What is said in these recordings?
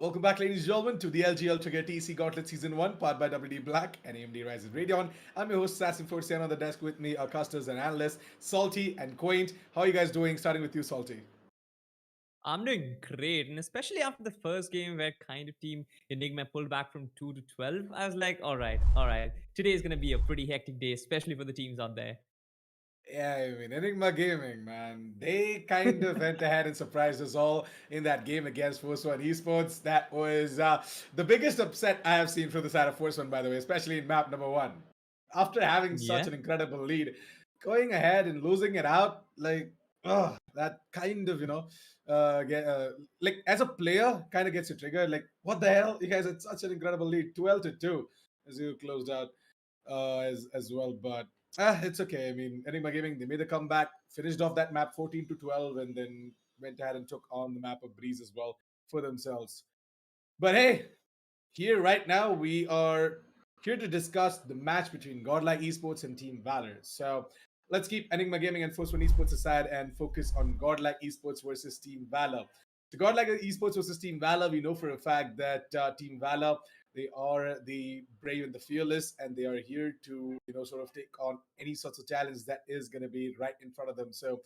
Welcome back, ladies and gentlemen, to the LG Ultragear TEC Gauntlet Season 1, powered by WD Black and AMD Ryzen Radeon. I'm your host, Assassin Forsian. On the desk with me are casters and analysts, Salty and Quaint. How are you guys doing? Starting with you, Salty. I'm doing great, and especially after the first game where kind of team Enigma pulled back from 2 to 12, I was like, all right, today is gonna be a pretty hectic day, especially for the teams out there. Yeah, I mean, Enigma Gaming, man. They kind of went ahead and surprised us all in that game against Force One Esports. That was the biggest upset I have seen from the side of Force One, by the way, especially in map number one. After having such Yeah, an incredible lead, going ahead and losing it out, like, that kind of, like as a player, kind of gets you triggered. Like, what the hell? You guys had such an incredible lead, 12 to 2, as you closed out as well. But it's okay. I mean, Enigma Gaming, they made a comeback, finished off that map 14 to 12, and then went ahead and took on the map of Breeze as well for themselves. But hey, here right now we are here to discuss the match between Godlike Esports and Team Valor. So let's keep Enigma Gaming and Force One Esports aside and focus on Godlike Esports versus Team Valor. The Godlike Esports versus Team Valor, we know for a fact that Team Valor, they are the brave and the fearless, and they are here to sort of take on any sorts of challenge that is going to be right in front of them. So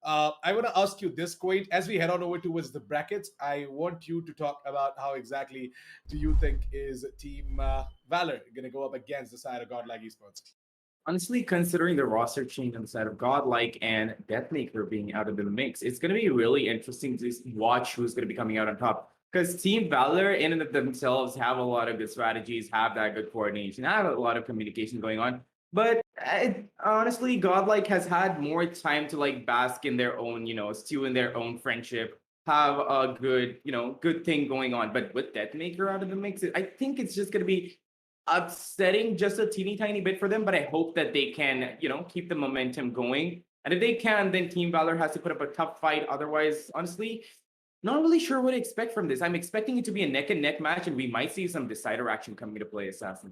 I want to ask you this, Quaint. As we head on over towards the brackets, I want you to talk about how exactly do you think is Team Valor going to go up against the side of Godlike Esports? Honestly, considering the roster change on the side of Godlike and Deathmaker being out of the mix, it's going to be really interesting to watch who's going to be coming out on top. Because Team Valor, in and of themselves, have a lot of good strategies, have that good coordination, have a lot of communication going on. But honestly, Godlike has had more time to like bask in their own, stew in their own friendship, have a good, good thing going on. But with Deathmaker out of the mix, I think it's just going to be upsetting just a teeny tiny bit for them, but I hope that they can, keep the momentum going. And if they can, then Team Valor has to put up a tough fight. Otherwise, honestly, not really sure what to expect from this. I'm expecting it to be a neck and neck match, and we might see some decider action coming into play, Assassin.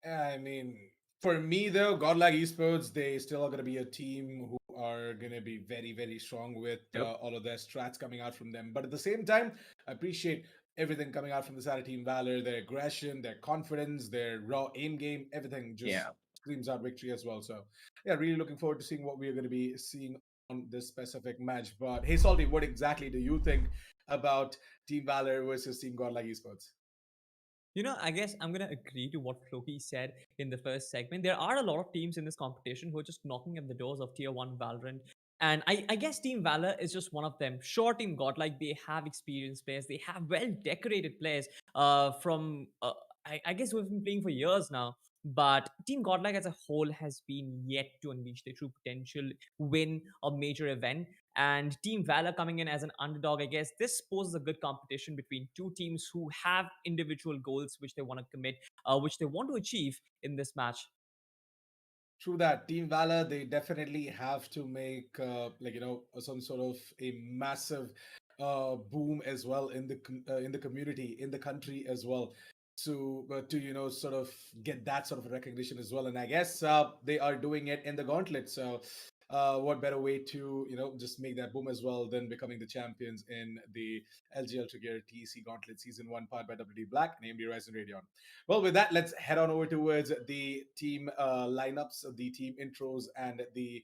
I mean, for me though, Godlike Esports, they still are going to be a team who are going to be very, very strong with Yep. all of their strats coming out from them. But at the same time, I appreciate everything coming out from the side of Team Valor, their aggression, their confidence, their raw aim game, everything just Yeah. screams out victory as well. So, yeah, really looking forward to seeing what we are going to be seeing on this specific match. But hey, Salty, what exactly do you think about Team Valor versus Team Godlike Esports? I guess I'm gonna agree to what Floki said in the first segment. There are a lot of teams in this competition who are just knocking at the doors of Tier 1 Valorant. And I guess Team Valor is just one of them. Sure, Team Godlike, they have experienced players, they have well decorated players from, I guess, we've been playing for years now. But Team Godlike as a whole has been yet to unleash their true potential, win a major event. And Team Valor coming in as an underdog, I guess this poses a good competition between two teams who have individual goals which they want to commit, which they want to achieve in this match. True that. Team Valor, they definitely have to make some sort of a massive boom as well in the community, in the country as well, to sort of get that sort of recognition as well. And I guess they are doing it in the Gauntlet. So what better way to just make that boom as well than becoming the champions in the LG Ultragear TEC Gauntlet Season 1 powered by WD Black and AMD Ryzen Radeon. Well, with that, let's head on over towards the team lineups, the team intros, and the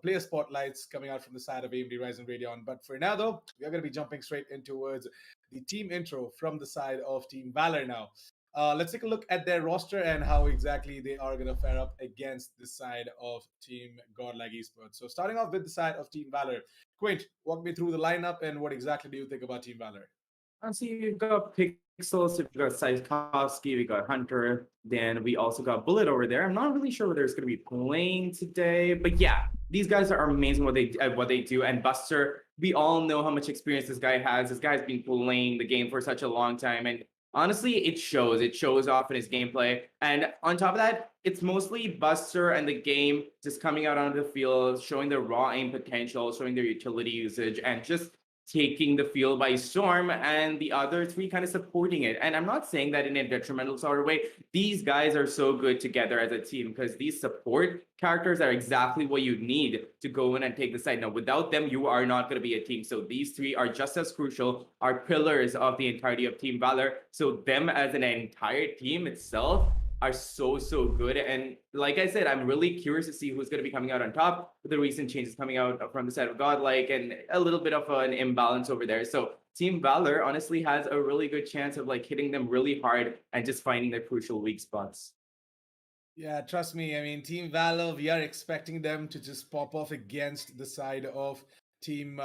player spotlights coming out from the side of AMD Ryzen Radeon. But for now, though, we are going to be jumping straight in towards the team intro from the side of Team Valor now. Let's take a look at their roster and how exactly they are going to fare up against the side of Team Godlike Esports. So, starting off with the side of Team Valor, Quint, walk me through the lineup and what exactly do you think about Team Valor? Honestly, we've got Pixels, we've got Saikovsky, we got Hunter, then we also got Bullet over there. I'm not really sure whether it's going to be playing today, but yeah, these guys are amazing what they do. And Buster, we all know how much experience this guy has. This guy's been playing the game for such a long time, and honestly, it shows. It shows off in his gameplay. And on top of that, it's mostly Buster and the game just coming out onto the field, showing their raw aim potential, showing their utility usage, and just taking the field by storm, and the other three kind of supporting it. And I'm not saying that in a detrimental sort of way. These guys are so good together as a team because these support characters are exactly what you need to go in and take the side. Now, without them, you are not going to be a team. So these three are just as crucial, are pillars of the entirety of Team Valor. So them as an entire team itself are so good. And like I said, I'm really curious to see who's going to be coming out on top with the recent changes coming out from the side of Godlike and a little bit of an imbalance over there. So Team Valor honestly has a really good chance of like hitting them really hard and just finding their crucial weak spots. Yeah, trust me. I mean, Team Valor, we are expecting them to just pop off against the side of Team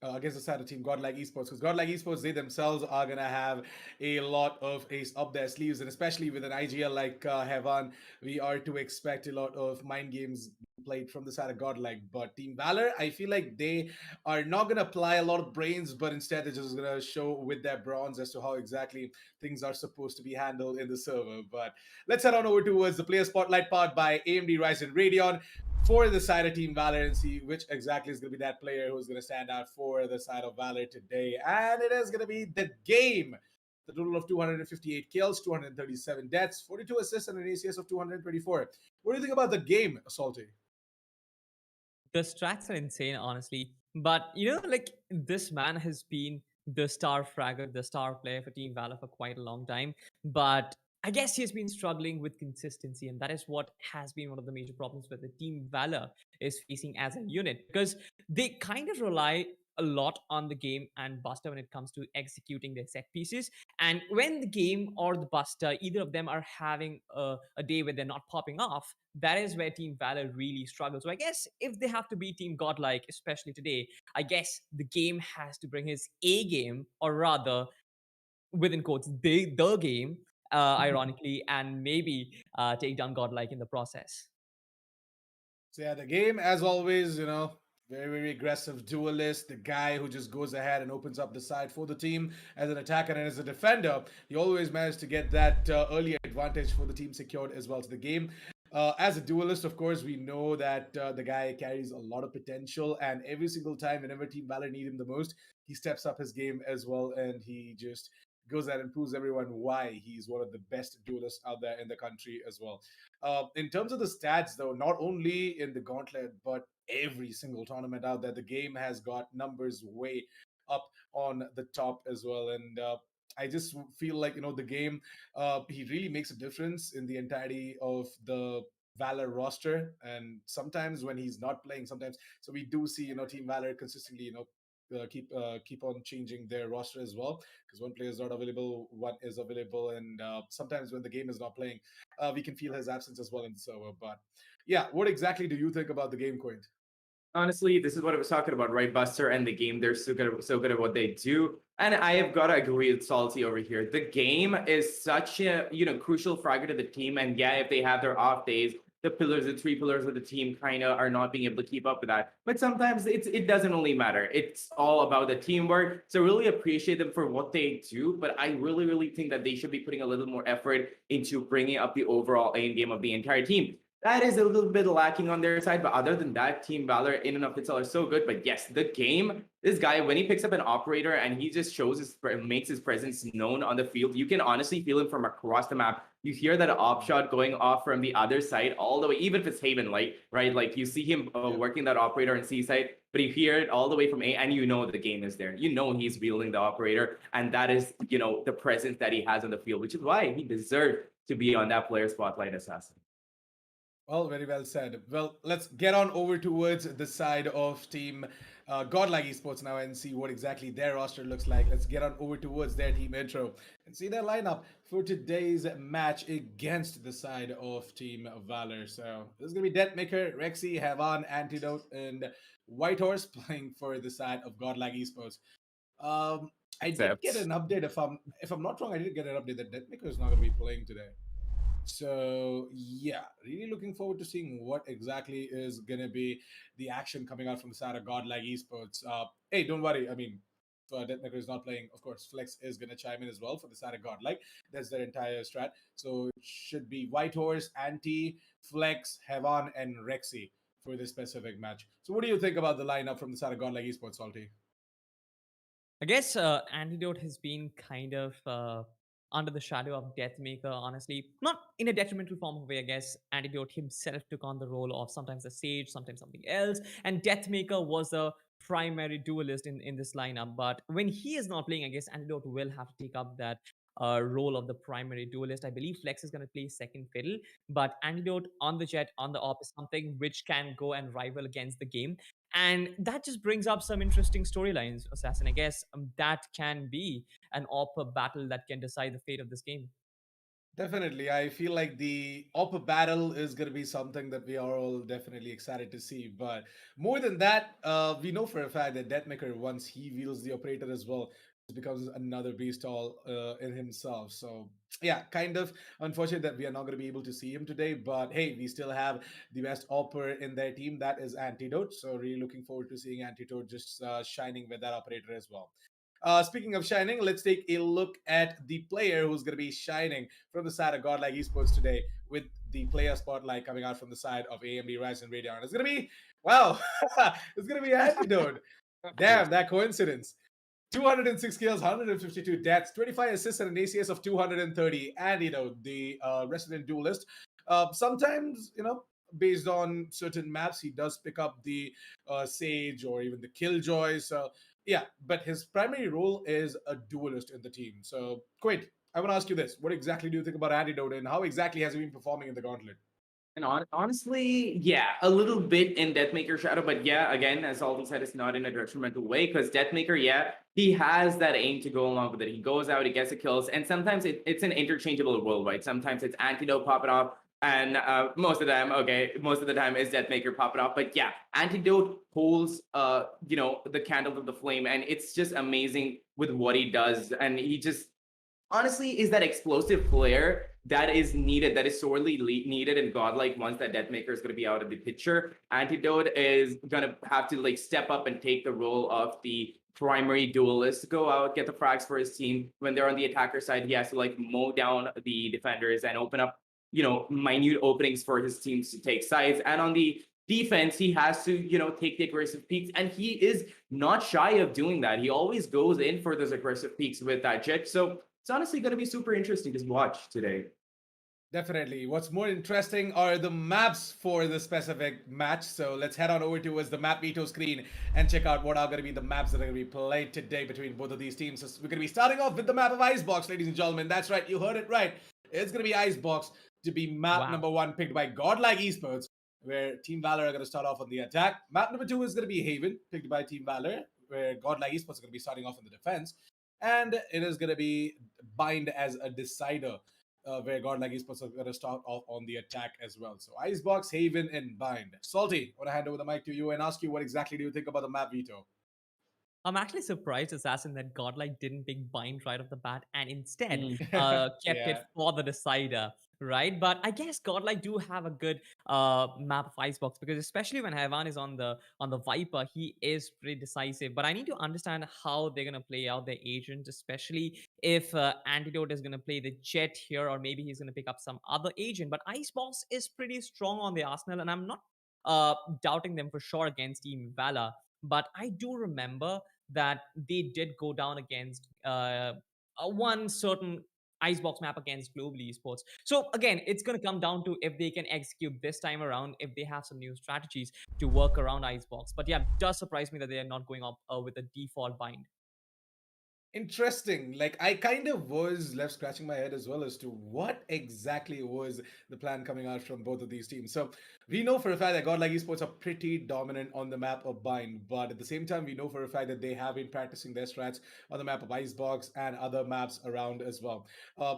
against the side of Team Godlike Esports, because Godlike Esports, they themselves are gonna have a lot of ace up their sleeves, and especially with an IGL like Heavan, we are to expect a lot of mind games played from the side of Godlike. But Team Valor, I feel like they are not gonna apply a lot of brains, but instead they're just gonna show with their bronze as to how exactly things are supposed to be handled in the server. But let's head on over towards the player spotlight part by AMD Ryzen Radeon for the side of Team Valor and see which exactly is going to be that player who's going to stand out for the side of Valor today. And it is going to be the game. The total of 258 kills, 237 deaths, 42 assists, and an ACS of 224. What do you think about the game, Salty? The strats are insane, honestly. But like this man has been the star fragger, the star player for Team Valor for quite a long time. But I guess he has been struggling with consistency, and that is what has been one of the major problems with the Team Valor is facing as a unit because they kind of rely a lot on the game and Buster when it comes to executing their set pieces. And when the game or the Buster, either of them are having a day where they're not popping off, that is where Team Valor really struggles. So I guess if they have to beat Team Godlike, especially today, I guess the game has to bring his A game, or rather, within quotes, the game, ironically, and maybe take down Godlike in the process. So yeah, the game, as always, very aggressive duelist. The guy who just goes ahead and opens up the side for the team as an attacker and as a defender. He always managed to get that early advantage for the team secured as well. So the game, as a duelist, of course, we know that the guy carries a lot of potential, and every single time, whenever Team Valor need him the most, he steps up his game as well, and he just goes out and proves everyone why he's one of the best duelists out there in the country as well. In terms of the stats, though, not only in the Gauntlet, but every single tournament out there, the game has got numbers way up on the top as well. And I just feel like, the game, he really makes a difference in the entirety of the Valor roster. And sometimes when he's not playing, sometimes, so we do see, Team Valor consistently, keep on changing their roster as well, because one player is not available, one is available, and sometimes when the game is not playing, we can feel his absence as well in the server. But yeah, what exactly do you think about the game, Quint? Honestly, this is what I was talking about, right? Buster and the game, they're so good at what they do. And I have got to agree with Salty over here. The game is such a, crucial fragger to the team. And yeah, if they have their off days, the three pillars of the team kind of are not being able to keep up with that. But sometimes it doesn't only matter. It's all about the teamwork. So really appreciate them for what they do. But I really think that they should be putting a little more effort into bringing up the overall aim game of the entire team. That is a little bit lacking on their side, but other than that, Team Valor in and of itself is so good. But yes, the game, this guy, when he picks up an operator and he just makes his presence known on the field, you can honestly feel him from across the map. You hear that op shot going off from the other side all the way, even if it's Haven Light, right? Like you see him working that operator on C side, but you hear it all the way from A, and you know the game is there. You know he's wielding the operator, and that is, the presence that he has on the field, which is why he deserved to be on that player spotlight assassin. Well, very well said. Well, let's get on over towards the side of Team Godlike Esports now and see what exactly their roster looks like. Let's get on over towards their team intro and see their lineup for today's match against the side of Team Valor. So this is going to be Deathmaker, Rexy, Havan, Antidote, and Whitehorse playing for the side of Godlike Esports. I did get Except an update. If I'm not wrong, I did get an update that Deathmaker is not going to be playing today. So yeah, really looking forward to seeing what exactly is gonna be the action coming out from the side of Godlike Esports. Hey, don't worry. I mean, Deathmaker is not playing. Of course, Flex is gonna chime in as well for the side of Godlike. That's their entire strat. So it should be Whitehorse, Anti, Flex, Heavan, and Rexy for this specific match. So what do you think about the lineup from the side of Godlike Esports, Salty? I guess Antidote has been kind of under the shadow of Deathmaker, honestly. Not in a detrimental form of way, I guess. Antidote himself took on the role of sometimes a Sage, sometimes something else. And Deathmaker was a primary duelist in this lineup. But when he is not playing, I guess Antidote will have to take up that role of the primary duelist. I believe Flex is going to play second fiddle, but Antidote on the jet, on the op is something which can go and rival against the game. And that just brings up some interesting storylines, Assassin. I guess that can be an AWP battle that can decide the fate of this game. Definitely. I feel like the upper battle is going to be something that we are all definitely excited to see. But more than that, we know for a fact that Deathmaker, once he wields the operator as well, becomes another beast all in himself. So, yeah, kind of unfortunate that we are not going to be able to see him today. But hey, we still have the best opper in their team. That is Antidote. So, really looking forward to seeing Antidote just shining with that operator as well. Speaking of shining, let's take a look at the player who's going to be shining from the side of Godlike Esports today with the player spotlight coming out from the side of AMD Ryzen Radeon. It's going to be, wow, it's going to be Antidote. Yes. Damn, that coincidence. 206 kills, 152 deaths, 25 assists, and an ACS of 230. And, the resident duelist. Sometimes, based on certain maps, he does pick up the Sage or even the Killjoy. So, yeah, but his primary role is a duelist in the team. So, Quaid, I want to ask you this. What exactly do you think about Antidote and how exactly has he been performing in the Gauntlet? And honestly, yeah, a little bit in Deathmaker Shadow, but yeah, again, as Alden said, it's not in a detrimental way because Deathmaker, yeah, he has that aim to go along with it. He goes out, he gets the kills, and sometimes it's an interchangeable role, right? Sometimes it's Antidote popping off, and most of the time, okay, most of the time is Deathmaker popping off. But yeah, Antidote holds, the candle to the flame, and it's just amazing with what he does, and he just honestly is that explosive player that is needed, that is sorely needed in Godlike once that Deathmaker is going to be out of the picture. Antidote is going to have to like step up and take the role of the primary duelist, go out, get the frags for his team. When they're on the attacker side, he has to like mow down the defenders and open up, minute openings for his teams to take sides. And on the defense, he has to, take the aggressive peaks. And he is not shy of doing that. He always goes in for those aggressive peaks with that jet. So it's honestly going to be super interesting to watch today. Definitely. What's more interesting are the maps for the specific match. So let's head on over towards the map veto screen and check out what are going to be the maps that are going to be played today between both of these teams. So we're going to be starting off with the map of Icebox, ladies and gentlemen. That's right. You heard it right. It's going to be Icebox to be map Wow. number one picked by Godlike Esports, where Team Valor are going to start off on the attack. Map number two is going to be Haven, picked by Team Valor, where Godlike Esports are going to be starting off on the defense. And it is going to be Bind as a decider, where Godlike Esports are going to start off on the attack as well. So Icebox, Haven, and Bind. Salty, I want to hand over the mic to you and ask you what exactly do you think about the map veto? I'm actually surprised, Assassin, that Godlike didn't pick Bind right off the bat and instead Mm. kept Yeah. it for the decider, right? But I guess Godlike do have a good map of Icebox because especially when Haivan is on the Viper, he is pretty decisive. But I need to understand how they're gonna play out their agent, especially if Antidote is gonna play the Jet here, or maybe he's gonna pick up some other agent. But Icebox is pretty strong on the arsenal, and I'm not doubting them for sure against Team Valor. But I do remember that they did go down against one certain Icebox map against Global Esports. So again, it's going to come down to if they can execute this time around, if they have some new strategies to work around Icebox. But yeah, it does surprise me that they are not going up with a default bind. Interesting. Like I kind of was left scratching my head as well as to what exactly was the plan coming out from both of these teams. So we know for a fact that Godlike Esports are pretty dominant on the map of Bind, but at the same time, we know for a fact that they have been practicing their strats on the map of Icebox and other maps around as well.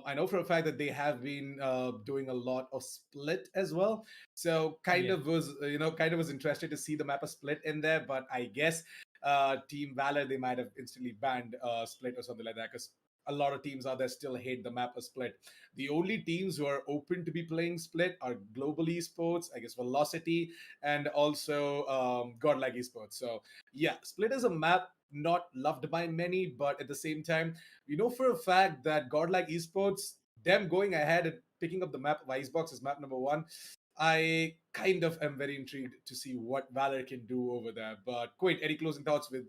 I know for a fact that they have been doing a lot of split as well. So kind Yeah. of was kind of was interested to see the map of split in there, but I guess Team Valor, they might have instantly banned Split or something like that because a lot of teams out there still hate the map of Split. The only teams who are open to be playing Split are Global Esports, I guess Velocity, and also Godlike Esports. So yeah, Split is a map not loved by many, but at the same time, we know for a fact that Godlike Esports, them going ahead and picking up the map of Icebox as map number one, I kind of am very intrigued to see what Valor can do over there. But Quint, any closing thoughts with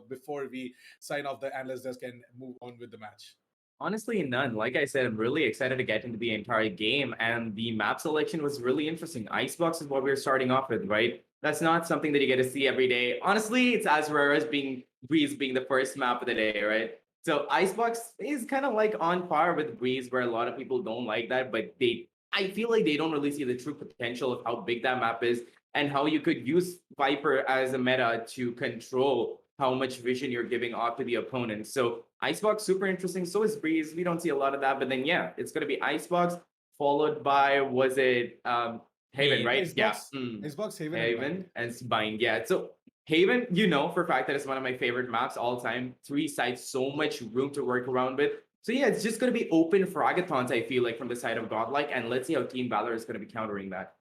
before we sign off the analyst desk and move on with the match? Honestly, none. Like I said, I'm really excited to get into the entire game, and the map selection was really interesting. Icebox is what we're starting off with, right? That's not something that you get to see every day. Honestly, it's as rare as being Breeze being the first map of the day, right? So Icebox is kind of like on par with Breeze, where a lot of people don't like that, but I feel like they don't really see the true potential of how big that map is and how you could use Viper as a meta to control how much vision you're giving off to the opponent. So Icebox, super interesting. So is Breeze. We don't see a lot of that, but then yeah, it's gonna be Icebox followed by was it Haven, right? Yeah. Icebox, Icebox, Haven, and Bind. Haven and Bind. Yeah. So Haven, you know for a fact that it's one of my favorite maps all time. 3 sides, so much room to work around with. So yeah, it's just gonna be open fragathons, I feel like, from the side of Godlike, and let's see how Team Valor is gonna be countering that.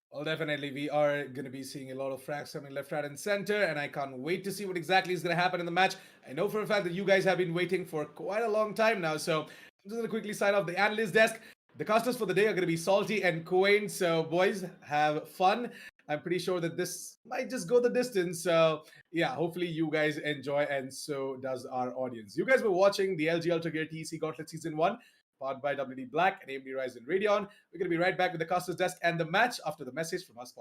Well, definitely, we are going to be seeing a lot of frags coming left, right, and center, and I can't wait to see what exactly is going to happen in the match. I know for a fact that you guys have been waiting for quite a long time now, so I'm just going to quickly sign off the analyst desk. The casters for the day are going to be Salty and Quain, so boys, have fun. I'm pretty sure that this might just go the distance, so yeah, hopefully you guys enjoy, and so does our audience. You guys were watching the LG Ultragear TEC Gauntlet Season 1, powered by WD Black and AMD Ryzen Radeon. We're going to be right back with the casters desk and the match after the message from us.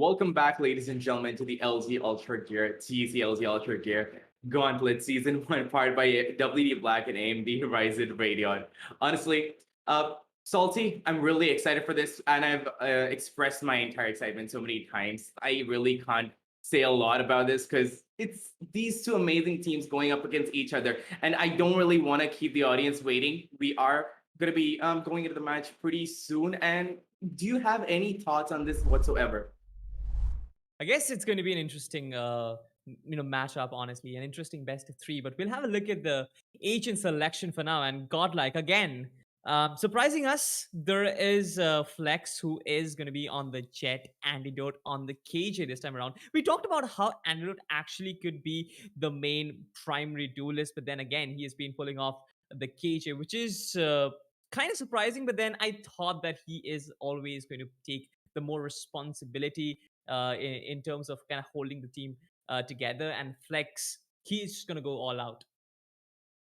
Welcome back, ladies and gentlemen, to the LG Ultragear, TEC LG Ultragear Gauntlet Season 1, powered by WD Black and AMD Ryzen Radeon. Honestly, Salty, I'm really excited for this, and I've expressed my entire excitement so many times. I really can't say a lot about this because it's these two amazing teams going up against each other, and I don't really want to keep the audience waiting. We are going to be going into the match pretty soon, and do you have any thoughts on this whatsoever? I guess it's going to be an interesting, matchup. Honestly, an interesting best of three. But we'll have a look at the agent selection for now. And Godlike again, surprising us. There is Flex who is going to be on the Jet, Antidote on the KJ this time around. We talked about how Antidote actually could be the main primary duelist, but then again, he has been pulling off the KJ, which is kind of surprising. But then I thought that he is always going to take the more responsibility in terms of kind of holding the team together. And Flex, he's just going to go all out.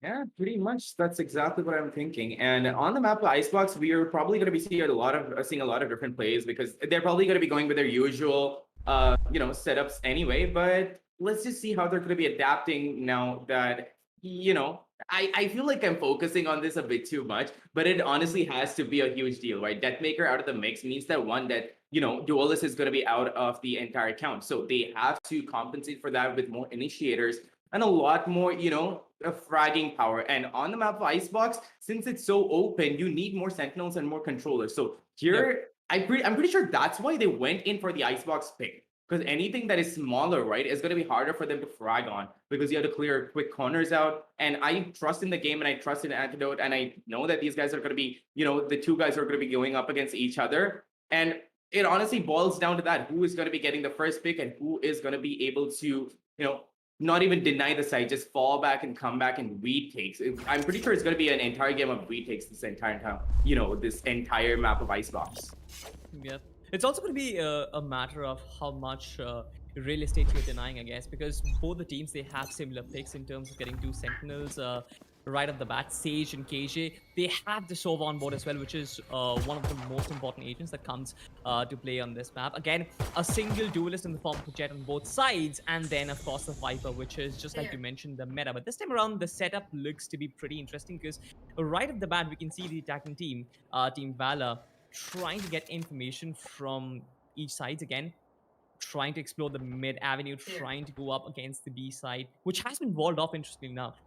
Yeah, pretty much. That's exactly what I'm thinking. And on the map of Icebox, we are probably going to be seeing a lot of different plays because they're probably going to be going with their usual, setups anyway. But let's just see how they're going to be adapting now that I feel like I'm focusing on this a bit too much, but it honestly has to be a huge deal, right? Deathmaker out of the mix means that Duelist is going to be out of the entire count. So they have to compensate for that with more initiators and a lot more, fragging power. And on the map of Icebox, since it's so open, you need more sentinels and more controllers. So here, I'm pretty sure that's why they went in for the Icebox pick. Because anything that is smaller, right, is going to be harder for them to frag on because you have to clear quick corners out. And I trust in the game and I trust in Antidote. And I know that these guys are going to be, the two guys are going to be going up against each other. And it honestly boils down to that. Who is going to be getting the first pick and who is going to be able to, not even deny the site, just fall back and come back and retakes. I'm pretty sure it's going to be an entire game of retakes this entire time, this entire map of Icebox. Yeah. It's also going to be a matter of how much real estate you're denying, I guess, because both the teams, they have similar picks in terms of getting two Sentinels right off the bat, Sage and KJ. They have the Sova on board as well, which is one of the most important agents that comes to play on this map. Again, a single duelist in the form of a Jet on both sides, and then, of course, the Viper, which is just like you mentioned, the meta. But this time around, the setup looks to be pretty interesting because right off the bat, we can see the attacking team, Team Valor, trying to get information from each side again, trying to explore the mid avenue, trying to go up against the B side, which has been walled off, interestingly enough.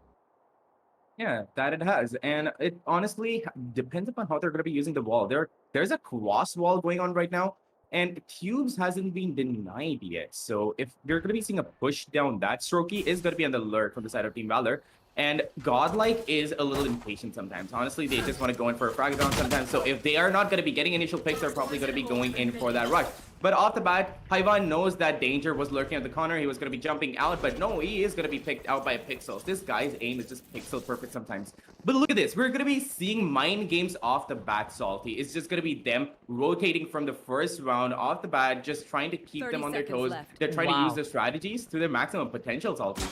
Yeah, that it has. And it honestly depends upon how they're going to be using the wall. There's a cross wall going on right now, and Cubes hasn't been denied yet. So if you're going to be seeing a push down that, Strokey is going to be on the lurk from the side of Team Valor. And Godlike is a little impatient sometimes. Honestly, they just want to go in for a frag down sometimes. So if they are not going to be getting initial picks, they're probably going to be going in for that rush. But off the bat, Haivan knows that danger was lurking at the corner. He was going to be jumping out, but no, he is going to be picked out by Pixels. This guy's aim is just pixel perfect sometimes. But look at this. We're going to be seeing mind games off the bat, Salty. It's just going to be them rotating from the first round off the bat, just trying to keep them on their toes. They're trying to use their strategies to their maximum potential, Salty.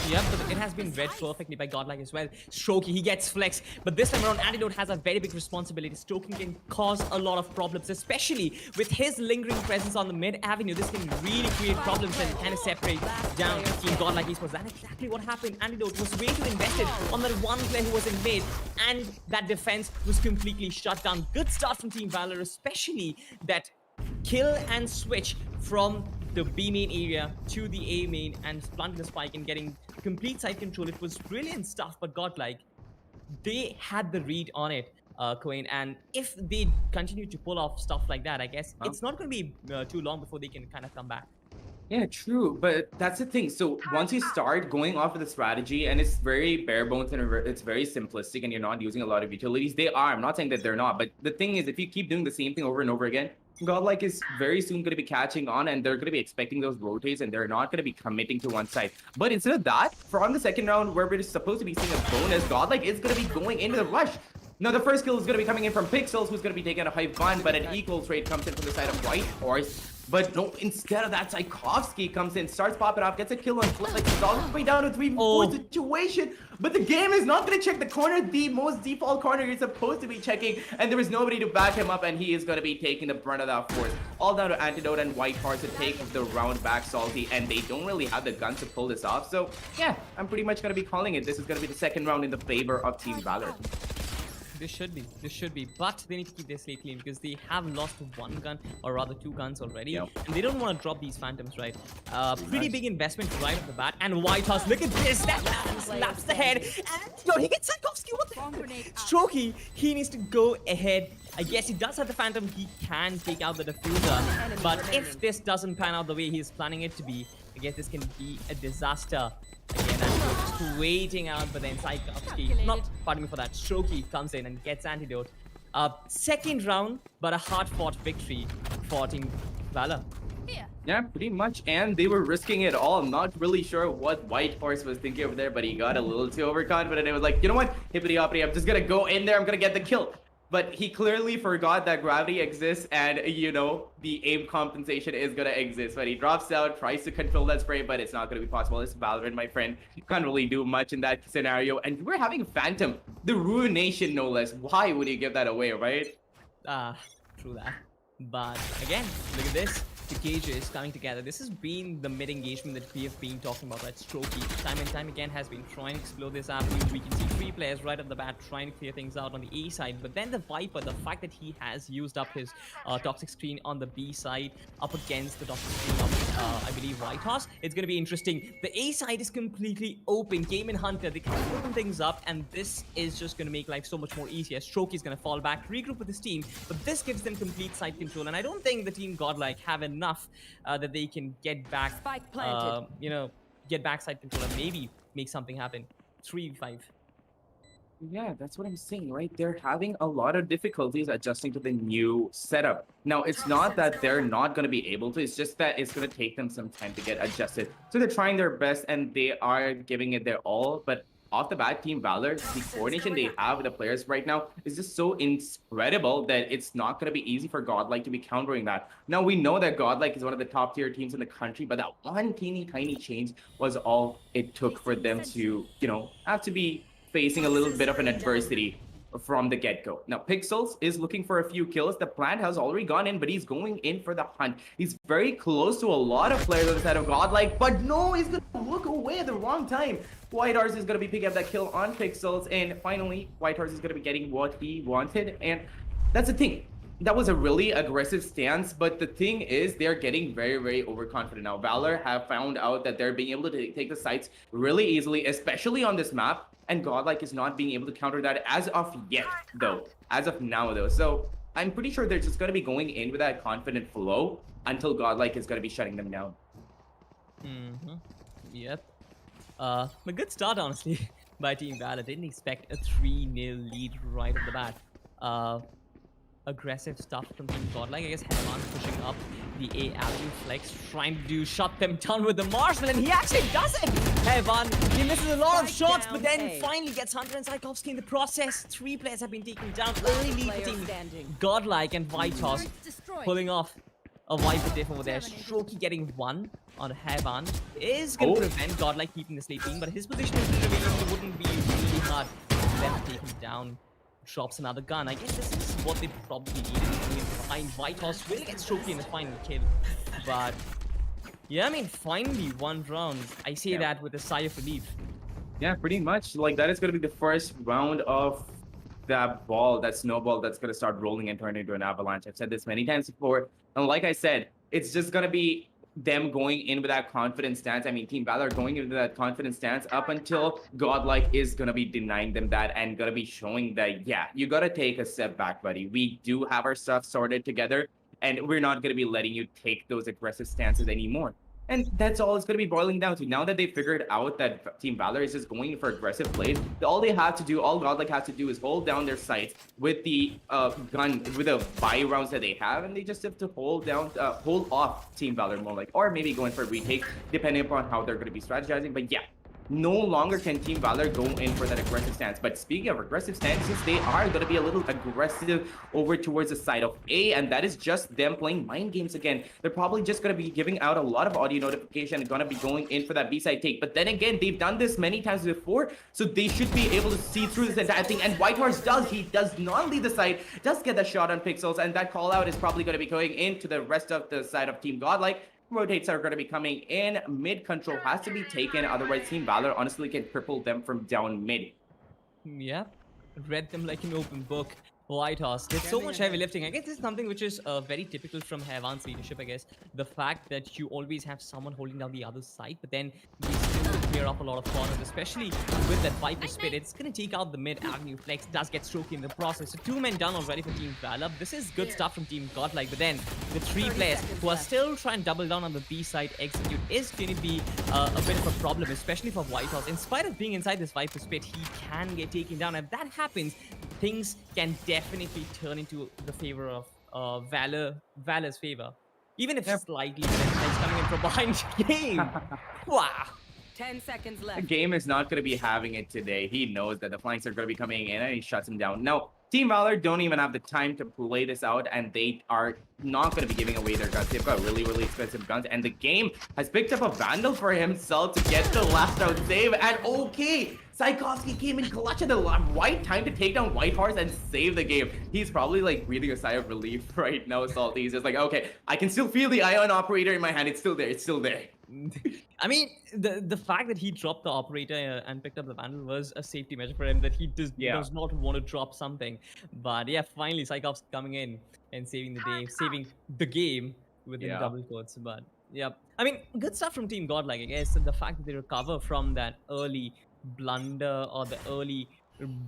Yeah, but it has been read perfectly by Godlike as well. Strokey, he gets flex, but this time around, Antidote has a very big responsibility. Strokey can cause a lot of problems, especially with his lingering presence on the mid avenue. This can really create problems and kind of separate down Team Godlike Esports. That's exactly what happened. Antidote was way too invested on that one player who was in mid, and that defense was completely shut down. Good start from Team Valor, especially that kill and switch from the B main area to the A main and planting the spike and getting complete side control. It was brilliant stuff, but Godlike, they had the read on it, Cohen, and if they continue to pull off stuff like that, I guess it's not going to be too long before they can kind of come back. Yeah, true, but that's the thing. So once you start going off of the strategy, and it's very bare bones and it's very simplistic, and you're not using a lot of utilities, they are. I'm not saying that they're not, but the thing is, if you keep doing the same thing over and over again, Godlike is very soon going to be catching on, and they're going to be expecting those rotates, and they're not going to be committing to one side. But instead of that, from the second round, where we're supposed to be seeing a bonus, Godlike is going to be going into the rush. Now, the first kill is going to be coming in from Pixels, who's going to be taking a high fun, but an equal trade comes in from the side of White Horse. But no, instead of that, Tchaikovsky comes in, starts popping off, gets a kill on Flick, it's all the way down to 3v4 situation. But the game is not going to check the corner, the most default corner you're supposed to be checking, and there is nobody to back him up, and he is going to be taking the brunt of that force. All down to Antidote and White Horse to take the round back Salty, and they don't really have the guns to pull this off. So yeah, I'm pretty much going to be calling it. This is going to be the second round in the favor of Team Valor. This should be, but they need to keep their slate clean because they have lost one gun, or rather two guns already, and they don't want to drop these phantoms, right? Pretty big investment right off the bat, and White House, look at this, that man slaps the head, and yo, he gets Tchaikovsky, what the heck? Strokey, he needs to go ahead. I guess he does have the phantom, he can take out the diffuser, but if this doesn't pan out the way he's planning it to be, I guess this can be a disaster. Again, I'm just waiting out, but then Tchaikovsky, pardon me for that, Strokey comes in and gets Antidote. Second round, but a hard-fought victory for Team Valor. Yeah, pretty much, and they were risking it all. I'm not really sure what White Horse was thinking over there, but he got a little too overconfident. It was like, you know what, hippity-hoppity, I'm just gonna go in there, I'm gonna get the kill. But he clearly forgot that gravity exists and, you know, the aim compensation is gonna exist. But he drops out, tries to control that spray, but it's not gonna be possible. It's Valorant, my friend. You can't really do much in that scenario. And we're having Phantom, the Ruination, no less. Why would you give that away, right? True that. But again, look at this. The cages coming together. This has been the mid engagement that we have been talking about, right? Strokey, time and time again, has been trying to explore this avenue. We can see three players right at the bat trying to clear things out on the A side. But then the Viper, the fact that he has used up his toxic screen on the B side up against the toxic screen of, I believe, White Horse, it's going to be interesting. The A side is completely open. Game and Hunter, they can open things up, and this is just going to make life so much more easier. Strokey is going to fall back, regroup with his team, but this gives them complete side control. And I don't think the team Godlike have enough that they can get back, you know, get backside control and maybe make something happen. 3v5. Yeah, that's what I'm saying, right? They're having a lot of difficulties adjusting to the new setup. Now, it's not that they're not going to be able to, it's just that it's going to take them some time to get adjusted. So they're trying their best and they are giving it their all, but off the bat, Team Valor, the coordination they have with the players right now is just so incredible that it's not going to be easy for Godlike to be countering that. Now, we know that Godlike is one of the top tier teams in the country, but that one teeny tiny change was all it took for them to, you know, have to be facing a little bit of an adversity from the get-go. Now, Pixels is looking for a few kills. The plant has already gone in, but he's going in for the hunt. He's very close to a lot of players on the side of Godlike, but no, he's going to look away at the wrong time. White Horse is going to be picking up that kill on Pixels, and finally, White Horse is going to be getting what he wanted, and that's the thing. That was a really aggressive stance, but the thing is they're getting very, very overconfident now. Valor have found out that they're being able to take the sites really easily, especially on this map, and Godlike is not being able to counter that as of yet, though. As of now, though. So I'm pretty sure they're just going to be going in with that confident flow until Godlike is going to be shutting them down. Yep. A good start, honestly, by Team Valor. Didn't expect a 3-0 lead right off the bat. Aggressive stuff from Team Godlike. I guess Headman pushing up the A avenue flex, trying to shut them down with the Marshall, and he actually does it! Headman, he misses a lot of shots, but then finally gets Hunter and Tchaikovsky in the process. 3 players have been taken down. Early lead for Team Godlike, and White Horse pulling off a Viper diff over there. Strokey getting 1 on Headman is going to prevent Godlike keeping the slate team, but his position is revealed. It wouldn't be really hard for them to take him down. Drops another gun. I guess this is what they probably needed to find. White Horse will get Strokey in the final kill. But yeah, I mean, finally 1 round. I say that with a sigh of relief. Yeah, pretty much. Like, that is going to be the first round of that ball, that snowball that's going to start rolling and turn into an avalanche. I've said this many times before. And like I said, it's just going to be them going in with that confident stance. I mean, Team Valor going into that confident stance up until Godlike is going to be denying them that and going to be showing that, yeah, you got to take a step back, buddy. We do have our stuff sorted together, and we're not going to be letting you take those aggressive stances anymore. And that's all it's going to be boiling down to. Now that they figured out that Team Valor is just going for aggressive plays, all they have to do, all Godlike has to do is hold down their sights with the gun, with the buy rounds that they have, and they just have to hold off Team Valor more like, or maybe going for a retake, depending upon how they're going to be strategizing. But yeah, no longer can Team Valor go in for that aggressive stance. But speaking of aggressive stances, they are going to be a little aggressive over towards the side of A, and that is just them playing mind games again. They're probably just going to be giving out a lot of audio notification and going to be going in for that B-side take. But then again, they've done this many times before, so they should be able to see through this entire thing. And Whitehorse does. He does not leave the side, does get the shot on Pixels, and that call out is probably going to be going into the rest of the side of Team Godlike. Rotates are going to be coming in. Mid control has to be taken, otherwise Team Valor honestly can cripple them from down mid. Yeah, read them like an open book. Whitehorse did so much heavy lifting. I guess this is something which is very typical from Hevan's leadership, I guess. The fact that you always have someone holding down the other side, but then you still clear up a lot of corners, especially with that Viper Spit. It's going to take out the mid avenue. Flex does get stroked in the process. So 2 men done already for Team Valor. This is good stuff from Team Godlike, but then the 3 players who are still trying to double down on the B side execute is going to be a bit of a problem, especially for Whitehorse. In spite of being inside this Viper Spit, he can get taken down. If that happens, things can definitely turn into the favor of Valor's favor. Even if slightly, he's coming in from behind the game. Wow. 10 seconds The left. game is not going to be having it today. He knows that the flanks are going to be coming in and he shuts him down. Now, Team Valor don't even have the time to play this out, and they are not going to be giving away their guns. They've got really, really expensive guns, and the game has picked up a Vandal for himself to get the last round save. And okay, Tchaikovsky came in clutch at the right time to take down Whitehorse and save the game. He's probably like breathing a sigh of relief right now, Salty. He's just like, okay, I can still feel the ion operator in my hand. It's still there. It's still there. I mean, the fact that he dropped the operator and picked up the Vandal was a safety measure for him, that he does not want to drop something. But yeah, finally, Psychops coming in and saving the day, saving the game within double quotes. But yeah, I mean, good stuff from Team Godlike, I guess. The fact that they recover from that early blunder or the early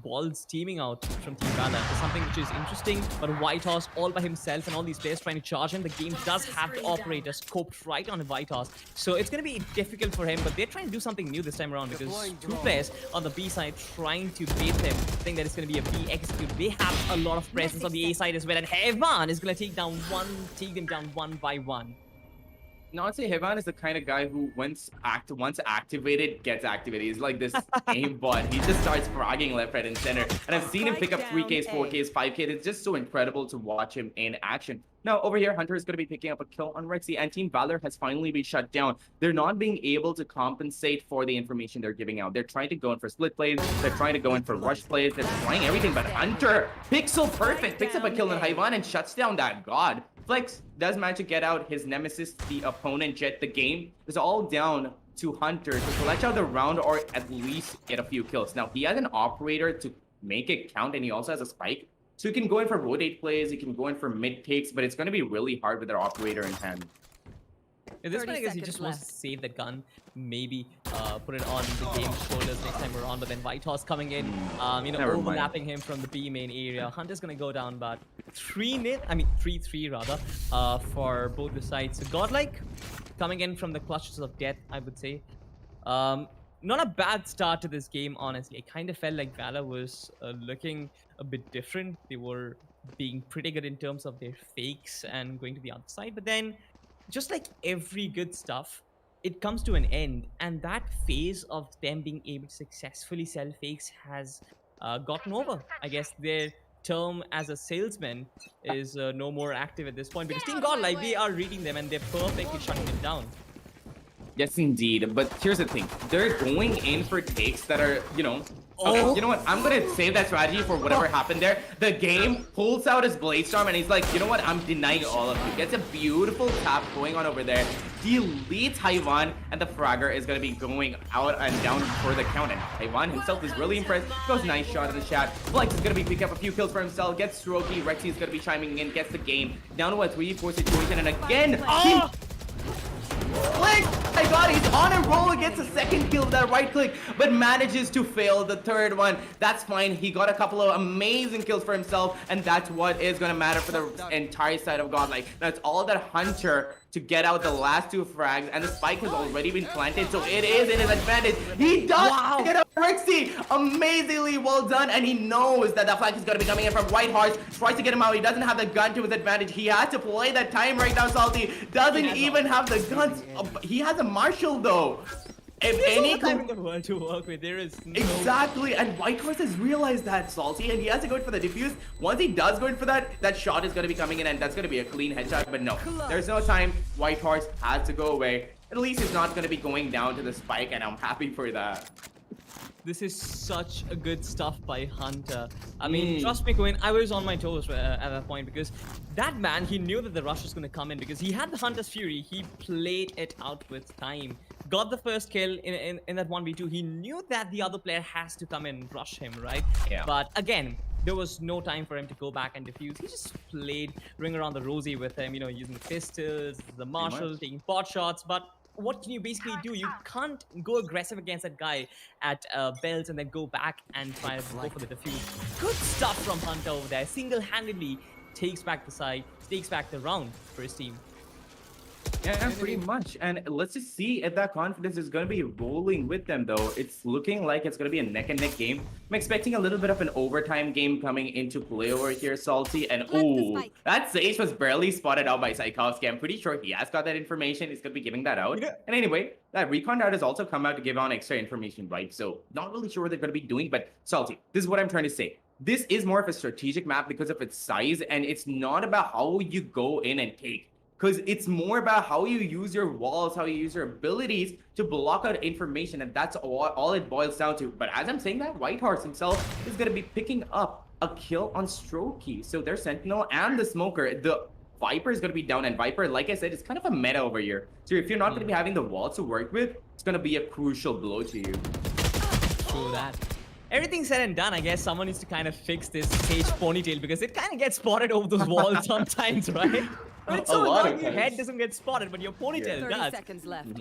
balls teaming out from Team Valor is something which is interesting. But Whitehorse all by himself and all these players trying to charge him. The game does have the operator scoped right on Whitehorse, so it's going to be difficult for him. But they're trying to do something new this time around, because 2 players on the B side trying to bait them, think that it's going to be a B execute. They have a lot of presence on the A side as well, and Hevan is going to take them down one by one. No, I'd say Hevan is the kind of guy who once activated, gets activated. He's like this aimbot. He just starts fragging left, right, and center. And I've seen him pick up 3Ks, 4Ks, 5Ks. It's just so incredible to watch him in action. Now, over here, Hunter is going to be picking up a kill on Rexy, and Team Valor has finally been shut down. They're not being able to compensate for the information they're giving out. They're trying to go in for split plays. They're trying to go in for rush plays. They're trying everything, but Hunter, pixel perfect, picks up a kill on Hevan and shuts down that god. Flex does manage to get out his nemesis, the opponent Jet. The game is all down to Hunter to clutch out the round or at least get a few kills. Now, he has an operator to make it count, and he also has a spike. So you can go in for rotate plays, you can go in for mid takes, but it's going to be really hard with their operator in hand. At this point, I guess he just wants to save the gun, maybe put it on the game's shoulders next time around. But then Whitehorse coming in, overlapping him from the B main area. Hunter's gonna go down, but 3-3 rather, for both the sides. So Godlike coming in from the clutches of death, I would say. Not a bad start to this game, honestly. I kind of felt like Valor was looking a bit different. They were being pretty good in terms of their fakes and going to the other side, but then, just like every good stuff, it comes to an end, and that phase of them being able to successfully sell fakes has gotten over. I guess their term as a salesman is no more active at this point, because Team Godlike, they are reading them and they're perfectly shutting it down. Yes, indeed. But here's the thing. They're going in for takes that are, Okay, you know what? I'm going to save that strategy for whatever happened there. The game pulls out his Blade Storm and he's like, you know what? I'm denying all of you. Gets a beautiful tap going on over there. Deletes Hevan, and the Fragger is going to be going out and down for the count. And Hevan himself is really impressed. Goes nice shot at the chat. Flex is going to be picking up a few kills for himself. Gets Strokey. Rexy is going to be chiming in. Gets the game down to a 3-4 situation. And again, Flex! My god, he's on a roll, gets a second kill with that right click, but manages to fail the third one. That's fine. He got a couple of amazing kills for himself, and that's what is going to matter for the entire side of Godlike. That's all that Hunter to get out the last 2 frags, and the spike has already been planted, so it is in his advantage. He does get a Rexy! Amazingly well done, and he knows that the flag is going to be coming in from Whitehorse. Tries to get him out. He doesn't have the gun to his advantage. He has to play that time right now, Salty. Doesn't even have the guns. He has a Marshall, though. If There's any all the time in the world to work with. There is no... Exactly, and Whitehorse has realized that, Salty, and he has to go in for the defuse. Once he does go in for that, that shot is going to be coming in, and that's going to be a clean headshot. But no, there's no time. Whitehorse has to go away. At least it's not going to be going down to the spike, and I'm happy for that. This is such a good stuff by Hunter. I mean, trust me, Quinn, I was on my toes at that point because that man, he knew that the rush was going to come in because he had the Hunter's Fury. He played it out with time. Got the first kill in that 1v2. He knew that the other player has to come in and rush him, right? Yeah. But again, there was no time for him to go back and defuse. He just played ring around the rosy with him, you know, using the pistols, the marshal, taking pot shots. But what can you basically do? You can't go aggressive against that guy at belts and then go back and try to go for the defuse. Good stuff from Hunter over there. Single-handedly takes back the side, takes back the round for his team. Yeah, pretty much. And let's just see if that confidence is going to be rolling with them, though. It's looking like it's going to be a neck-and-neck game. I'm expecting a little bit of an overtime game coming into play over here, Salty. And ooh, that Sage was barely spotted out by Tchaikovsky. I'm pretty sure he has got that information. He's going to be giving that out. Yeah. And anyway, that recon data has also come out to give out extra information, right? So not really sure what they're going to be doing, but Salty, this is what I'm trying to say. This is more of a strategic map because of its size, and it's not about how you go in and take. Because it's more about how you use your walls, how you use your abilities to block out information, and that's all it boils down to. But as I'm saying that, Whitehorse himself is going to be picking up a kill on Strokey. So their Sentinel and the Smoker, the Viper is going to be down, and Viper, like I said, is kind of a meta over here. So if you're not going to be having the wall to work with, it's going to be a crucial blow to you. True that. Everything said and done, I guess someone needs to kind of fix this Sage ponytail because it kind of gets spotted over those walls sometimes, right? But it's so annoying, your head doesn't get spotted, but your ponytail 30 does. seconds left.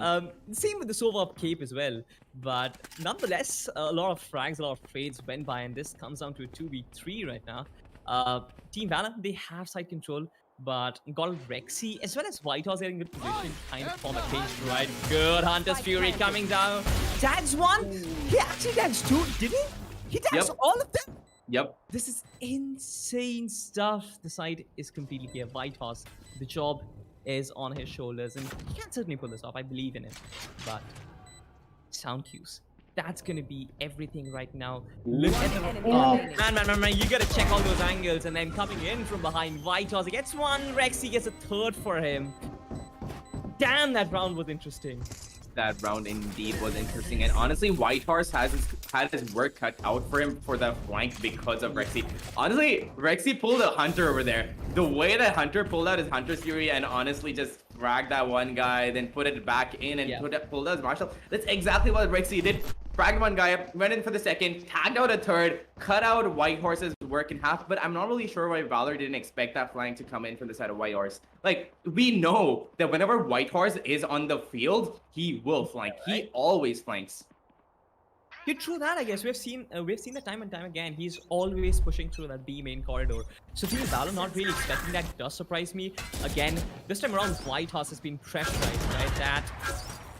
Same with the Sova up cape as well. But nonetheless, a lot of frags, a lot of trades went by, and this comes down to a 2v3 right now. Team Valor, they have side control, but Godlike Rexy, as well as Whitehorse, are in good position, kind of form a cage, right? Good Hunter's Fury coming down. Tags one. He actually tags two, did he? He tags all of them. Yep. This is insane stuff. The side is completely clear. Whitehorse, the job is on his shoulders, and he can certainly pull this off. I believe in it. But sound cues. That's gonna be everything right now. Look at the man, you gotta check all those angles, and then coming in from behind, Whitehorse gets one, Rexy gets a third for him. Damn, that round was interesting. That round indeed was interesting, and honestly, Whitehorse had his work cut out for him for the flank because of Rexy. Honestly, Rexy pulled a Hunter over there. The way that Hunter pulled out his Hunter's Fury and honestly just fragged that one guy, then put it back in and pulled out his Marshall. That's exactly what Rexy did. Fragged one guy up, went in for the second, tagged out a third, cut out Whitehorse's work in half, but I'm not really sure why Valor didn't expect that flank to come in from the side of Whitehorse. Like, we know that whenever Whitehorse is on the field, he will flank. He always flanks. Yeah, true that, I guess. We've seen that time and time again. He's always pushing through that B main corridor. So Team Valor not really expecting that. It does surprise me. Again, this time around, Whitehorse has been pressurized, right?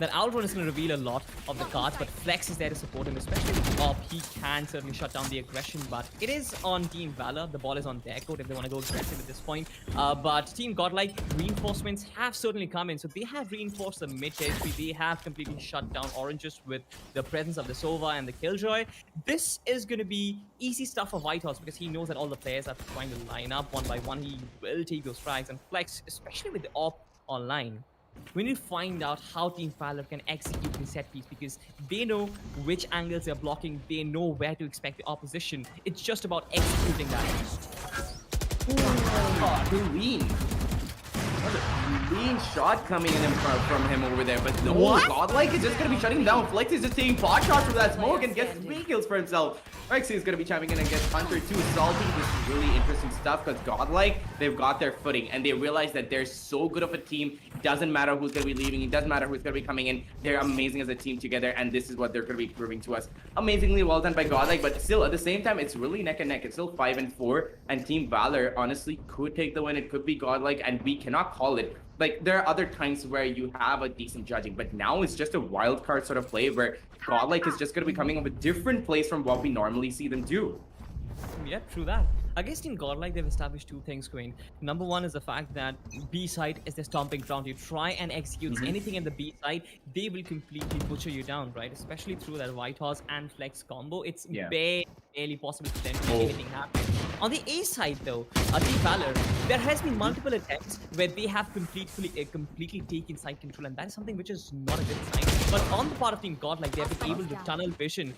That Outrun is going to reveal a lot of the cards, but Flex is there to support him, especially with top. He can certainly shut down the aggression, but it is on Team Valor. The ball is on their court if they want to go aggressive at this point. But Team Godlike, reinforcements have certainly come in, so they have reinforced the mid territory. They have completely shut down Oranges with the presence of the Sova and the Killjoy. This is going to be easy stuff for Whitehorse because he knows that all the players are trying to line up one by one. He will take those frags, and Flex, especially with the AWP online. We need to find out how Team Valor can execute the set piece because they know which angles they're blocking, they know where to expect the opposition. It's just about executing that. Clean. Clean shot coming in from him over there, but no, Godlike is just going to be shutting down. Flex is just taking pot shots from that smoke and gets 3 kills for himself. Rexy is going to be chiming in and gets Hunter too. Salty, this is really interesting stuff because Godlike, they've got their footing and they realize that they're so good of a team. It doesn't matter who's going to be leaving. It doesn't matter who's going to be coming in. They're amazing as a team together, and this is what they're going to be proving to us. Amazingly well done by Godlike, but still at the same time, it's really neck and neck. It's still 5-4, and Team Valor honestly could take the win. It could be Godlike, and we cannot call it. Like, there are other times where you have a decent judging, but now it's just a wild card sort of play where Godlike is just going to be coming up with different plays from what we normally see them do. Yeah, true that. Against Team Godlike, they've established two things, Queen. Number one is the fact that B side is their stomping ground. You try and execute anything in the B side, they will completely butcher you down, right? Especially through that White Horse and Flex combo. It's Yeah. barely possible for them to make anything happen. On the A side, though, Team Valor, there has been multiple attempts where they have completely taken side control, and that is something which is not a good sign. But on the part of Team Godlike, they have been able to tunnel vision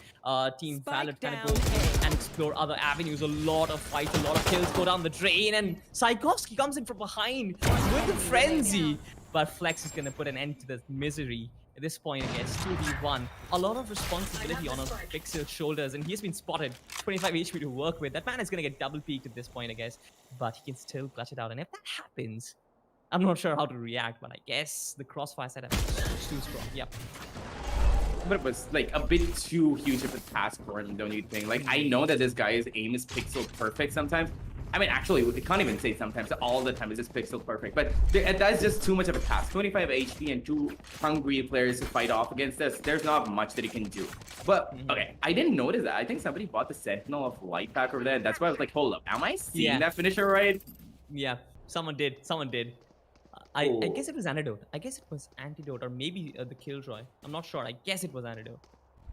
Team Valor kind of go in and explore other avenues. A lot of fights, a lot of kills go down the drain, and Saikovsky comes in from behind with the frenzy. But Flex is gonna put an end to this misery. At this point, I guess 2v1. A lot of responsibility on Pixel's shoulders, and he's been spotted. 25 HP to work with. That man is gonna get double peaked at this point, I guess. But he can still clutch it out. And if that happens, I'm not sure how to react, but I guess the crossfire setup is too strong. Yep. But it was like a bit too huge of a task for him, don't you think? Like, I know that this guy's aim is pixel perfect sometimes. I mean, actually, we can't even say sometimes. All the time, it's just pixel perfect. But that's just too much of a task. 25 HP and 2 hungry players to fight off against us. There's not much that he can do. But, okay, I didn't notice that. I think somebody bought the Sentinel of Light pack over there. That's why I was like, hold up. Am I seeing that finisher right? Yeah, someone did. Someone did. I guess it was Antidote. I guess it was Antidote, or maybe the Killjoy. I'm not sure. I guess it was Antidote.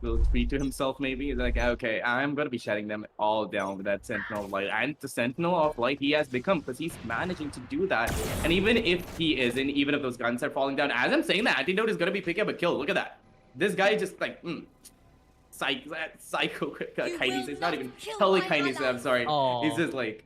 Will tweet to himself maybe. He's like, okay, I'm gonna be shutting them all down with that Sentinel of Light. And the Sentinel of Light he has become, because he's managing to do that. And even if he isn't, even if those guns are falling down, as I'm saying that, Antidote is gonna be picking up a kill. Look at that. This guy just like, psycho kindness. It's not even totally kindness, I'm sorry. He's just like,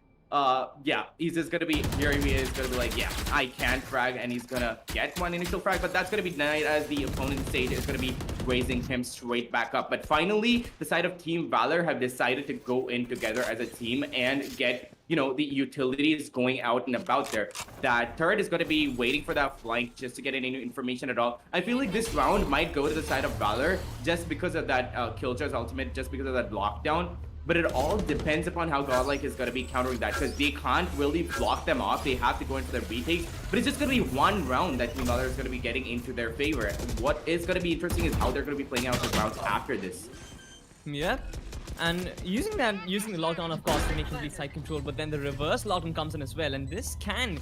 yeah, he's just gonna be hearing me. He's gonna be like, yeah, I can frag, and he's gonna get one initial frag, but that's gonna be denied as the opponent stage is gonna be raising him straight back up. But finally, the side of Team Valor have decided to go in together as a team and get, you know, the utilities going out and about there. That turret is gonna be waiting for that flank just to get any information at all. I feel like this round might go to the side of Valor just because of that Killjoy's ultimate, just because of that lockdown. But it all depends upon how Godlike is going to be countering that, because they can't really block them off. They have to go in for their retakes. But it's just going to be one round that Team Valor is going to be getting into their favor. What is going to be interesting is how they're going to be playing out the rounds after this. Yeah. And using the lockdown, of course, to make complete side control, but then the reverse lockdown comes in as well, and this can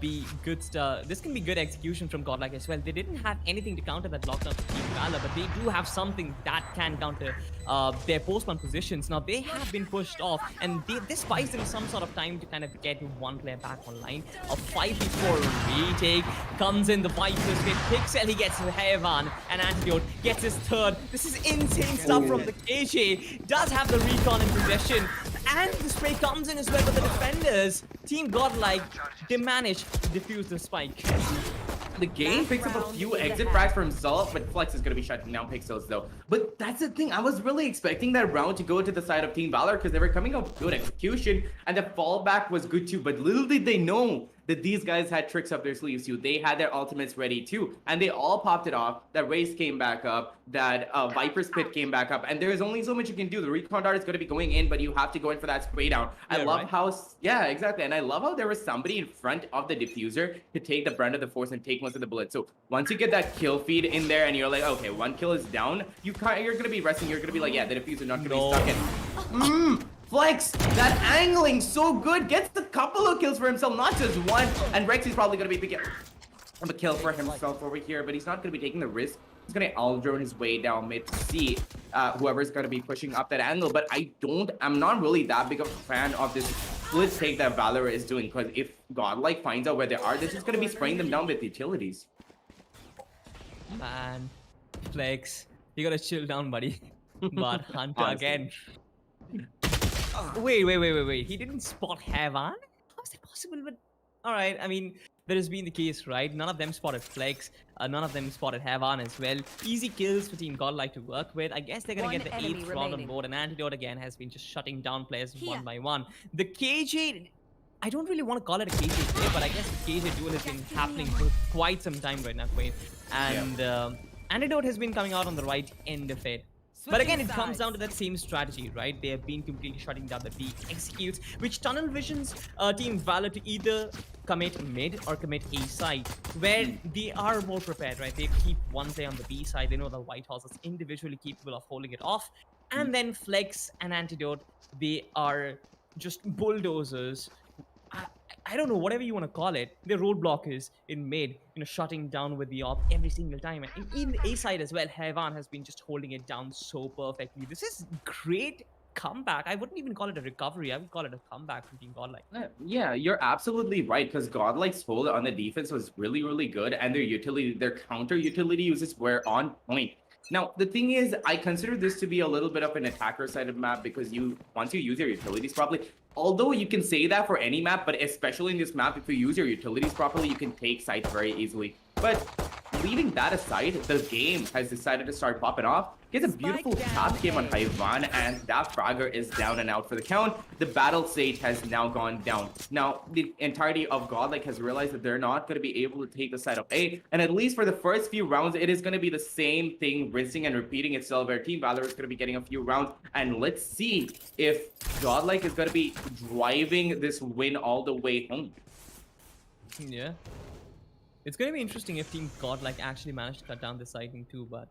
be good. This can be good execution from Godlike as well. They didn't have anything to counter that lockdown for Team Valor, but they do have something that can counter their post-one positions. Now they have been pushed off, and this buys them some sort of time to kind of get one player back online. A 5v4 retake comes in. The Vipers with Pixel, he gets Heavan, and Antidote gets his third. This is insane stuff from the KJ. Does have the recon in possession, and the spray comes in as well with the defenders. Team Godlike, they manage to defuse the spike. The game picks up a few exit frags for himself, but Flex is going to be shutting down Pixels though. But that's the thing, I was really expecting that round to go to the side of Team Valor because they were coming up with good execution and the fallback was good too. But little did they know that these guys had tricks up their sleeves too. They had their ultimates ready too, and they all popped it off. That Race came back up, that Viper's Pit came back up, and there's only so much you can do. The recon dart is going to be going in, but you have to go in for that spray down. I love how, yeah, exactly, and I love how there was somebody in front of the diffuser to take the brunt of the force and take most of the bullets. So once you get that kill feed in there, and you're like, okay, one kill is down, you're going to be resting. You're going to be like, yeah, the diffuser not going to be stuck in. Flex, that angling so good, gets a couple of kills for himself, not just one. And Rex is probably going to be picking up a kill for himself over here, but he's not going to be taking the risk. He's going to all-drone his way down mid to see whoever's going to be pushing up that angle. But I'm not really that big of a fan of this split take that Valor is doing, because if Godlike finds out where they are, they're just going to be spraying them down with utilities. Man, Flex, you got to chill down, buddy. But Hunter again. Wait. He didn't spot Heavan? How is that possible? But alright, I mean, that has been the case, right? None of them spotted Flex. None of them spotted Heavan as well. Easy kills for Team Godlike to work with. I guess they're gonna get the 8th round on board. And Antidote again has been just shutting down players one by one. The KJ, I don't really want to call it a KJ play, but I guess the KJ duel has been happening for quite some time right now, Queen. And Antidote has been coming out on the right end of it. But again, it comes down to that same strategy, right? They have been completely shutting down the B executes, which tunnel visions Team Valor to either commit mid or commit A side, where they are more prepared, right? They keep one play on the B side. They know the White Horse is individually capable of holding it off. And then Flex and Antidote, they are just bulldozers. I, I don't know, whatever you want to call it. They're roadblockers in mid, shutting down with the op every single time. And in the A side as well, Hevan has been just holding it down so perfectly. This is great comeback. I wouldn't even call it a recovery. I would call it a comeback from Team Godlike. Yeah, you're absolutely right because Godlike's hold on the defense was really, really good, and their counter utility uses were on point. Now, the thing is, I consider this to be a little bit of an attacker-sided map because once you use your utilities properly, although you can say that for any map, but especially in this map, if you use your utilities properly, you can take sites very easily. But leaving that aside, the game has decided to start popping off. Gets a beautiful top game on Hyvan, and that fragger is down and out for the count. The battle stage has now gone down. Now, the entirety of Godlike has realized that they're not going to be able to take the side of A, and at least for the first few rounds, it is going to be the same thing rinsing and repeating itself, where Team Valor is going to be getting a few rounds, and let's see if Godlike is going to be driving this win all the way home. Yeah. It's going to be interesting if Team Godlike actually managed to cut down the sighting too, but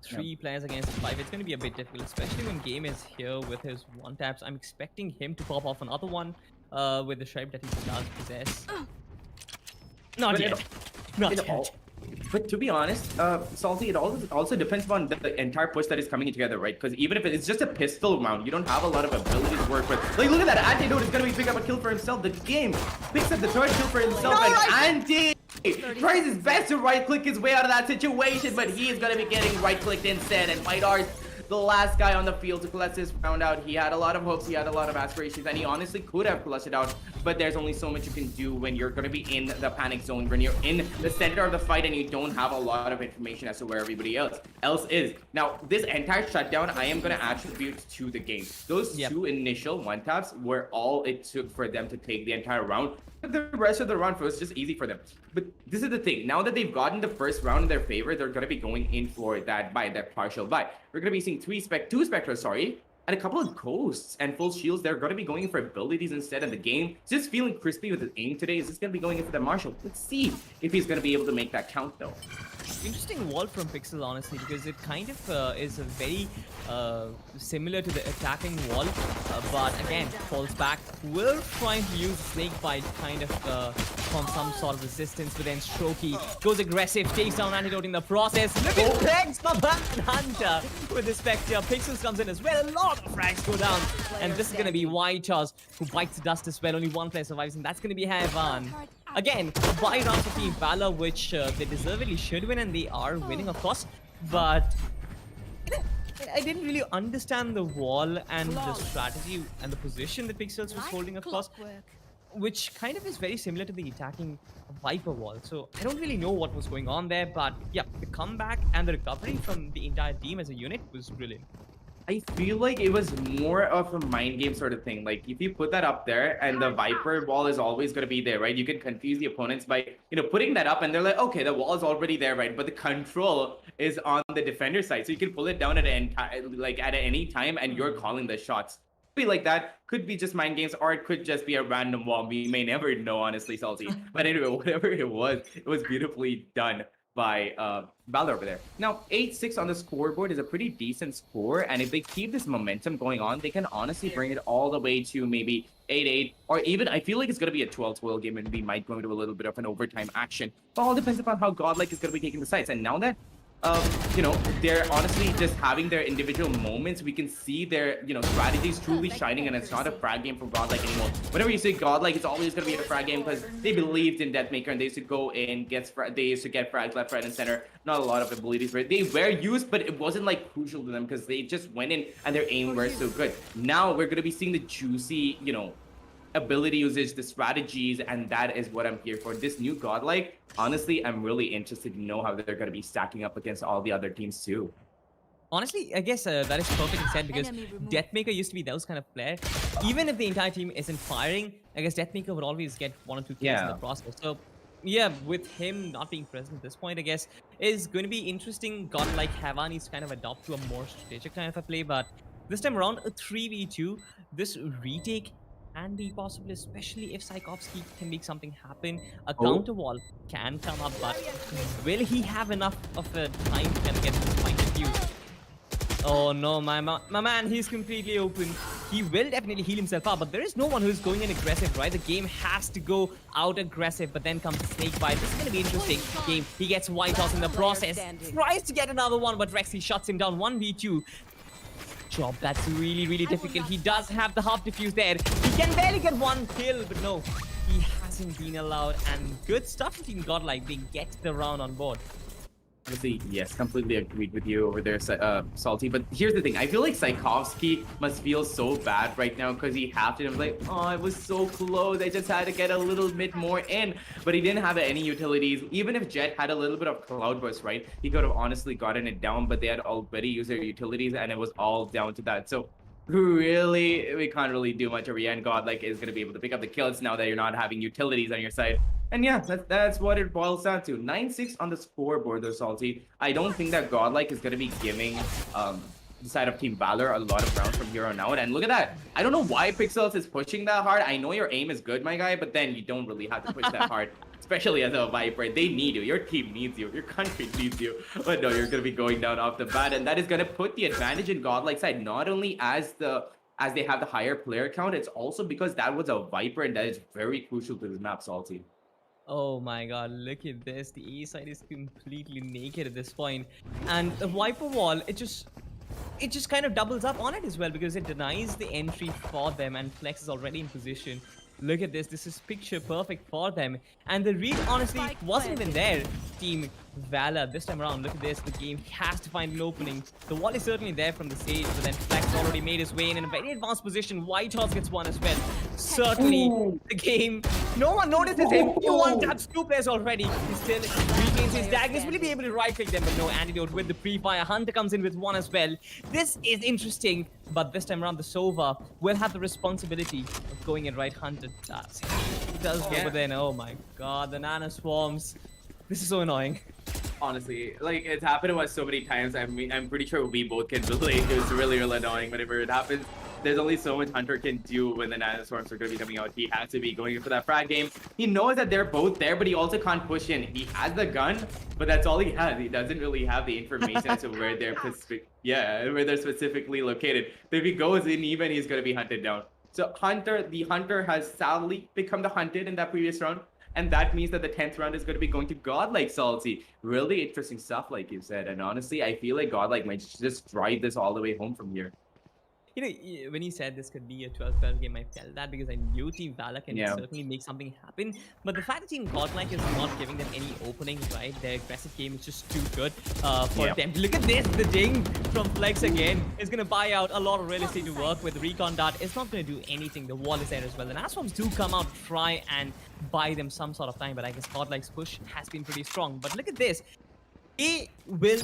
3 players against 5, it's going to be a bit difficult, especially when Game is here with his one-taps. I'm expecting him to pop off another one with the shape that he does possess. Not yet. Not yet. But to be honest, Salty, it also depends upon the entire push that is coming together, right? Because even if it's just a pistol round, you don't have a lot of ability to work with. Like, look at that. Antidote is going to be picking up a kill for himself. The game picks up the 3rd kill for himself, and Anti tries his best to right-click his way out of that situation, but he is going to be getting right-clicked instead, and Midars, the last guy on the field to clutch this round out. He had a lot of hopes, he had a lot of aspirations, and he honestly could have clutched it out, but there's only so much you can do when you're going to be in the panic zone, when you're in the center of the fight and you don't have a lot of information as to where everybody else is. Now, this entire shutdown, I am going to attribute to the game. Those 2 initial one-taps were all it took for them to take the entire round. The rest of the round was just easy for them. But this is the thing. Now that they've gotten the first round in their favor, they're going to be going in for that partial buy. We're going to be seeing 2 Spectres, and a couple of ghosts and full shields. They're going to be going in for abilities instead of the game. Just feeling crispy with his aim today. Is this going to be going in for the Marshall? Let's see if he's going to be able to make that count, though. Interesting wall from Pixel, honestly, because it kind of is a very similar to the attacking wall, but again, falls back. Will trying to use Snake Bite kind of from some sort of resistance, but then Strokey goes aggressive, takes down Antidote in the process. Look at Rex, my man, Hunter with the Spectre. Pixels comes in as well. A lot of frags go down, and this is going to be Whitechars who bites the dust as well. Only 1 player survives, and that's going to be Hevan. Again, by rounds for Team Valor, which they deservedly should win, and they are winning, of course. But I didn't really understand the wall and the strategy and the position that Pixels was holding, of course, which kind of is very similar to the attacking Viper wall. So I don't really know what was going on there, but yeah, the comeback and the recovery from the entire team as a unit was brilliant. I feel like it was more of a mind game sort of thing. Like, if you put that up there and the Viper wall is always going to be there, right? You can confuse the opponents by, putting that up and they're like, okay, the wall is already there, right? But the control is on the defender side. So you can pull it down at any time and you're calling the shots. Be like that. Could be just mind games, or it could just be a random wall. We may never know, honestly, Salty. But anyway, whatever it was beautifully done by Valor over there. Now, 8-6 on the scoreboard is a pretty decent score, and if they keep this momentum going on, they can honestly bring it all the way to maybe 8-8, or even, I feel like it's going to be a 12-12 game, and we might go into a little bit of an overtime action. But all depends upon how Godlike is going to be taking the sides. And now that they're honestly just having their individual moments, we can see their, strategies truly shining, and it's not a frag game from Godlike anymore. Whenever you say Godlike, it's always going to be a frag game because they believed in Deathmaker and they used to go in, they used to get frags left, right, and center. Not a lot of abilities, right? They were used, but it wasn't like crucial to them because they just went in and their aim were so good. Now we're going to be seeing the juicy, ability usage, the strategies, and that is what I'm here for. This new Godlike, honestly, I'm really interested to know how they're going to be stacking up against all the other teams too. Honestly, I guess that is perfectly said, because Deathmaker used to be those kind of player. Even if the entire team isn't firing, I guess Deathmaker would always get 1 or 2 kills in the process. So yeah, with him not being present at this point, I guess is going to be interesting. Godlike Hevan needs to kind of adopt to a more strategic kind of a play, but this time around, a 3v2, this retake can be possible, especially if Psychovsky can make something happen. A counter wall can come up, but will he have enough of a time to kind of get this point of view? Oh no, my man, he's completely open. he will definitely heal himself up, but there is no one who's going in aggressive, right? The game has to go out aggressive, but then comes the snake bite. This is going to be interesting game. He gets white toss in the process, tries to get another one, but Rexy shuts him down 1v2. Job that's really difficult. He does have the half defuse there. He can barely get one kill, but no, he hasn't been allowed. And good stuff from Team Godlike. They get the round on board. Honestly, yes, completely agreed with you over there, Salty. But here's the thing. I feel like Tchaikovsky must feel so bad right now because he halved it. I was like, oh, it was so close. I just had to get a little bit more in. But he didn't have any utilities. Even if Jet had a little bit of Cloudburst, right? He could have honestly gotten it down, but they had already used their utilities and it was all down to that. So really, we can't really do much over here. And Godlike is going to be able to pick up the kills now that you're not having utilities on your side. And yeah, that's what it boils down to. 9-6 on the scoreboard, though, Salty. I don't think that Godlike is going to be giving the side of Team Valor a lot of rounds from here on out. And look at that. I don't know why Pixels is pushing that hard. I know your aim is good, my guy, but then you don't really have to push that hard. Especially as a Viper. They need you. Your team needs you. Your country needs you. But no, you're going to be going down off the bat. And that is going to put the advantage in Godlike's side. Not only as they have the higher player count, it's also because that was a Viper, and that is very crucial to this map, Salty. Oh my god, look at this. The A side is completely naked at this point. And the Viper wall, it just kind of doubles up on it as well because it denies the entry for them, and Flex is already in position. Look at this. This is picture perfect for them. And the read, honestly, wasn't even there. Team Valor, this time around, look at this. The game has to find an opening. The wall is certainly there from the stage, but then Flex already made his way in a very advanced position. White Horse gets one as well. Certainly, the game, no one notices him. He one-taps 2 players already. He still retains his daggers. Will he be able to right-click them? But no antidote with the pre-fire. Hunter comes in with one as well. This is interesting, but this time around, the Sova will have the responsibility of going in right. Hunter does. He does go, but then, oh my god, the Nano Swarms. This is so annoying. Honestly, like, it's happened to us so many times. I mean, I'm pretty sure we both can relate. It was really annoying whenever it happens. There's only so much Hunter can do when the Nanoswarms are going to be coming out. He has to be going in for that frag game. He knows that they're both there, but he also can't push in. He has the gun, but that's all he has. He doesn't really have the information as to where they're where they're specifically located. But if he goes in even, he's going to be hunted down. So the Hunter has sadly become the hunted in that previous round. And that means that the 10th round is going to be going to Godlike, Salty. Really interesting stuff, like you said. And honestly, I feel like Godlike might just drive this all the way home from here. You know, when he said this could be a 12-12 game, I felt that because I knew Team Valor can certainly make something happen. But the fact that Team Godlike is not giving them any opening, right? Their aggressive game is just too good for them. Look at this, the ding from Flex again is going to buy out a lot of real estate to work with. Recon Dart is not going to do anything. The wall is there as well. The Naswams do come out, try and buy them some sort of time, but I guess Godlike's push has been pretty strong. But look at this. He will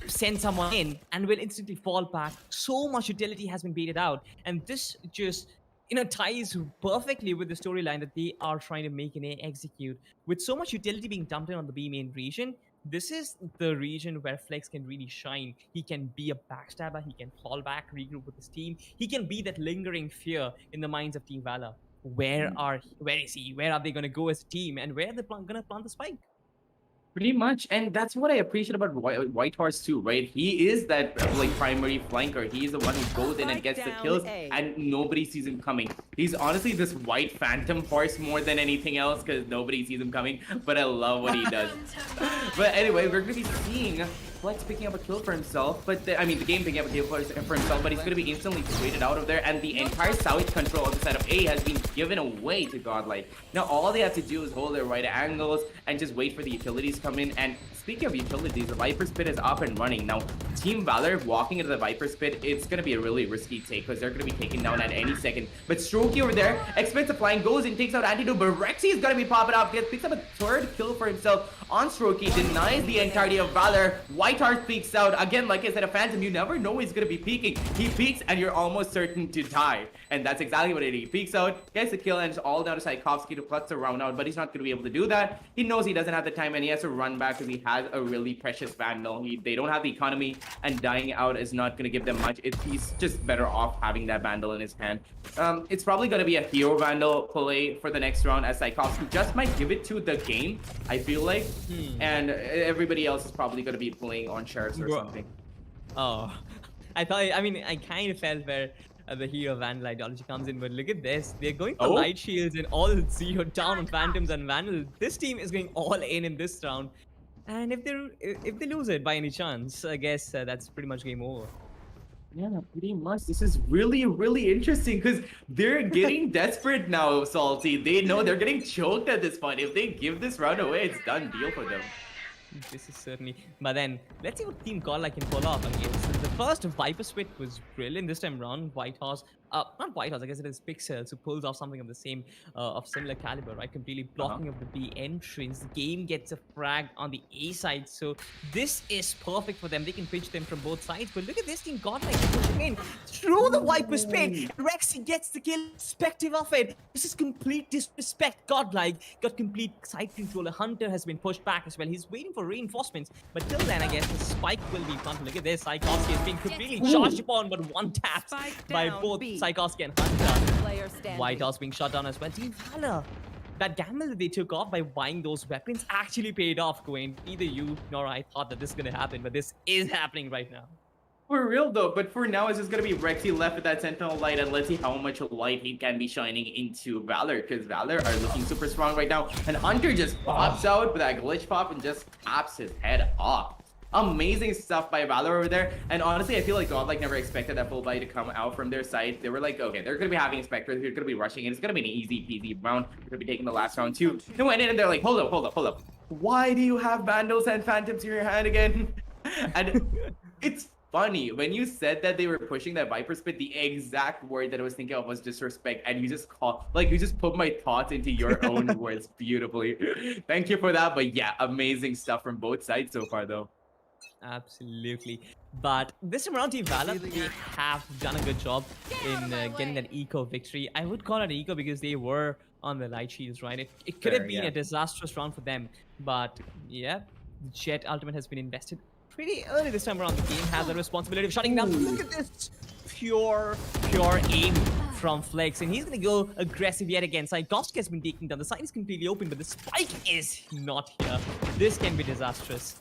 send someone in and will instantly fall back. So much utility has been baited out, and this just, you know, ties perfectly with the storyline that they are trying to make and execute. With so much utility being dumped in on the B main region, this is the region where Flex can really shine. He can be a backstabber, he can fall back, regroup with his team. He can be that lingering fear in the minds of Team Valor. Where is he? Where are they going to go as a team? And where are they going to plant the spike? Pretty much, and that's what I appreciate about White Horse too, right? He is that like primary flanker. He's the one who goes in and gets the kills, and nobody sees him coming. He's honestly this white phantom horse more than anything else because nobody sees him coming. But I love what he does. But anyway, we're gonna be seeing Flex picking up a kill for himself, but the game picking up a kill for himself, but he's going to be instantly traded out of there, and the entire side control of the side of A has been given away to Godlike. Now all they have to do is hold their right angles and just wait for the utilities to come in. And speaking of utilities, the Viper's Pit is up and running. Now Team Valor walking into the Viper's Pit, it's going to be a really risky take because they're going to be taken down at any second. But Strokey over there, expensive flying, goes and takes out Antidote, but Rexy is going to be popping up, picks up a 3rd kill for himself on Strokey, denies the entirety of Valor. White Heart peeks out. Again, like I said, a Phantom, you never know he's going to be peeking. He peeks and you're almost certain to die. And that's exactly what it is. He peeks out, gets the kill, and it's all down to Tchaikovsky to clutch the round out, but he's not going to be able to do that. He knows he doesn't have the time and he has to run back because he has a really precious Vandal. They don't have the economy, and dying out is not going to give them much. He's just better off having that Vandal in his hand. It's probably going to be a hero Vandal play for the next round, as Tchaikovsky just might give it to the game, I feel like. And everybody else is probably going to be playing on Sheriffs or something. Oh, I kind of felt where the hero Vandal ideology comes in. But look at this. They're going for Oh. light shields and all zero down on Phantoms and Vandal. This team is going all in this round. And if they lose it by any chance, I guess that's pretty much game over. Yeah, pretty much. This is really, really interesting because they're getting desperate now, Salty. They know they're getting choked at this point. If they give this round away, it's done deal for them. This is certainly. But then, let's see what Team Godlike can pull off. I mean, the first Viper Spit was brilliant this time round. White Horse, not White Horse, I guess it is Pixels who pulls off something of the same, of similar caliber, right? Completely blocking of the B entrance. The game gets a frag on the A side, so this is perfect for them. They can pitch them from both sides. But look at this Team Godlike pushing in through the Viper Spit. Rexy gets the kill, irrespective of it. This is complete disrespect. Godlike got complete side control. A Hunter has been pushed back as well. He's waiting for reinforcements, but till then, I guess the spike will be fun. Look at this. Psychowski is being completely charged upon, but one tap by both Psychowski and Hunter. White House being shot down as well. Team Valor. That gamble that they took off by buying those weapons actually paid off, Gwen. Neither you nor I thought that this is going to happen, but this is happening right now. For real though, but for now it's just gonna be Rexy left with that Sentinel light, and let's see how much light he can be shining into Valor, because Valor are looking super strong right now. And Hunter just pops out with that glitch pop and just taps his head off. Amazing stuff by Valor over there. And honestly, I feel like Godlike never expected that full buy to come out from their side. They were like, okay, they're gonna be having Spectres, they're gonna be rushing in, it's gonna be an easy peasy round. They're gonna be taking the last round too. They went in and they're like, hold up. Why do you have Vandals and Phantoms in your hand again? And it's funny when you said that they were pushing that Viper Spit, the exact word that I was thinking of was disrespect, and you just you just put my thoughts into your own words beautifully. Thank you for that. But yeah, amazing stuff from both sides so far though. Absolutely. But this time around, Team Valor, they have done a good job in getting that eco victory. I would call it eco because they were on the light shields, right? It could have been a disastrous round for them, but yeah, the Jet ultimate has been invested pretty early this time around. The game has the responsibility of shutting down. Look at this pure aim from Flex, and he's gonna go aggressive yet again. Psychowski has been taken down. The side is completely open, but the spike is not here. This can be disastrous.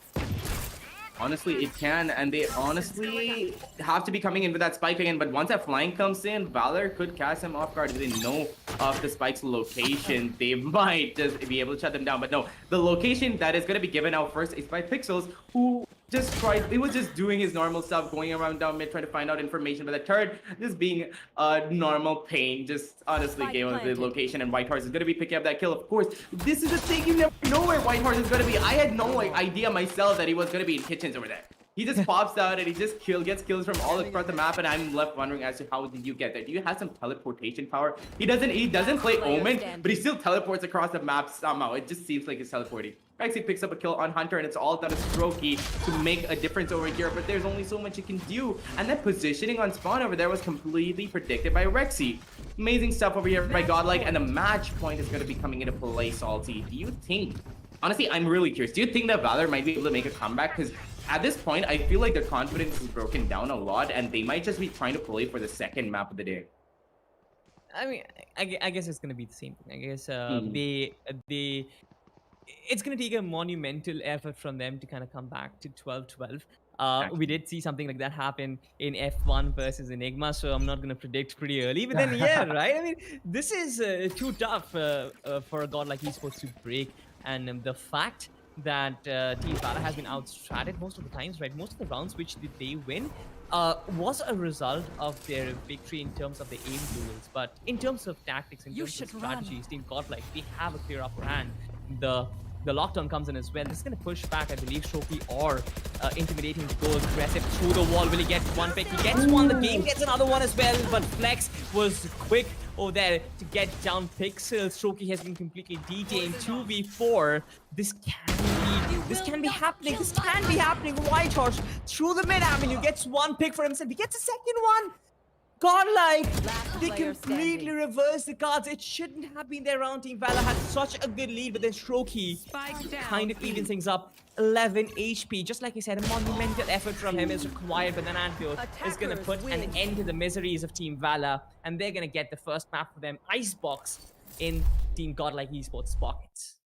Honestly, it can, and they honestly have to be coming in with that spike again. But once that flying comes in, Valor could catch them off guard. They didn't know of the spike's location. They might just be able to shut them down. But no, the location that is going to be given out first is by Pixels, who just tried, he was just doing his normal stuff, going around down mid, trying to find out information. But the third, just being a normal pain, just honestly gave us the location, and White Horse is going to be picking up that kill. Of course, this is the thing, you never know where White Horse is going to be. I had no idea myself that he was going to be in kitchens over there. He just pops out and he just gets kills from all across the map, and I'm left wondering as to how did you get there? Do you have some teleportation power? He doesn't play Omen, but he still teleports across the map somehow. It just seems like he's teleporting. Actually picks up a kill on Hunter, and it's all done to Strokey to make a difference over here, but there's only so much you can do. And that positioning on spawn over there was completely predicted by Rexy. Amazing stuff over here by Godlike, and the match point is going to be coming into play, Salty. Do you think, honestly, I'm really curious, do you think that Valor might be able to make a comeback? Because at this point, I feel like their confidence is broken down a lot, and they might just be trying to play for the second map of the day. I mean, I guess it's going to be the same thing. I guess it's going to take a monumental effort from them to kind of come back to 12-12. We did see something like that happen in F1 versus Enigma, so I'm not going to predict pretty early. But then, yeah, right? I mean, this is too tough for a god like Esports to break. And the fact that Team Valor has been outstratted most of the times, right? Most of the rounds which they win was a result of their victory in terms of the aim duels. But in terms of tactics, in terms of strategies, Team Godlike, they have a clear upper hand. The lockdown comes in as well. This is going to push back, I believe, Shoki or intimidating to go aggressive through the wall. Will he get one pick? He gets one. The game gets another one as well. But Flex was quick over there to get down Pixels. Shoki has been completely detained. 2v4. This can be happening. This can be happening. White Horse through the mid avenue gets one pick for himself. He gets a second one. Godlike, they completely reversed the cards. It shouldn't have been their round. Team Valor had such a good lead, but then Strokey kind of evens things up. 11 HP. Just like I said, a monumental effort from him is required, but then Anfield is going to put an end to the miseries of Team Valor, and they're going to get the first map for them, Icebox, in Team Godlike Esports pockets.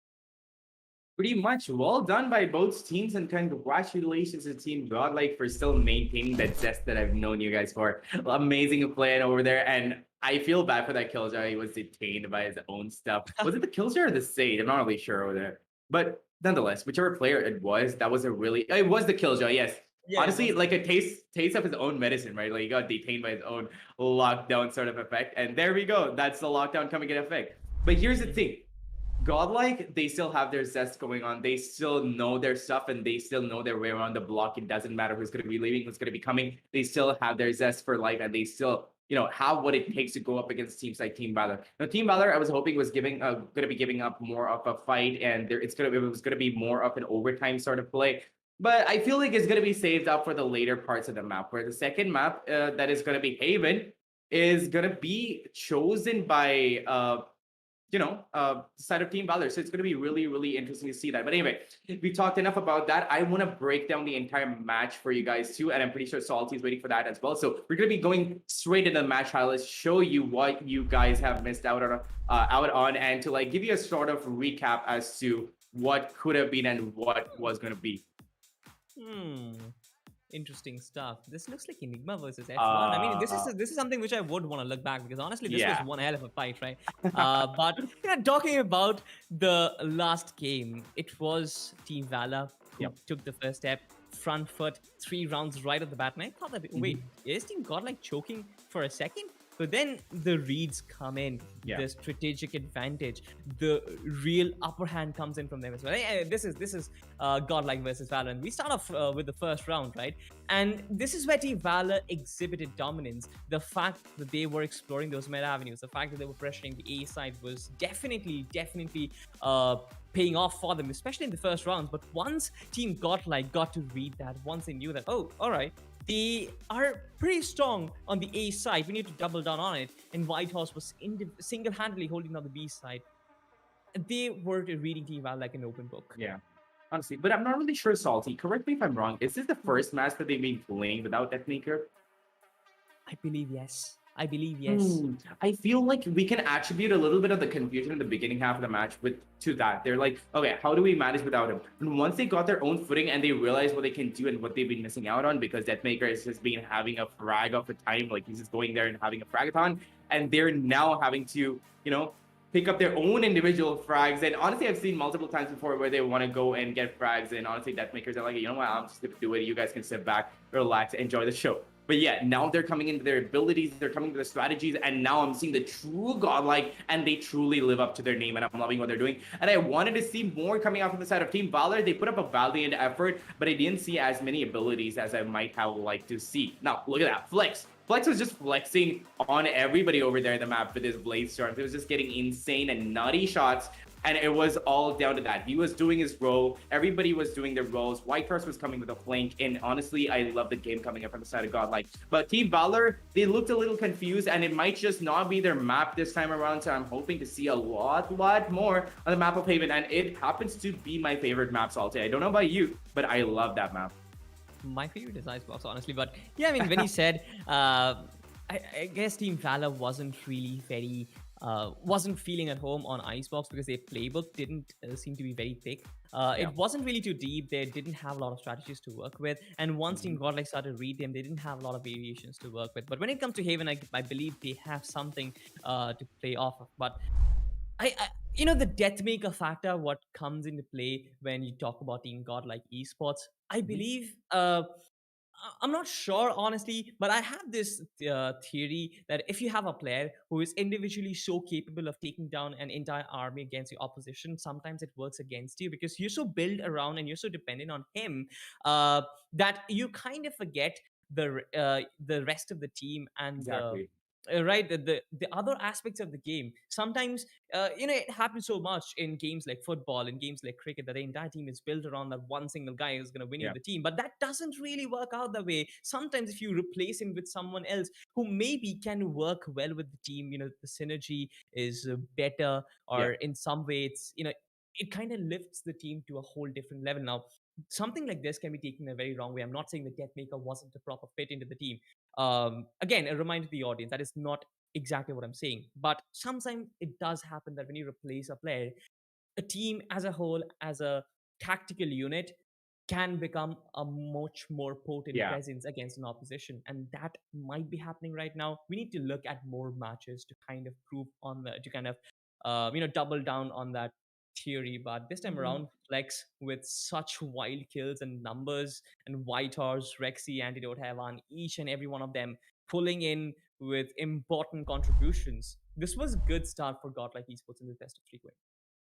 Pretty much well done by both teams, and congratulations to Team Godlike for still maintaining that zest that I've known you guys for. Amazing playing over there, and I feel bad for that Killjoy. He was detained by his own stuff. Was it the Killjoy or the Sage? I'm not really sure over there. But nonetheless, whichever player it was, that was a really it was the Killjoy, yes. Yeah, it Honestly, was. like a taste of his own medicine, right? Like he got detained by his own lockdown sort of effect. And there we go. That's the lockdown coming in effect. But here's the thing. Godlike, they still have their zest going on. They still know their stuff and they still know their way around the block. It doesn't matter who's going to be leaving, who's going to be coming. They still have their zest for life and they still, have what it takes to go up against teams like Team Valor. Now, Team Valor, I was hoping was going to be giving up more of a fight and it was going to be more of an overtime sort of play. But I feel like it's going to be saved up for the later parts of the map, where the second map that is going to be Haven is going to be chosen by side of Team Valor. So it's going to be really, really interesting to see that. But anyway, we talked enough about that. I want to break down the entire match for you guys too, and I'm pretty sure Salty is waiting for that as well. So we're going to be going straight into the match highlights, show you what you guys have missed out on, and to like give you a sort of recap as to what could have been and what was going to be. Hmm. Interesting stuff. This looks like Enigma versus F1. I mean, this is something which I would want to look back because honestly, this was one hell of a fight, right? But talking about the last game, it was Team Valor who took the first step, front foot, 3 rounds right at the bat. And I thought that wait, is Team Godlike choking for a second? But then the reads come in, the strategic advantage, the real upper hand comes in from them as well. This is Godlike versus Valor. And we start off with the first round, right? And this is where Team Valor exhibited dominance. The fact that they were exploring those meta avenues, the fact that they were pressuring the A side was definitely paying off for them, especially in the first rounds. But once Team Godlike got to read that, once they knew that, oh, all right, they are pretty strong on the A side. We need to double down on it. And Whitehorse was single-handedly holding down the B side. They were reading Team Valor like an open book. Yeah, honestly. But I'm not really sure, Salty. Correct me if I'm wrong. Is this the first match that they've been playing without that maker? I believe yes. I feel like we can attribute a little bit of the confusion in the beginning half of the match to that. They're like, okay, how do we manage without him? And once they got their own footing and they realized what they can do and what they've been missing out on, because Deathmaker has just been having a frag of a time, like he's just going there and having a fragathon, and they're now having to, pick up their own individual frags. And honestly, I've seen multiple times before where they want to go and get frags, and honestly, Deathmakers are like, you know what, I'm just gonna do it. You guys can sit back, relax, enjoy the show. But yeah, now they're coming into their abilities, they're coming to their strategies, and now I'm seeing the true Godlike, and they truly live up to their name, and I'm loving what they're doing. And I wanted to see more coming out from the side of Team Valor. They put up a valiant effort, but I didn't see as many abilities as I might have liked to see. Now, look at that. Flex. Flex was just flexing on everybody over there in the map with his Blade Storms. It was just getting insane and nutty shots. And it was all down to that. He was doing his role. Everybody was doing their roles. Whitehorse was coming with a flank. And honestly, I love the game coming up from the side of Godlike. But Team Valor, they looked a little confused. And it might just not be their map this time around. So I'm hoping to see a lot more on the map of Haven. And it happens to be my favorite map, Salty. I don't know about you, but I love that map. My favorite is Icebox, honestly. But yeah, I mean, when he said, I guess Team Valor wasn't really very... wasn't feeling at home on Icebox because their playbook didn't seem to be very thick. It wasn't really too deep. They didn't have a lot of strategies to work with. And once Team Godlike started to read them, they didn't have a lot of variations to work with. But when it comes to Haven, I believe they have something to play off of. But the Deathmaker factor, what comes into play when you talk about Team Godlike Esports, I believe... I'm not sure, honestly, but I have this theory that if you have a player who is individually so capable of taking down an entire army against the opposition, sometimes it works against you because you're so built around and you're so dependent on him that you kind of forget the rest of the team and Exactly. right the other aspects of the game. Sometimes it happens so much in games like football, in games like cricket, that the entire team is built around that one single guy who's going to win you the team. But that doesn't really work out that way. Sometimes if you replace him with someone else who maybe can work well with the team, the synergy is better, or in some way it's it kind of lifts the team to a whole different level. Now, something like this can be taken a very wrong way. I'm not saying the Deathmaker wasn't a proper fit into the team. Again, a reminder to the audience, that is not exactly what I'm saying. But sometimes it does happen that when you replace a player, a team as a whole, as a tactical unit, can become a much more potent Yeah. presence against an opposition, and that might be happening right now. We need to look at more matches to kind of prove on the to kind of double down on that theory. But this time Mhm. around, Lex, with such wild kills and numbers, and White Horse, Rexy, Antidote, Heavan, each and every one of them pulling in with important contributions, this was a good start for Godlike Esports in the best of three win.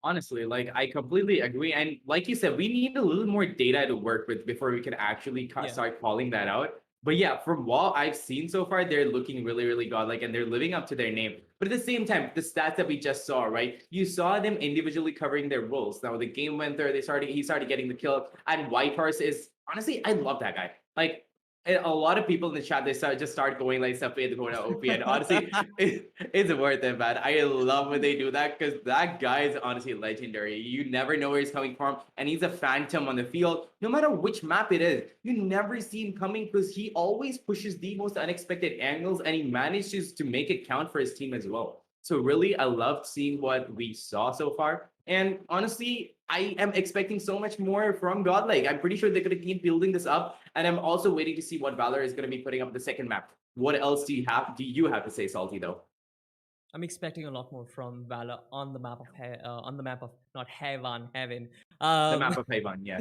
Honestly, like I completely agree. And like you said, we need a little more data to work with before we can actually Yeah. start calling that out. But yeah, from what I've seen so far, they're looking really, really godlike and they're living up to their name. But at the same time, the stats that we just saw, right? You saw them individually covering their roles. Now the game went there, he started getting the kill. And White Horse is honestly, I love that guy. Like a lot of people in the chat, they start going like Safed going to OP. And honestly, it's worth it, man. I love when they do that because that guy is honestly legendary. You never know where he's coming from, and he's a phantom on the field. No matter which map it is, you never see him coming because he always pushes the most unexpected angles, and he manages to make it count for his team as well. So really, I loved seeing what we saw so far. And honestly, I am expecting so much more from Godlike. I'm pretty sure they're going to keep building this up, and I'm also waiting to see what Valor is going to be putting up the second map. What else do you have? Do you have to say, Salty? Though I'm expecting a lot more from Valor on the map of on the map of not Heaven, Heaven. the map of Haven, yeah.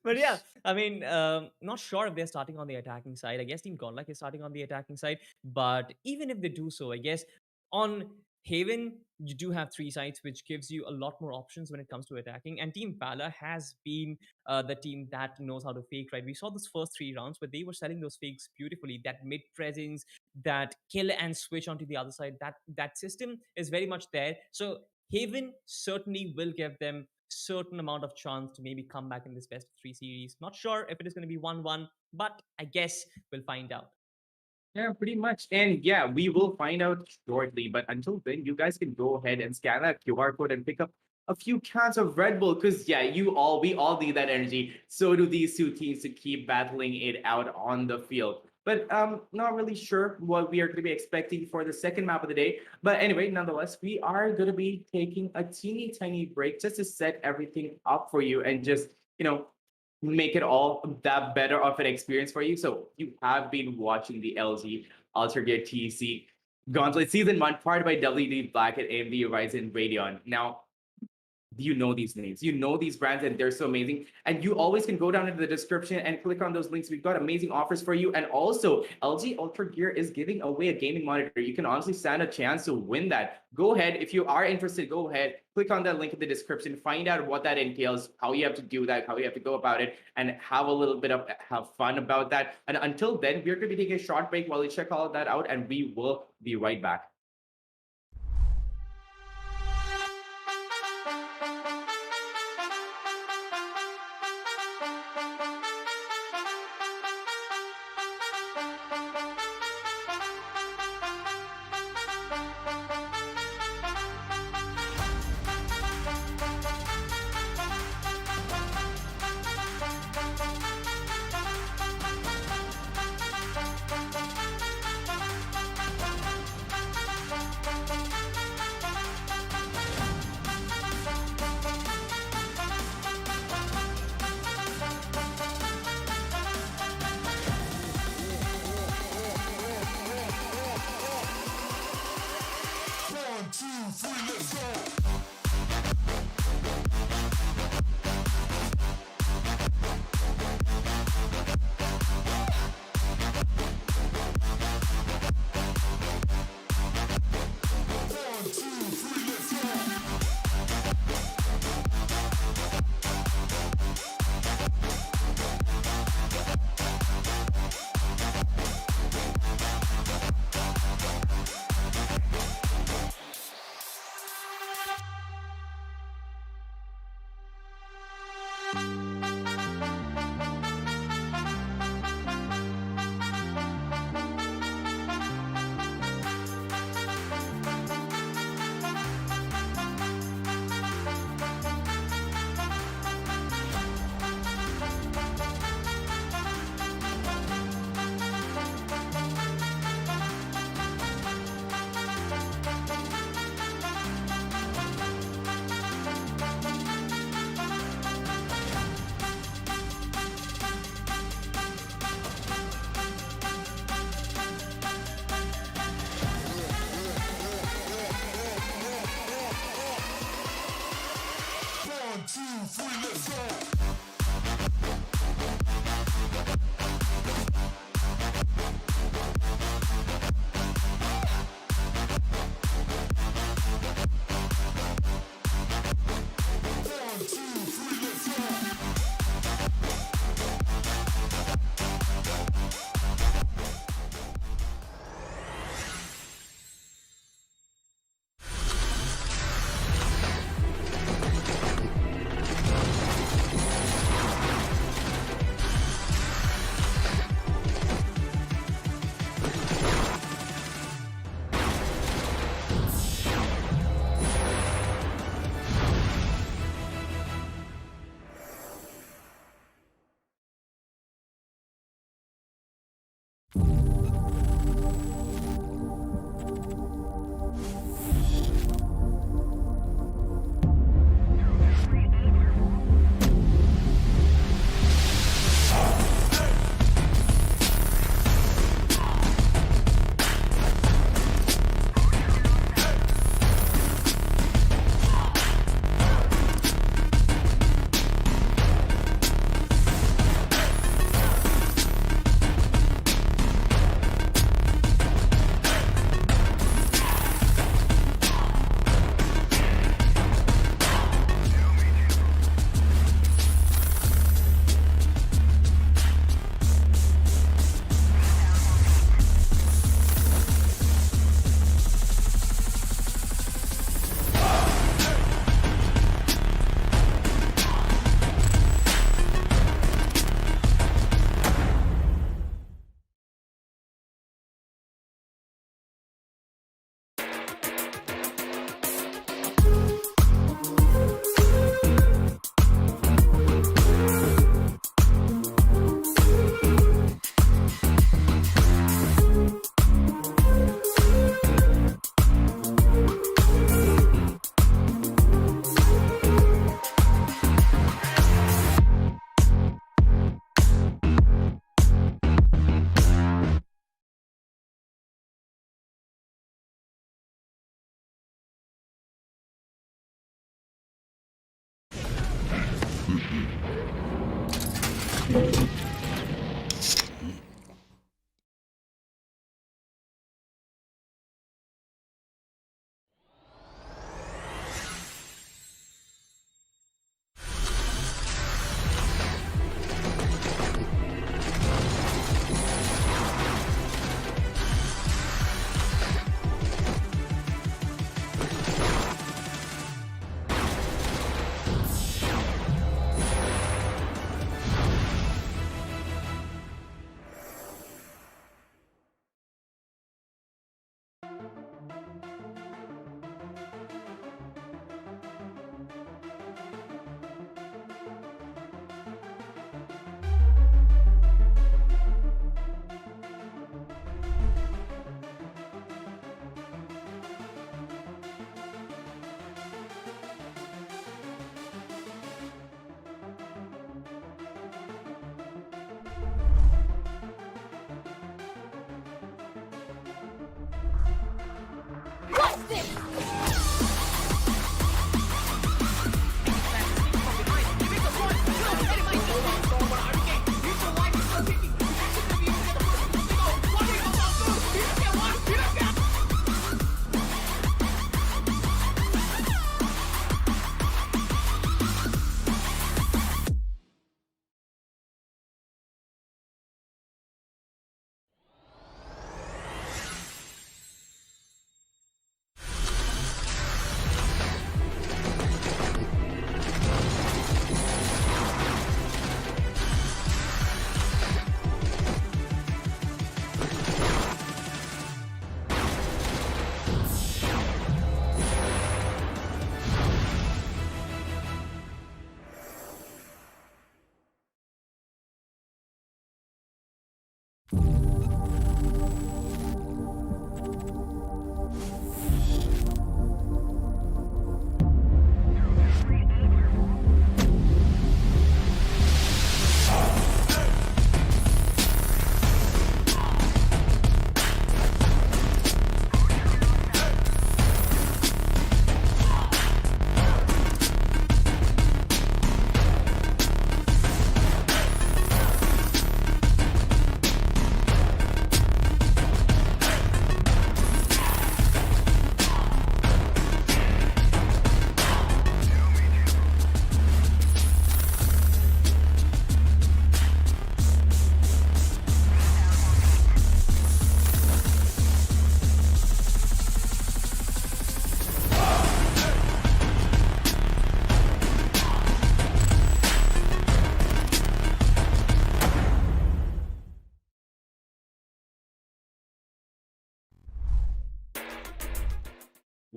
But yeah, I mean, not sure if they're starting on the attacking side. I guess Team Godlike is starting on the attacking side, but even if they do so, I guess on Haven you do have three sides, which gives you a lot more options when it comes to attacking. And Team Valor has been the team that knows how to fake. Right, we saw those first three rounds where they were selling those fakes beautifully. That mid presence, that kill and switch onto the other side, that system is very much there. So Haven certainly will give them certain amount of chance to maybe come back in this best of three series. Not sure if it is going to be 1-1, but I guess we'll find out. Yeah, pretty much. And yeah, we will find out shortly. But until then, you guys can go ahead and scan that QR code and pick up a few cans of Red Bull. Because yeah, we all need that energy. So do these two teams to keep battling it out on the field. But not really sure what we are going to be expecting for the second map of the day. But anyway, nonetheless, we are going to be taking a teeny tiny break just to set everything up for you and just make it all that better of an experience for you. So you have been watching the LG Ultragear TEC Gauntlet Season 1, powered by WD Black and AMD Ryzen Radeon. Now, you know these names, you know these brands, and they're so amazing. And you always can go down into the description and click on those links. We've got amazing offers for you. And also, LG Ultragear is giving away a gaming monitor. You can honestly stand a chance to win that. Go ahead. If you are interested, go ahead, click on that link in the description, find out what that entails, how you have to do that, how you have to go about it, and have a little bit of have fun about that. And until then, we're going to be taking a short break while we check all of that out, and we will be right back.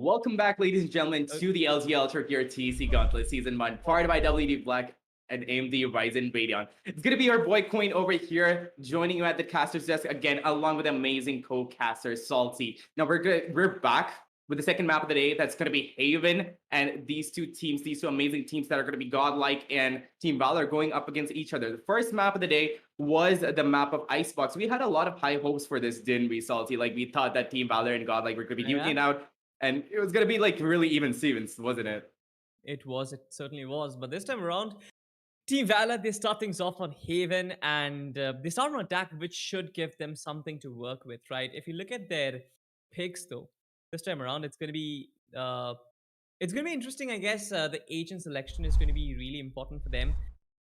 Welcome back, ladies and gentlemen, to the LGL Ultragear TEC Gauntlet Season 1, powered by WD Black and AMD Ryzen Radeon. It's going to be our boy Coin over here, joining you at the caster's desk again, along with amazing co-caster Salty. Now, we're back with the second map of the day. That's going to be Haven, and these two amazing teams that are going to be Godlike and Team Valor going up against each other. The first map of the day was the map of Icebox. We had a lot of high hopes for this, didn't we, Salty? Like, we thought that Team Valor and Godlike were going to be duking out, and it was going to be like really even Stevens, wasn't it? It certainly was. But this time around, Team Valor, they start things off on Haven, and they start an attack which should give them something to work with, right? If you look at their picks, though, this time around, it's going to be interesting, I guess. The agent selection is going to be really important for them,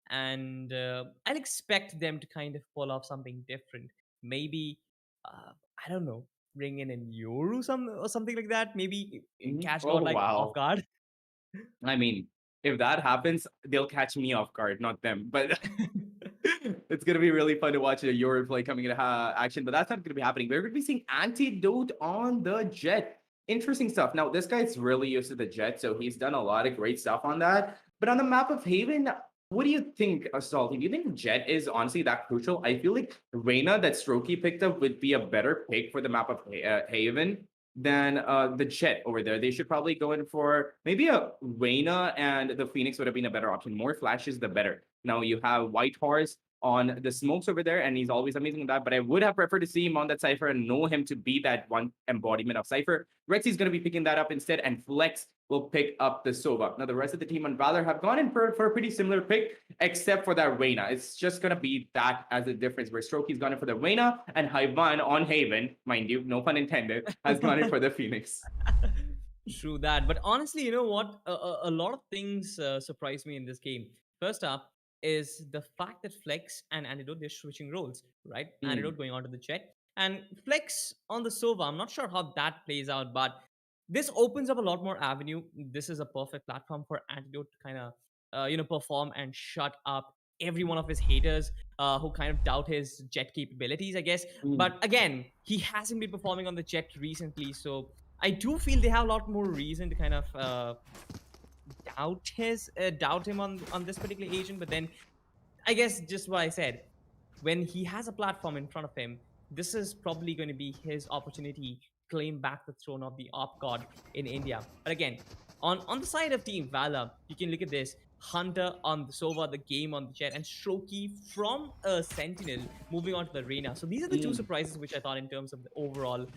and I'll expect them to kind of pull off something different. Maybe I don't know, bring in a Yoru or something like that. Maybe catch Godlike off guard. I mean, if that happens, they'll catch me off guard, not them. But it's going to be really fun to watch a Euro play coming into action. But that's not going to be happening. We're going to be seeing Antidote on the Jet. Interesting stuff. Now, this guy's really used to the Jet, so he's done a lot of great stuff on that. But on the map of Haven, what do you think, Salty? Do you think Jet is honestly that crucial? I feel like Reyna that Strokey picked up would be a better pick for the map of Haven than the Jet over there. They should probably go in for maybe a Reyna, and the Phoenix would have been a better option. More flashes, the better. Now you have White Horse on the smokes over there, and he's always amazing at that, but I would have preferred to see him on that Cypher and know him to be that one embodiment of Cypher. Rexy's going to be picking that up instead, and Flex will pick up the Sova. Now, the rest of the team on Valor have gone in for a pretty similar pick, except for that Reyna. It's just going to be that as a difference, where Strokey's gone in for the Reyna, and Haivan on Haven, mind you, no pun intended, has gone in for the Phoenix. True that. But honestly, you know what? A lot of things surprised me in this game. First up is the fact that Flex and Antidote, they're switching roles, right? Antidote going on to the Jet, and Flex on the Sova. I'm not sure how that plays out, but this opens up a lot more avenue. This is a perfect platform for Antidote to kind of, perform and shut up every one of his haters who kind of doubt his Jet capabilities, I guess. But again, he hasn't been performing on the Jet recently, so I do feel they have a lot more reason to kind of doubt him on this particular agent. But then I guess just what I said, when he has a platform in front of him, this is probably going to be his opportunity to claim back the throne of the op god in India. But again, on the side of Team Valor, you can look at this: Hunter on the Sova, the game on the Jet, and Strokey from a Sentinel moving on to the Reyna. So these are the two surprises which I thought in terms of the overall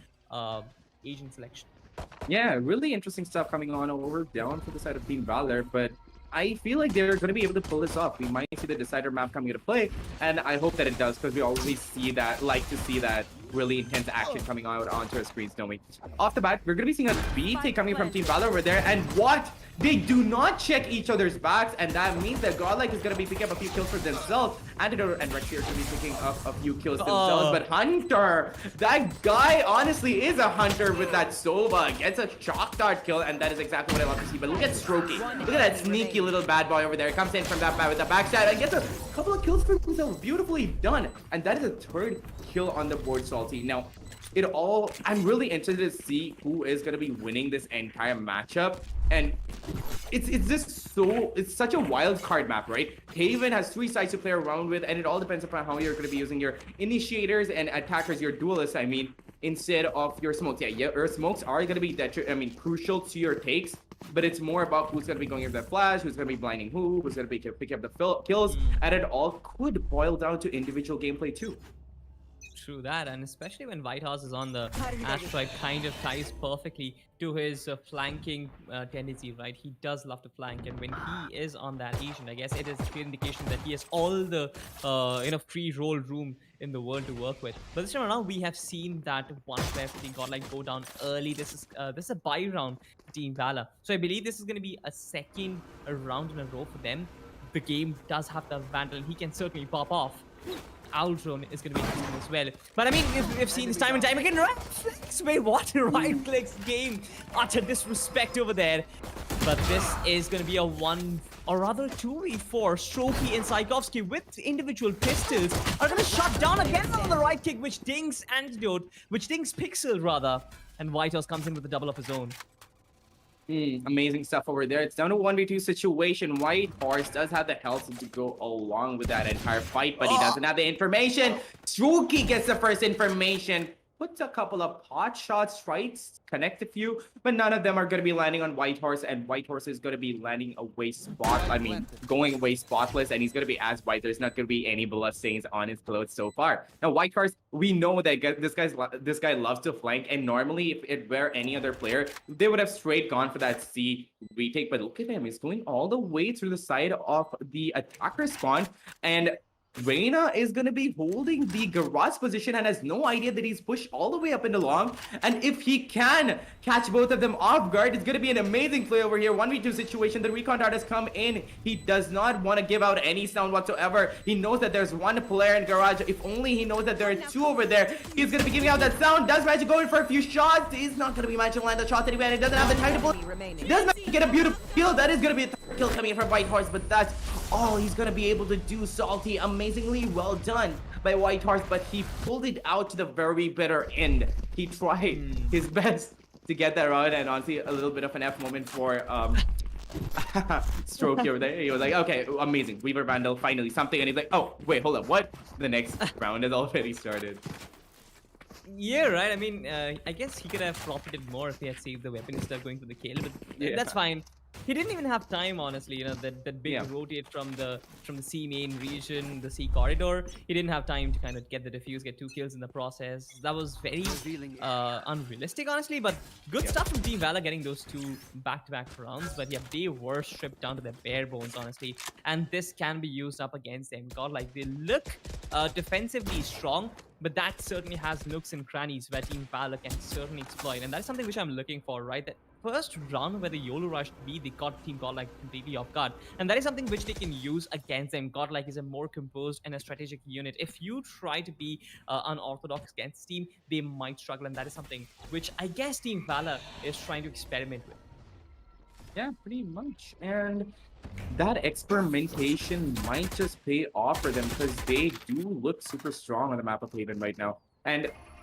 agent selection. Yeah, really interesting stuff coming on over down for the side of Team Valor, but I feel like they're going to be able to pull this off. We might see the Decider map coming into play, and I hope that it does, because we always like to see that really intense action coming out onto our screens, don't we? Off the bat, we're going to be seeing a BT coming from Team Valor over there, and what? They do not check each other's backs, and that means that Godlike is going to be picking up a few kills for themselves. Antidote and Rexy are going to be picking up a few kills themselves, but Hunter, that guy honestly is a hunter with that Sova. Gets a shock dart kill, and that is exactly what I love to see. But look at Strokey. Look at that sneaky little bad boy over there. Comes in from that with the backside and gets a couple of kills for himself. Beautifully done. And that is a third kill on the board, Salty. Now, I'm really interested to see who is going to be winning this entire matchup. And it's such a wild card map, right? Haven has 3 sides to play around with, and it all depends upon how you're going to be using your initiators and attackers, your duelists, I mean, instead of your smokes. Yeah, your smokes are going to be crucial to your takes, but it's more about who's going to be going into the flash, who's going to be blinding who's going to be picking up the kills, and it all could boil down to individual gameplay too. True that, and especially when Whitehorse is on the asteroid, kind of ties perfectly to his flanking tendency, right? He does love to flank, and when he is on that agent, I guess it is a clear indication that he has all the free roll room in the world to work with. But this time around, we have seen that one player for Team Godlike go down early. This is a buy round for Team Valor, so I believe this is going to be a second round in a row for them. The game does have the Vandal, he can certainly pop off. Outrun is going to be cool as well. But I mean, we've seen this time and time again. Right Flex, wait, what? Right Flex game. Utter disrespect over there. But this is going to be a 2v4. Strokey and Psykovsky with individual pistols are going to shut down again on the right kick, which dings Antidote, which dings Pixel rather. And Whitehorse comes in with a double of his own. Amazing stuff over there. It's down to 1v2 situation. White Horse does have the health to go along with that entire fight, but he doesn't have the information. Strokey gets the first information. Puts a couple of pot shots, tries connect a few, but none of them are going to be landing on White Horse, and White Horse is going to be landing away going away spotless, and he's going to be as white. There's not going to be any blood stains on his clothes so far. Now, White Horse, we know that this guy loves to flank, and normally if it were any other player, they would have straight gone for that C retake, but look at him. He's going all the way through the side of the attacker spawn, and Reina is going to be holding the garage position and has no idea that he's pushed all the way up into long. And if he can catch both of them off guard, it's going to be an amazing play over here. 1v2 situation. The recon dart has come in. He does not want to give out any sound whatsoever. He knows that there's one player in garage. If only he knows that there are two over there, he's going to be giving out that sound. Does manage to go in for a few shots. He's not going to be managing to land the shot anyway, and he doesn't have the time to pull. Does manage to get a beautiful kill. That is going to be a kill coming in from White Horse, but that's all he's going to be able to do. Salty, amazingly well done by White Horse, but he pulled it out to the very bitter end. He tried his best to get that out, and honestly, a little bit of an F moment for Strokey over there. He was like, okay, amazing. Weaver Vandal, finally something, and he's like, oh, wait, hold up, what? The next round has already started. Yeah, right. I mean, I guess he could have profited more if he had saved the weapon instead of going for the kill, but that's fine. He didn't even have time, honestly. You know, that big rotate from the C main region, the C corridor. He didn't have time to kind of get the defuse, get 2 kills in the process. That was very unrealistic, honestly. But good stuff from Team Valor getting those 2 back-to-back rounds. But yeah, they were stripped down to their bare bones, honestly. And this can be used up against them. Godlike, they look defensively strong, but that certainly has nooks and crannies where Team Valor can certainly exploit. And that's something which I'm looking for, right? That first round where the YOLO rushed B, they caught Team Godlike completely off guard. And that is something which they can use against them. Godlike is a more composed and a strategic unit. If you try to be unorthodox against Team, they might struggle. And that is something which I guess Team Valor is trying to experiment with. Yeah, pretty much. And that experimentation might just pay off for them because they do look super strong on the map of Haven right now.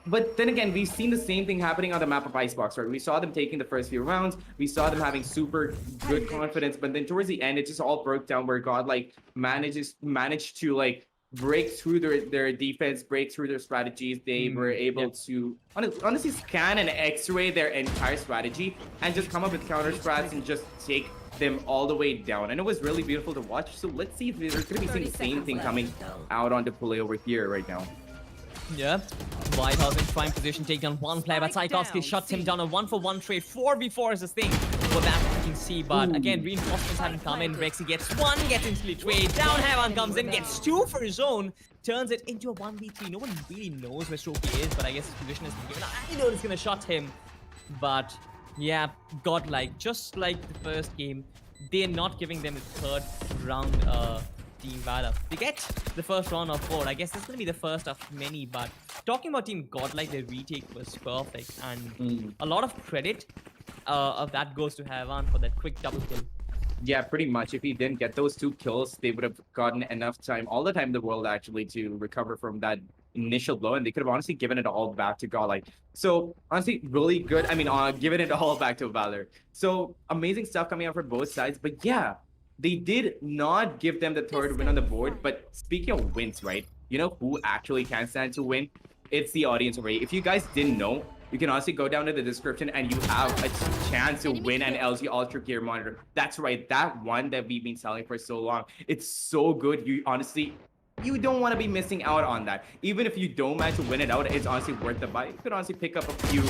But then again, we've seen the same thing happening on the map of Icebox, right? We saw them taking the first few rounds. We saw them having super good confidence, but then towards the end, it just all broke down where Godlike managed to like break through their defense, break through their strategies. They were able to honestly scan and x-ray their entire strategy and just come up with counter strats and just take them all the way down. And it was really beautiful to watch. So let's see if we're going to be seeing the same thing coming out on the play over here right now. Yeah, White House in prime position, take down one player, but Tchaikovsky shuts him down. A 1-for-1 trade, 4v4 is his thing for that you can see. But again, reinforcements haven't come in. Rexy gets 1, gets instantly trade. Down Heaven comes in, gets 2 for his own, turns it into a 1v3. No one really knows where Strokey is, but I guess his position has been given. I know it's gonna shot him, but yeah, Godlike, just like the first game, they're not giving them the third round Team Valor. They get the first round of 4. I guess this is going to be the first of many, but talking about Team Godlike, their retake was perfect, and a lot of credit of that goes to Havan for that quick double kill. Yeah, pretty much. If he didn't get those 2 kills, they would have gotten enough time, all the time in the world actually, to recover from that initial blow, and they could have honestly given it all back to Godlike. So honestly, really good. I mean, given it all back to Valor. So amazing stuff coming out from both sides, but yeah, they did not give them the third win on the board. But speaking of wins, right? You know who actually can stand to win? It's the audience already. If you guys didn't know, you can honestly go down to the description and you have a chance to win an LG Ultragear monitor. That's right, that one that we've been selling for so long. It's so good. You honestly, you don't want to be missing out on that. Even if you don't manage to win it out, it's honestly worth the buy. You could honestly pick up a few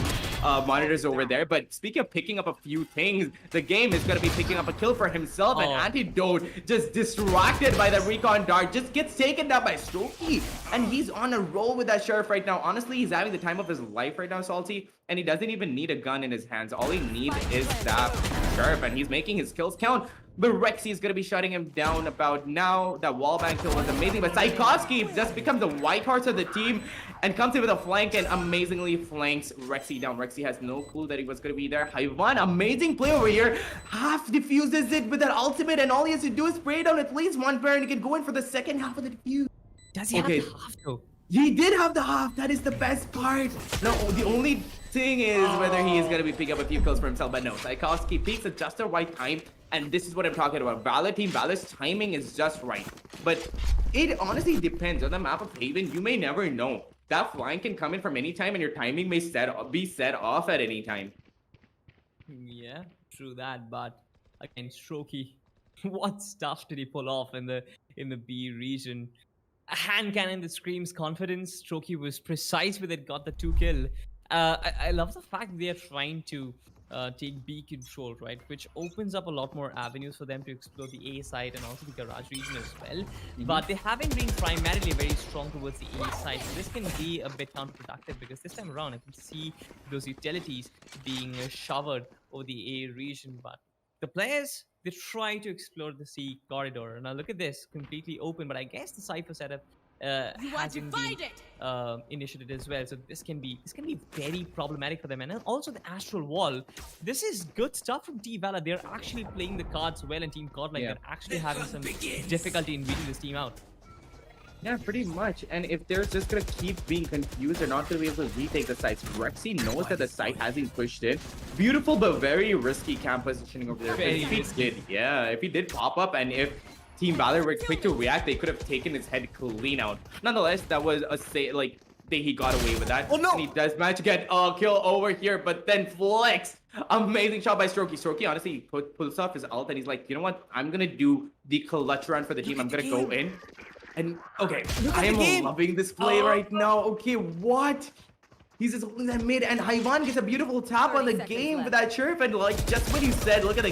monitors over there. But speaking of picking up a few things, the game is going to be picking up a kill for himself. And Antidote, just distracted by the recon dart, just gets taken down by Strokey. And he's on a roll with that Sheriff right now. Honestly, he's having the time of his life right now, Salty. And he doesn't even need a gun in his hands. All he needs is that Sheriff. And he's making his kills count. But Rexy is going to be shutting him down about now. That wallbang kill was amazing. But Tchaikovsky just becomes the white horse of the team and comes in with a flank and amazingly flanks Rexy down. Rexy has no clue that he was going to be there. Hyvan, amazing play over here. Half diffuses it with that ultimate, and all he has to do is spray down at least one pair, and he can go in for the second half of the defuse. Does he have half though? He did have the half. That is the best part. No, the only thing is whether he is going to be picking up a few kills for himself. But no, Tchaikovsky peaks at just the right time. And this is what I'm talking about. Valor team, Valor's timing is just right. But it honestly depends. On the map of Haven, you may never know. That flank can come in from any time and your timing may be set off at any time. Yeah, true that. But again, Strokey, what stuff did he pull off in the B region? A hand cannon that screams confidence. Strokey was precise with it, got the 2 kill. I love the fact they are trying to take B control, right? Which opens up a lot more avenues for them to explore the A side and also the garage region as well. But they haven't been primarily very strong towards the A side. So this can be a bit counterproductive because this time around I can see those utilities being showered over the A region. But the players, they try to explore the C corridor. Now look at this, completely open, but I guess the Cypher setup hasn't been initiated as well. So this can be very problematic for them. And then also the Astral Wall. This is good stuff from Team Valor. They're actually playing the cards well, and Team Godlike, they're actually having some difficulty in beating this team out. Yeah, pretty much. And if they're just gonna keep being confused, they're not gonna be able to retake the sites. Rexy knows that the site has been pushed in. Beautiful but very risky camp positioning over there. If he did pop up, and if Team Valor were quick to react, they could have taken his head clean out. Nonetheless, that was he got away with that. Oh no! And he does manage to get a kill over here, but then Flex. Amazing shot by Strokey. Strokey honestly pulls off his ult and he's like, you know what? I'm gonna do the clutch run for the team. I'm gonna go in. And okay, I am loving this play right now. Okay, what? He's just holding that mid, and Haiwan gets a beautiful tap on the game with that chirp, and like just when you said, look at the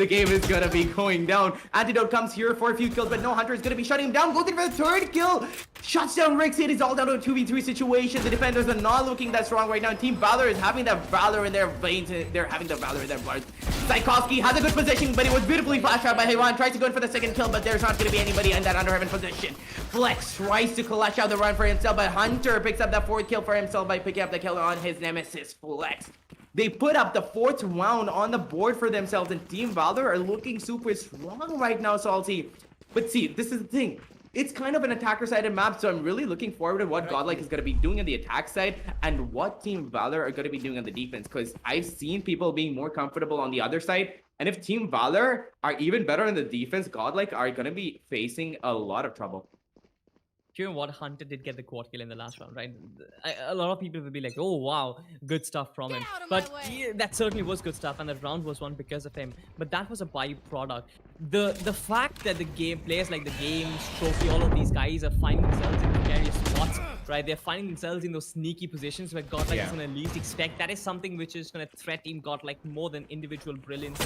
game is gonna be going down. Antidote comes here for a few kills, but no, Hunter is gonna be shutting him down. Goes in for the 3rd kill, shuts down Rixie. It is all down to a 2v3 situation. The defenders are not looking that strong right now. Team Valor is having that Valor in their veins. They're having the Valor in their blood. Tchaikovsky has a good position, but it was beautifully flashed out by Haiwan. Tries to go in for the 2nd kill, but there's not gonna be anybody in that underheaven position. Flex tries to clutch out the run for himself, but Hunter picks up that 4th kill for himself by picking up the kill on his nemesis, Flex. They put up the 4th round on the board for themselves, and Team Valor are looking super strong right now, Salty. But see, this is the thing. It's kind of an attacker-sided map, so I'm really looking forward to what Godlike is going to be doing on the attack side and what Team Valor are going to be doing on the defense, because I've seen people being more comfortable on the other side. And if Team Valor are even better in the defense, Godlike are going to be facing a lot of trouble. Given what, Hunter did get the quad kill in the last round, right? A lot of people will be like, oh wow, good stuff from him. But yeah, that certainly was good stuff, and that round was won because of him. But that was a byproduct. The fact that the game players like the game, Trophy, all of these guys are finding themselves in precarious spots, right? They're finding themselves in those sneaky positions where Godlike is gonna least expect. That is something which is gonna threat Team Godlike more than individual brilliance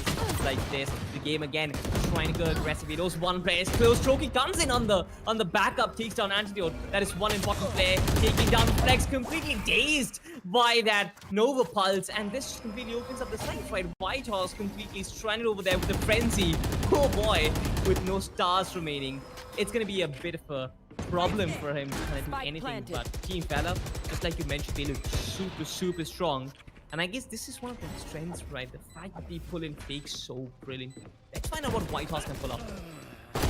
like this. The game again trying to go aggressively. Those one players close. Trophy comes in on the backup, takes down Antidote. That is one important play, taking down Flex, completely dazed by that Nova Pulse, and this just completely opens up the side, right? Whitehorse completely stranded over there with the Frenzy. Oh boy, with no stars remaining. It's gonna be a bit of a problem for him to kind of do anything, but Team Valor, just like you mentioned, they look super strong. And I guess this is one of their strengths, right? The fact that they pull in fakes so brilliantly. Let's find out what Whitehorse can pull up.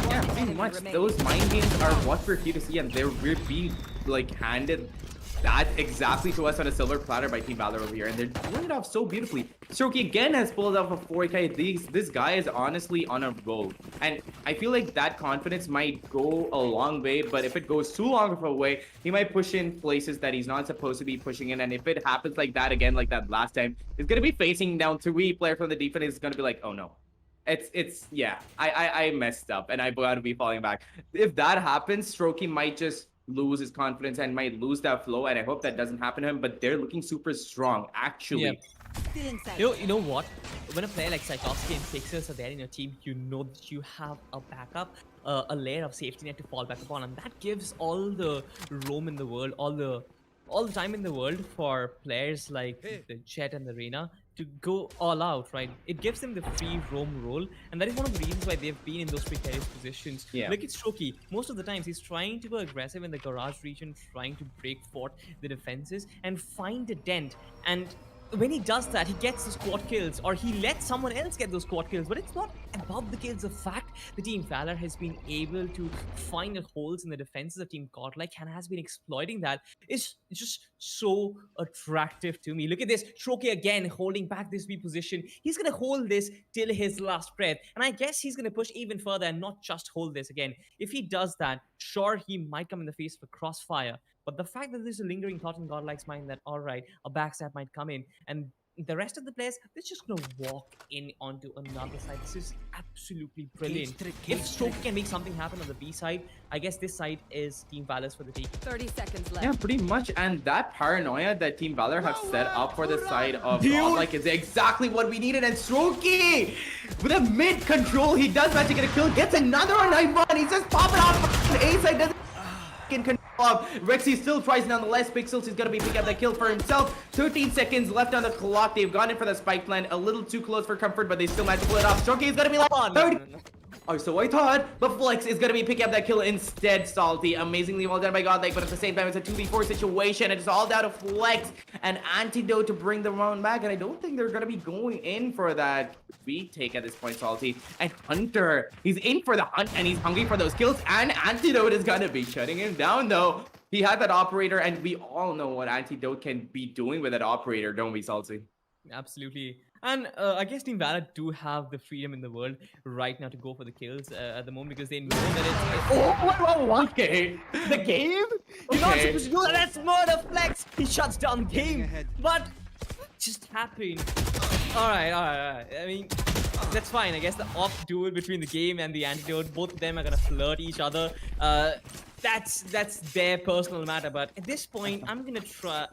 Yeah, pretty much. Those mind games are what we're here to see, and they're being like handed that exactly to us on a silver platter by Team Valor over here, and they're pulling it off so beautifully. Strokey again has pulled off a 4K. This guy is honestly on a roll, and I feel like that confidence might go a long way, but if it goes too long of a way, he might push in places that he's not supposed to be pushing in, and if it happens like that again, like that last time, he's gonna be facing down 3 players from the defense. It's gonna be like, oh no. Yeah, I messed up and I gotta be falling back. If that happens, Strokey might just lose his confidence and might lose that flow, and I hope that doesn't happen to him, but they're looking super strong, actually. Yeah. You know what? When a player like Tchaikovsky and Fixers are there in your team, you know that you have a backup, a layer of safety net to fall back upon, and that gives all the room in the world, all the time in the world for players like the Jet and the Reina to go all out, right? It gives them the free roam role, and that is one of the reasons why they've been in those precarious positions. Look at Strokey. Most of the times, he's trying to go aggressive in the garage region, trying to break fort the defenses and find a dent. And when he does that, he gets the squad kills, or he lets someone else get those squad kills. But it's not about the kills. The fact the Team Valor has been able to find holes in the defenses of Team Godlike and has been exploiting that is just so attractive to me. Look at this. Shoki again holding back this B position. He's going to hold this till his last breath. And I guess he's going to push even further and not just hold this again. If he does that, sure, he might come in the face of a crossfire. But the fact that there's a lingering thought in Godlike's mind that, all right, a backstab might come in, and the rest of the players, they're just going to walk in onto another side. This is absolutely brilliant. If Stroke can make something happen on the B side, I guess this side is Team Valor's for the take. 30 seconds left. Yeah, pretty much. And that paranoia that Team Valor have set up for the side of Godlike is exactly what we needed. And Strokey, with a mid control, he does manage to get a kill, gets another on 9-1. He's just popping off. The A side doesn't control of. Rexy still tries nonetheless. Pixels is going to be picking up that kill for himself. 13 seconds left on the clock. They've gone in for the spike plan. A little too close for comfort, but they still managed to pull it off. Strokey is going to be like, oh, so I thought, but Flex is going to be picking up that kill instead, Salty. Amazingly well done by Godlike, but at the same time, it's a 2v4 situation. It's all down to Flex and Antidote to bring the round back, and I don't think they're going to be going in for that retake at this point, Salty. And Hunter, he's in for the hunt, and he's hungry for those kills, and Antidote is going to be shutting him down, though. He had that operator, and we all know what Antidote can be doing with that operator, don't we, Salty? Absolutely. And I guess Team Valor do have the freedom in the world right now to go for the kills at the moment because they know that it's... Okay. The game? You're not supposed to do that. That's murder, Flex. He shuts down the game. But what just happened? All right. I mean, that's fine. I guess the off duel between the game and the Antidote, both of them are gonna flirt each other. That's their personal matter. But at this point, I'm gonna try,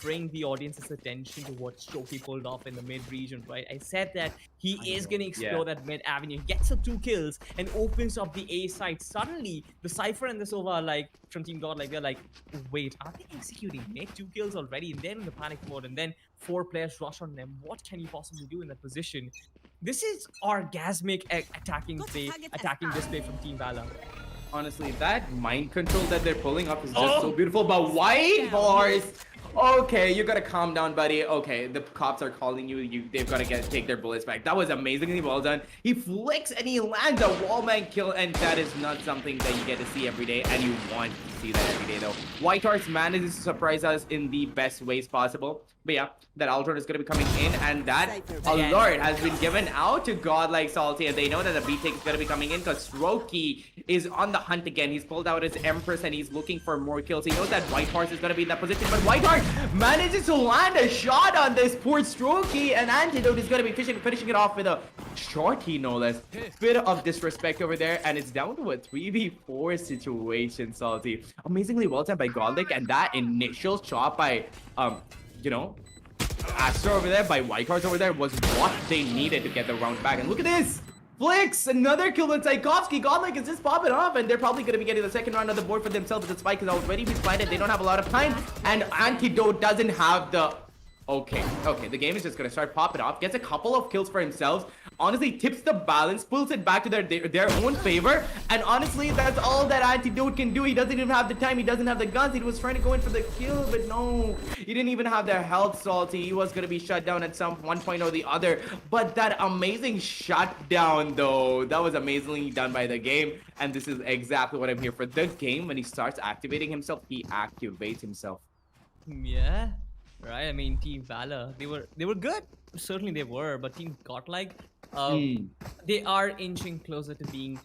bring the audience's attention to what Shoki pulled off in the mid region, right? I said that he is going to explore that mid avenue, gets up 2 kills, and opens up the A side. Suddenly, the Cypher and the Sova, like, from Team Godlike, they're like, wait, are they executing mid 2 kills already? And they're in the panic mode, and then 4 players rush on them. What can you possibly do in that position? This is orgasmic attacking display from Team Valor. Honestly, that mind control that they're pulling up is just so beautiful. But White Bars, okay, you gotta calm down, buddy. Okay, the cops are calling you. They've got to take their bullets back. That was amazingly well done. He flicks and he lands a wallman kill, and that is not something that you get to see every day, and you want to see that every day, though. White Horse manages to surprise us in the best ways possible. But yeah, that Ultra is going to be coming in, and that alert has been given out to Godlike Salty, and they know that the B-Take is going to be coming in because Strokey is on the hunt again. He's pulled out his Empress, and he's looking for more kills. He knows that White Horse is going to be in that position, but White Horse manages to land a shot on this poor Strokey, and Antidote is going to be finishing it off with a shorty, no less. Bit of disrespect over there, and it's down to a 3v4 situation, Salty. Amazingly well done by Godlike, and that initial shot by, Astro over there, by White Horse over there, was what they needed to get the round back. And look at this! Flicks! Another kill on Tchaikovsky. Godlike is just popping off, and they're probably going to be getting the second round on the board for themselves. The spike is already been planted. They don't have a lot of time, and Antidote doesn't have the... Okay, the game is just going to start popping off. Gets a couple of kills for himself. Honestly, tips the balance, pulls it back to their own favor. And honestly, that's all that Antidote can do. He doesn't even have the time. He doesn't have the guns. He was trying to go in for the kill, but no. He didn't even have the health, Salty. He was going to be shut down at one point or the other. But that amazing shutdown, though, that was amazingly done by the game. And this is exactly what I'm here for. The game, when he starts activating himself, he activates himself. Yeah. Right, I mean, Team Valor, they were good. Certainly they were, but Team Godlike, they are inching closer to being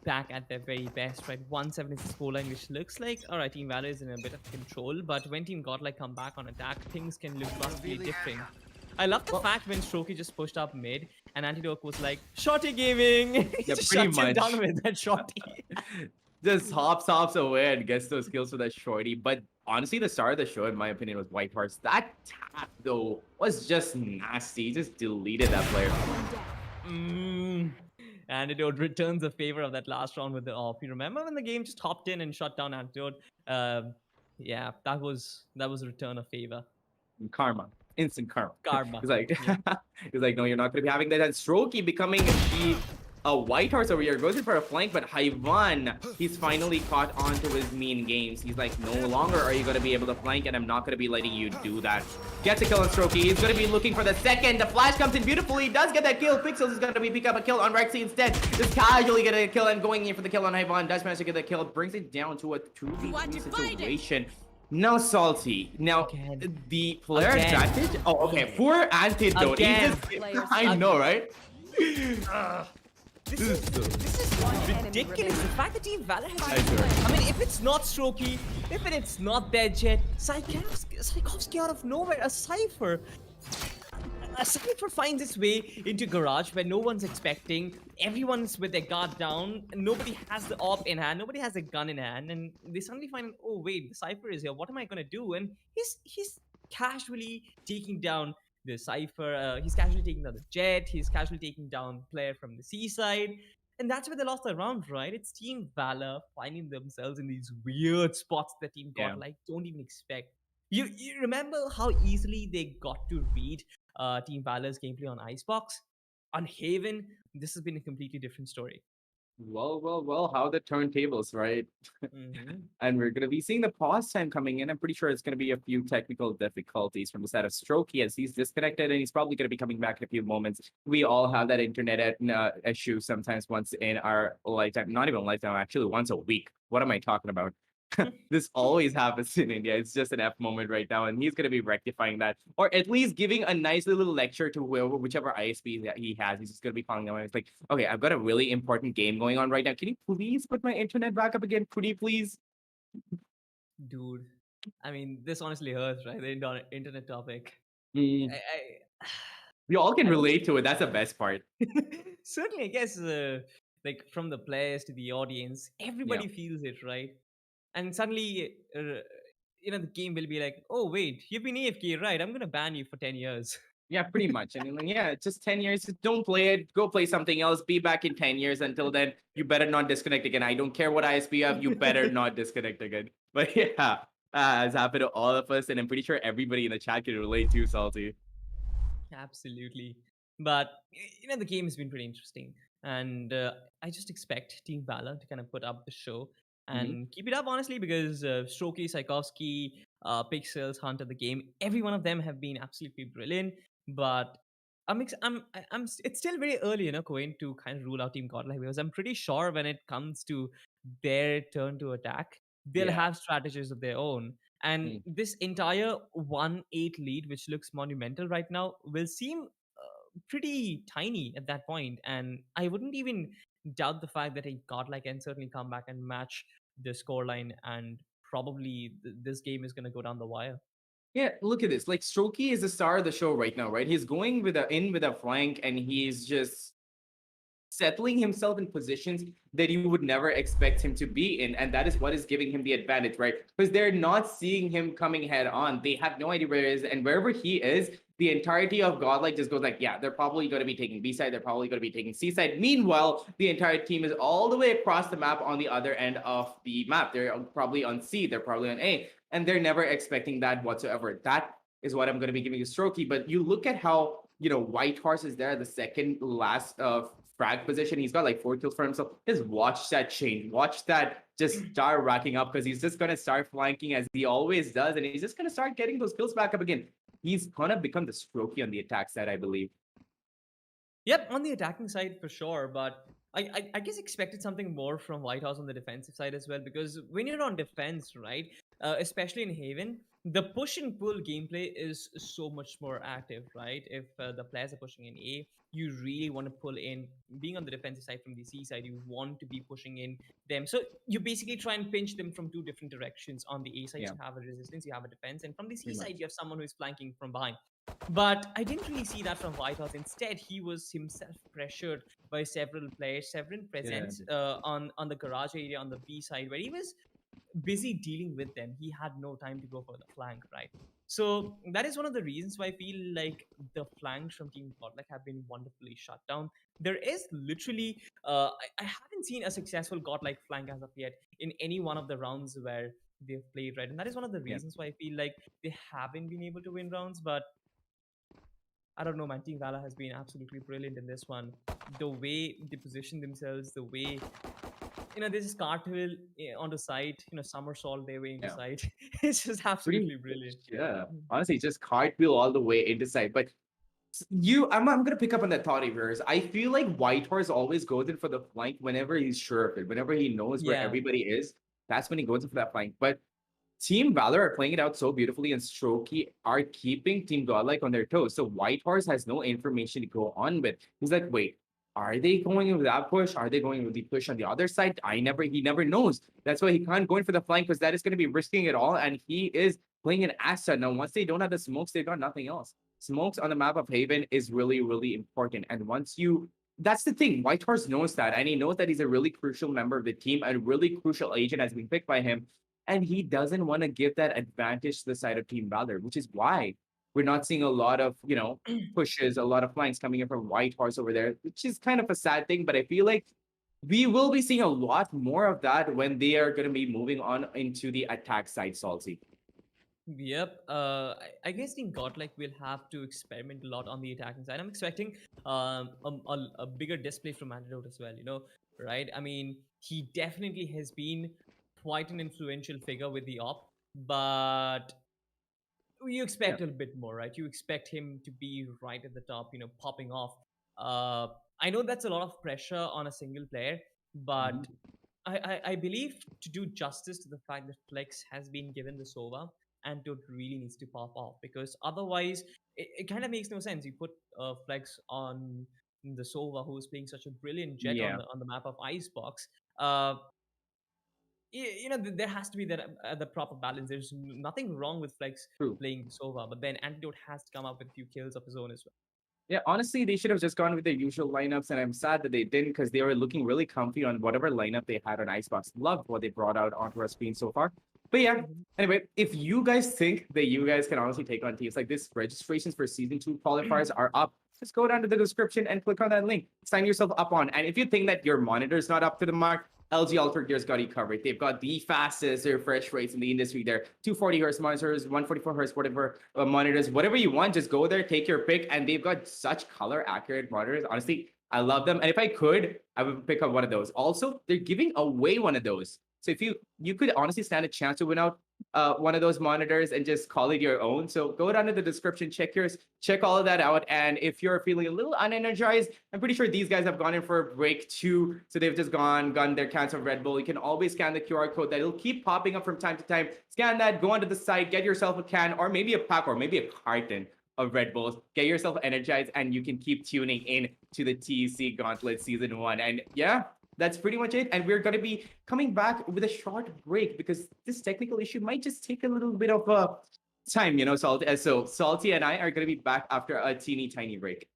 back at their very best, right? 1-7 is the scoreline, which looks like, all right, Team Valor is in a bit of control, but when Team Godlike come back on attack, things can look vastly different. I love the fact when Strokey just pushed up mid, and Antidote was like, "Shorty gaming!" He just shuts him down with that shorty. Just hops away and gets those kills for that shorty. But honestly, the star of the show, in my opinion, was White Horse. That tap, though, was just nasty. He just deleted that player. Antidote returns the favor of that last round with the off. You remember when the game just hopped in and shut down Antidote? Yeah, that was a return of favor. Karma. Instant karma. Karma. He's like, no, you're not going to be having that. And Strokey becoming the a white horse over here, goes in for a flank, but Haivan, he's finally caught on to his mean games. He's like, no longer are you going to be able to flank, and I'm not going to be letting you do that. Gets a kill on Strokey. He's going to be looking for the second. The flash comes in beautifully. He does get that kill. Pixels is going to be pick up a kill on Rexy instead. Just casually getting a kill and going in for the kill on Haivan. Does manage to get the kill. Brings it down to a 2v2 situation. Now Salty. Now the player advantage. Oh, okay. Poor antidote. I know, right? This is ridiculous. The fact that Team Valor has. I mean, if it's not Strokey, if it's not their Jet, Tchaikovsky out of nowhere, a Cypher. A Cypher finds its way into Garage where no one's expecting. Everyone's with their guard down. Nobody has the AWP in hand. Nobody has a gun in hand. And they suddenly find, oh, wait, the Cypher is here. What am I going to do? And he's casually taking down the Cypher. He's casually taking down the Jet. He's casually taking down player from the seaside. And that's where they lost the round, right? It's Team Valor finding themselves in these weird spots that Team Godlike don't even expect. You remember how easily they got to read Team Valor's gameplay on Icebox? On Haven, this has been a completely different story. Well, how the turntables, right? And we're going to be seeing the pause time coming in. I'm pretty sure it's going to be a few technical difficulties from the side of Strokey as he's disconnected, and he's probably going to be coming back in a few moments. We all have that internet issue sometimes once in our lifetime. Not even lifetime, actually once a week. What am I talking about? This always happens in India. It's just an F moment right now, and he's going to be rectifying that, or at least giving a nice little lecture to whichever ISP that he has. He's just going to be calling them. It's like, okay, I've got a really important game going on right now. Can you please put my internet back up again? Pretty please? Dude, I mean, this honestly hurts, right? The internet topic. We all can relate to it. That's the best part. Certainly, I guess, like from the players to the audience, everybody feels it, right? And suddenly, the game will be like, oh, wait, you've been AFK, right? I'm going to ban you for 10 years. Yeah, pretty much. I mean, yeah, just 10 years. Don't play it. Go play something else. Be back in 10 years. Until then, you better not disconnect again. I don't care what ISP you have. You better not disconnect again. But yeah, it's happened to all of us. And I'm pretty sure everybody in the chat can relate to, Salty. Absolutely. But, the game has been pretty interesting. And I just expect Team Valor to kind of put up the show and keep it up, honestly, because Strokey, Tchaikovsky, Pixels, Hunter, the game, every one of them have been absolutely brilliant. But it's still very early, Cohen, to kind of rule out Team Godlike, because I'm pretty sure when it comes to their turn to attack, they'll have strategies of their own. And this entire 1-8 lead, which looks monumental right now, will seem pretty tiny at that point. And I wouldn't even doubt the fact that a Godlike can certainly come back and match the scoreline, and probably this game is going to go down the wire. Yeah, look at this. Like, Strokey is the star of the show right now, right? He's going with a flank, and he's just settling himself in positions that you would never expect him to be in, and that is what is giving him the advantage, right? Because they're not seeing him coming head on. They have no idea where he is, and wherever he is, the entirety of Godlike just goes like, yeah, they're probably going to be taking B side, they're probably going to be taking C side. Meanwhile, the entire team is all the way across the map on the other end of the map. They're probably on C, they're probably on A, and they're never expecting that whatsoever. That is what I'm going to be giving you Strokey. But you look at how, White Horse is there, the second last frag position. He's got like 4 kills for himself. Just watch that change. Watch that just start racking up, because he's just going to start flanking as he always does. And he's just going to start getting those kills back up again. He's going to become the Strokey on the attack side, I believe. Yep, on the attacking side for sure. But I guess expected something more from White House on the defensive side as well. Because when you're on defense, right, especially in Haven, the push and pull gameplay is so much more active, right? If the players are pushing in A, you really want to pull in. Being on the defensive side from the C side, you want to be pushing in them. So you basically try and pinch them from 2 different directions. On the A side, you have a resistance, you have a defense, and from the C side, you have someone who is flanking from behind. But I didn't really see that from White House. Instead, he was himself pressured by several players, several presence on the garage area on the B side, where he was busy dealing with them. He had no time to go for the flank, right? So that is one of the reasons why I feel like the flanks from Team Godlike have been wonderfully shut down. There is literally, I haven't seen a successful Godlike flank as of yet in any one of the rounds where they've played, right? And that is one of the reasons why I feel like they haven't been able to win rounds. But I don't know, man. Team Valor has been absolutely brilliant in this one. The way they position themselves, the way there's this cartwheel on the side, somersault their way into Yeah. side. It's just Pretty absolutely much, brilliant. yeah. Mm. Honestly, just cartwheel all the way into sight. But I'm gonna pick up on that thought of yours. I feel like Whitehorse always goes in for the flank whenever he's sure of it, whenever he knows where Yeah. everybody is. That's when he goes in for that flank. But Team Valor are playing it out so beautifully, and Strokey are keeping Team Godlike on their toes. So Whitehorse has no information to go on with. He's like, wait, are they going with that push? Are they going with the push on the other side? He never knows. That's why he can't go in for the flank because that is going to be risking it all. And he is playing an asset. Now, once they don't have the smokes, they've got nothing else. Smokes on the map of Haven is really, really important. And once you that's the thing. Whitehorse knows that, and he knows that he's a really crucial member of the team, a really crucial agent has been picked by him, and he doesn't want to give that advantage to the side of Team Valor, which is why we're not seeing a lot of, pushes, a lot of flanks coming in from Whitehorse over there, which is kind of a sad thing. But I feel like we will be seeing a lot more of that when they are going to be moving on into the attack side, Salty. Yep. I guess Team Godlike will have to experiment a lot on the attacking side. I'm expecting a bigger display from Antidote as well. Right? I mean, he definitely has been quite an influential figure with the op, but you Yeah. expect a bit more, right? You expect him to be right at the top, popping off. Uh, I know that's a lot of pressure on a single player, but Mhm. I believe to do justice to the fact that Flex has been given the Sova, Antidote really needs to pop off, because otherwise it kind of makes no sense. You put Flex on the Sova, who is playing such a brilliant jet on Yeah, the map of Icebox. Uh, there has to be that the proper balance. There's nothing wrong with Flex true. playing the Sova, but then Antidote has to come up with a few kills of his own as well. Yeah, honestly, they should have just gone with their usual lineups, and I'm sad that they didn't because they were looking really comfy on whatever lineup they had on Icebox. Loved what they brought out onto our screen so far. But yeah, Mhm. anyway, if you guys think that you guys can honestly take on teams like this, registrations for season 2 qualifiers are up. Just go down to the description and click on that link. Sign yourself up on. And if you think that your monitor is not up to the mark, LG Ultragear's got you covered. They've got the fastest refresh rates in the industry there. 240 hertz monitors, 144 hertz, whatever monitors, whatever you want, just go there, take your pick. And they've got such color accurate monitors. Honestly, I love them. And if I could, I would pick up one of those. Also, they're giving away one of those. So if you could honestly stand a chance to win out one of those monitors and just call it your own. So go down to the description, check yours, check all of that out. And if you're feeling a little unenergized, I'm pretty sure these guys have gone in for a break too. So they've just gone their cans of Red Bull. You can always scan the QR code that it'll keep popping up from time to time. Scan that, go onto the site, get yourself a can or maybe a pack or maybe a carton of Red Bulls. Get yourself energized and you can keep tuning in to the TEC Gauntlet Season 1. And yeah, that's pretty much it. And we're going to be coming back with a short break because this technical issue might just take a little bit of time, Salty. So Salty and I are going to be back after a teeny tiny break.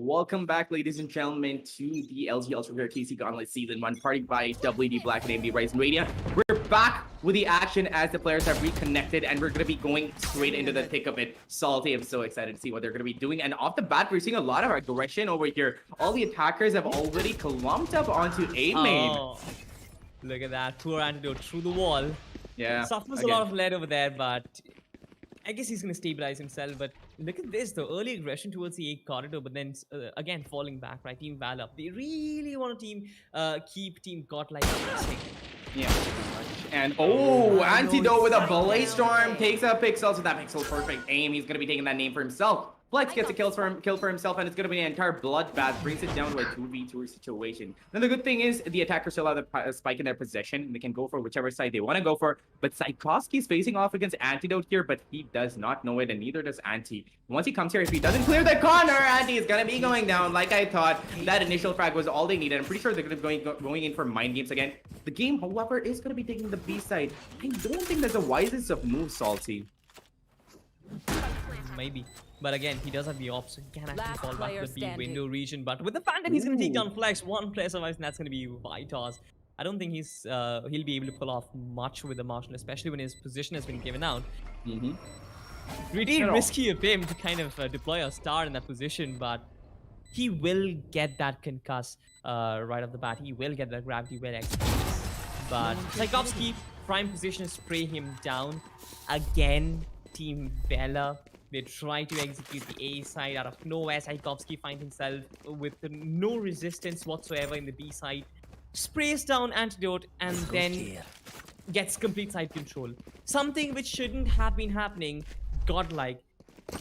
welcome back, ladies and gentlemen, to the LG Ultragear TEC Gauntlet Season 1, party by WD Black and AMD Ryzen Radio. We're back with the action as the players have reconnected, and we're going to be going straight into the thick of it. Salty, I'm so excited to see what they're going to be doing. And off the bat, we're seeing a lot of aggression over here. All the attackers have already clumped up onto A main. Oh, look at that. Poor Antidote through the wall. Yeah. Suffers a lot of lead over there, but I guess he's going to stabilize himself. But look at this, though. Early aggression towards the A corridor, but then again falling back, right? Team Valor. They really want to keep Team Godlike pressing. Yeah, pretty much. And Antidote with a Blaze Storm takes a Pixel, so that Pixel perfect aim. He's going to be taking that name for himself. Flex gets a kill for himself, and it's going to be an entire bloodbath, brings it down to a 2v2 situation. Now, the good thing is the attackers still have the spike in their possession. They can go for whichever side they want to go for, but Psykovsky's facing off against Antidote here, but he does not know it, and neither does Anti. Once he comes here, if he doesn't clear the corner, Anti is going to be going down. Like I thought, that initial frag was all they needed. I'm pretty sure they're going to be going in for mind games again. The game, however, is going to be taking the B side. I don't think that's the wisest of moves, Salty. Maybe. But again, he does have the ops, so he can actually Last fall back to player the B standing. window region. But with the fact that he's going to take down Flex, one player survives, and that's going to be Vitars. I don't think he'll be able to pull off much with the Marshal, especially when his position has been given out. Pretty risky of him to kind of deploy a star in that position, but he will get that concuss right off the bat. He will get that gravity well executed. But Psykovsky, prime position, spray him down. Again, Team Valor. They try to execute the A side out of nowhere. Psykovsky finds himself with no resistance whatsoever in the B side. Sprays down Antidote and then gets complete side control. Something which shouldn't have been happening. Godlike.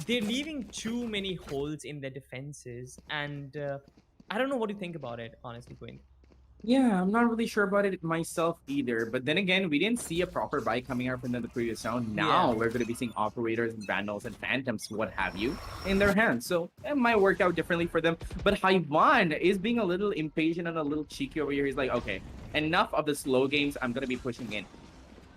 They're leaving too many holes in their defenses. And I don't know what to think about it, honestly, Quinn. Yeah, I'm not really sure about it myself either. But then again, we didn't see a proper buy coming out from the previous round. Now we're going to be seeing operators and vandals and phantoms, what have you, in their hands. So it might work out differently for them. But Haiwan is being a little impatient and a little cheeky over here. He's like, okay, enough of the slow games. I'm going to be pushing in.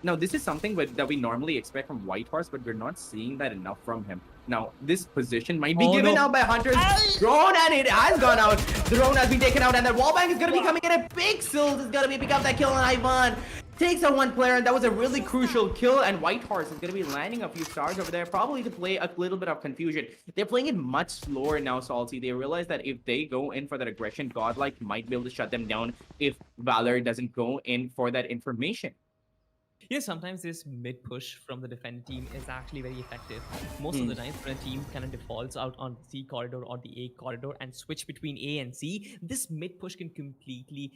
Now, this is something that we normally expect from Whitehorse, but we're not seeing that enough from him. Now, this position might be given out by Hunters. Drone, and it has gone out. Drone has been taken out, and that wallbang is going to be coming in. And Pixels is going to be picking up that kill on Ivan. Takes out one player, and that was a really crucial kill. And Whitehorse is going to be landing a few stars over there, probably to play a little bit of confusion. They're playing it much slower now, Salty. They realize that if they go in for that aggression, Godlike might be able to shut them down if Valor doesn't go in for that information. Yeah, sometimes this mid push from the defender team is actually very effective. Most of the time, when a team kind of defaults out on the C corridor or the A corridor and switch between A and C, this mid push can completely,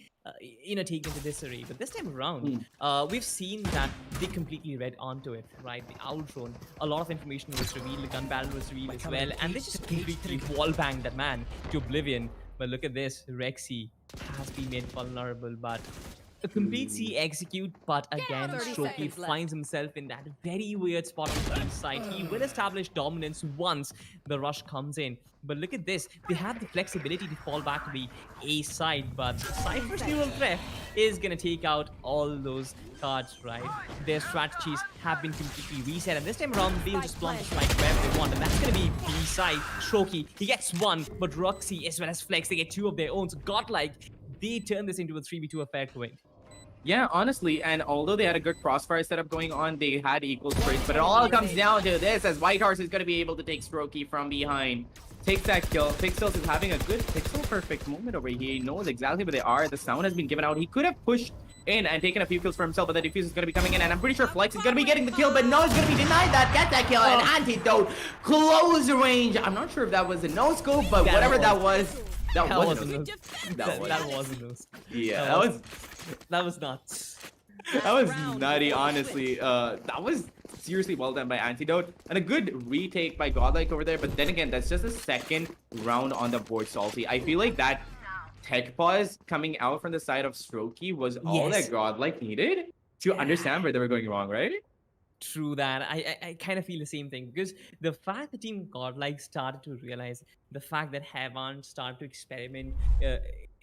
take into disarray. But this time around, we've seen that they completely read onto it, right? The outrun, a lot of information was revealed, the gun battle was revealed as well, and they just completely wallbanged that man to oblivion. But look at this, Rexy has been made vulnerable, but a complete C execute, but again, 30 Stroky seconds left. finds himself in that very weird spot on the B side. He will establish dominance once the rush comes in. But look at this. They have the flexibility to fall back to the A side, but Cypher's neural threat is going to take out all those cards, right? Their strategies have been completely reset, and this time around, they'll just plant the strike wherever they want, and that's going to be B side. Stroky, he gets one, but Roxy as well as Flex, they get two of their own. So Godlike, they turn this into a 3v2 affair to win. Yeah, honestly, and although they had a good crossfire setup going on, they had equal sprays, but it all comes down to this, as Whitehorse is going to be able to take Strokey from behind. Takes that kill. Pixels is having a good pixel perfect moment over here. He knows exactly where they are. The sound has been given out. He could have pushed in and taken a few kills for himself, but the defuse is going to be coming in, and I'm pretty sure Flex is going to be getting the kill, but no, he's going to be denied that. Get that kill, and Antidote, close range. I'm not sure if that was a no-scope, but whatever that was, that wasn't a no-scope. That wasn't those. Yeah, that was nuts. that was nutty, honestly. That was seriously well done by Antidote, and a good retake by Godlike over there, but then again, that's just the second round on the board, Salty. I feel like that tech pause coming out from the side of Strokey was all that Godlike needed to understand where they were going wrong, right? True that. I kind of feel the same thing, because the fact the team Godlike started to realize, the fact that Havan started to experiment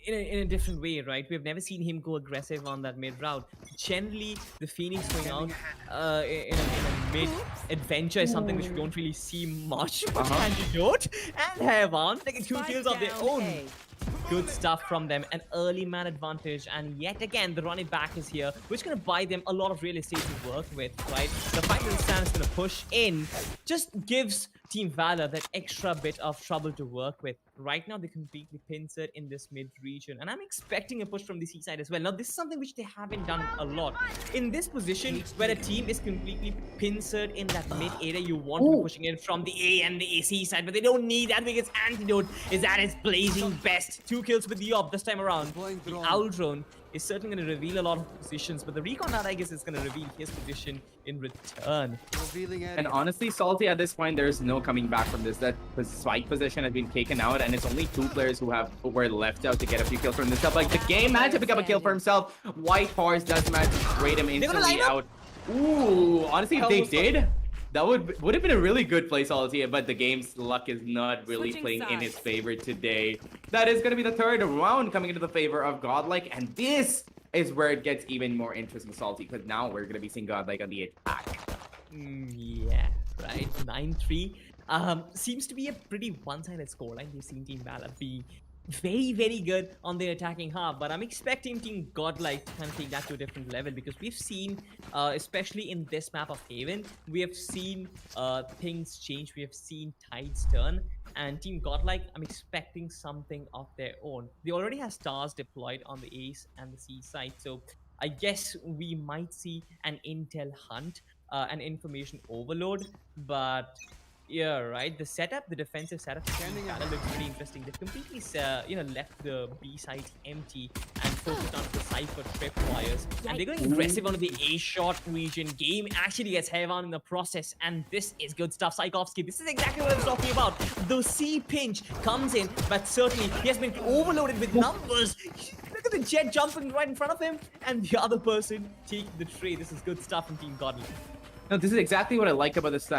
in a different way, right? We've never seen him go aggressive on that mid route. Generally, the Phoenix going out in a mid adventure is something which we don't really see much. But Antidote and Heaven taking 2 kills of their own. Good stuff from them, an early man advantage, and yet again the run it back is here, which is going to buy them a lot of real estate to work with, right? The fact that the stand is going to push in just gives Team Valor that extra bit of trouble to work with. Right now, they're completely pincered in this mid region, and I'm expecting a push from the C side as well. Now, this is something which they haven't done a lot. In this position, where a team is completely pincered in that mid area, you want to be pushing it from the A and the AC side, but they don't need that because Antidote is at its blazing best. 2 kills with the op this time around. The Owl Drone is certainly going to reveal a lot of positions, but the Recon Dart, I guess, is going to reveal his position in return. And honestly, Salty, at this point, there's no coming back from this. That spike position has been taken out, and it's only 2 players who were left out to get a few kills for himself. Like, the game managed to pick up a kill for himself. White Horse does manage to trade him instantly out. Ooh, honestly, if they did, that would have been a really good play, Salty, but the game's luck is not really playing in his favor today. That is going to be the 3rd round coming into the favor of Godlike, and this is where it gets even more interesting, Salty, because now we're going to be seeing Godlike on the attack. Yeah, right. 9-3. Seems to be a pretty one-sided scoreline. We've seen Team Valor be very, very good on the attacking half, but I'm expecting Team Godlike to kind of take that to a different level, because we've seen, especially in this map of Haven, we have seen things change. We have seen tides turn, and Team Godlike, I'm expecting something of their own. They already have stars deployed on the Ace and the C side, so I guess we might see an intel hunt, an information overload, but yeah, right. The setup, the defensive setup, looks pretty interesting. They've completely, left the B side empty and focused on the Cypher tripwires. And they're going aggressive on the A short region. Game actually gets Heaven in the process, and this is good stuff. Psychovsky, this is exactly what I was talking about. The C pinch comes in, but certainly he has been overloaded with numbers. Look at the Jet jumping right in front of him, and the other person taking the trade. This is good stuff from Team Godlike. Now, this is exactly what I like about this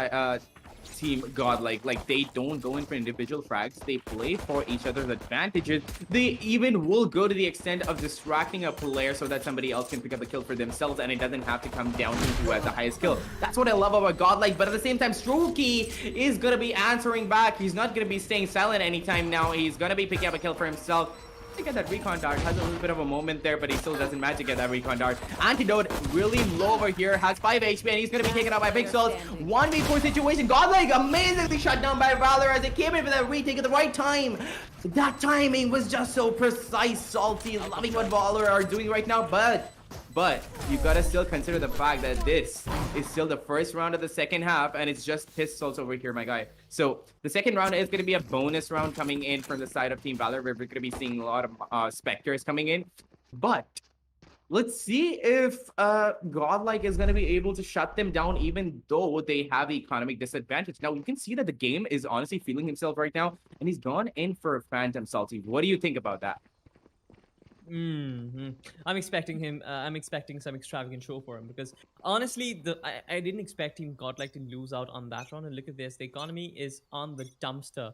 Team Godlike. Like, they don't go in for individual frags. They play for each other's advantages. They even will go to the extent of distracting a player so that somebody else can pick up the kill for themselves, and it doesn't have to come down to who has the highest kill. That's what I love about Godlike. But at the same time, Strokey is going to be answering back. He's not going to be staying silent anytime now. He's going to be picking up a kill for himself. To get that recon dart, has a little bit of a moment there, but he still doesn't manage to get that recon dart. Antidote really low over here, has 5 HP, and he's gonna be taken out by Pixels. 1v4 situation. Godlike amazingly shut down by Valor as it came in for that retake at the right time. That timing was just so precise. Salty, loving what Valor are doing right now, but you gotta still consider the fact that this is still the first round of the second half, and it's just pistols over here, my guy. So the second round is gonna be a bonus round coming in from the side of Team Valor, where we're gonna be seeing a lot of Spectres coming in. But let's see if Godlike is gonna be able to shut them down, even though they have the economic disadvantage. Now you can see that the game is honestly feeling himself right now, and he's gone in for a Phantom, Salty. What do you think about that? I'm expecting him. I'm expecting some extravagant show for him, because honestly, I didn't expect Team Godlike to lose out on that round. And look at this, the economy is on the dumpster.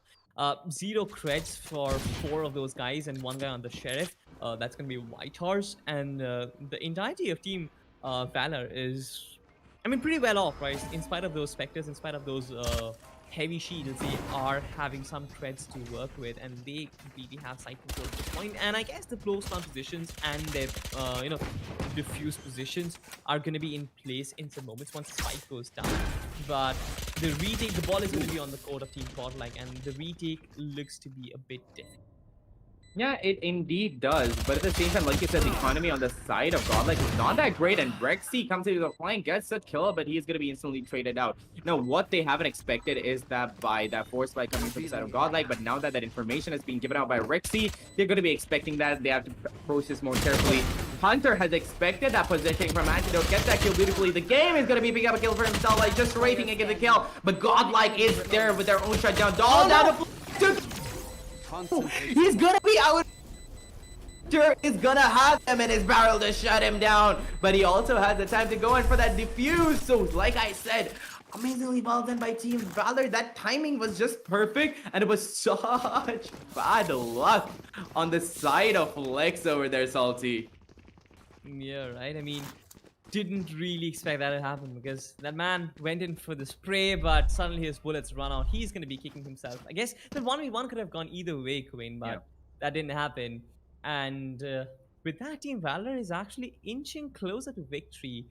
0 creds for 4 of those guys and 1 guy on the sheriff. That's gonna be White Horse, and the entirety of Team Valor is, I mean, pretty well off, right? In spite of those Spectres, in spite of those heavy shields, they are having some creds to work with, and they completely have sight control at this point. And I guess the close down positions and their diffuse positions are going to be in place in some moments once the spike goes down. But the retake, the ball is going to be on the court of Team Godlike, and the retake looks to be a bit different. Yeah, it indeed does. But at the same time, like you said, the economy on the side of Godlike is not that great. And Rexy comes into the flank, gets a kill, but he's going to be instantly traded out. Now, what they haven't expected is that by that force spike coming from the side of Godlike, but now that that information has been given out by Rexy, they're going to be expecting that. They have to approach this more carefully. Hunter has expected that positioning from Antidote, gets that kill beautifully. The game is going to be picking up a kill for himself, like just raping and get the kill. But Godlike is there with their own shutdown. Doll down to... He's gonna be out. Is gonna have him in his barrel to shut him down, but he also has the time to go in for that defuse. So like I said, amazingly well done by Team Valor. That timing was just perfect, and it was such bad luck on the side of Lakhs over there, Salty. Yeah, right. I mean, didn't really expect that to happen because that man went in for the spray, but suddenly his bullets run out. He's going to be kicking himself. I guess the 1v1 could have gone either way, Quinn, but Yeah. that didn't happen. And with that, Team Valor is actually inching closer to victory.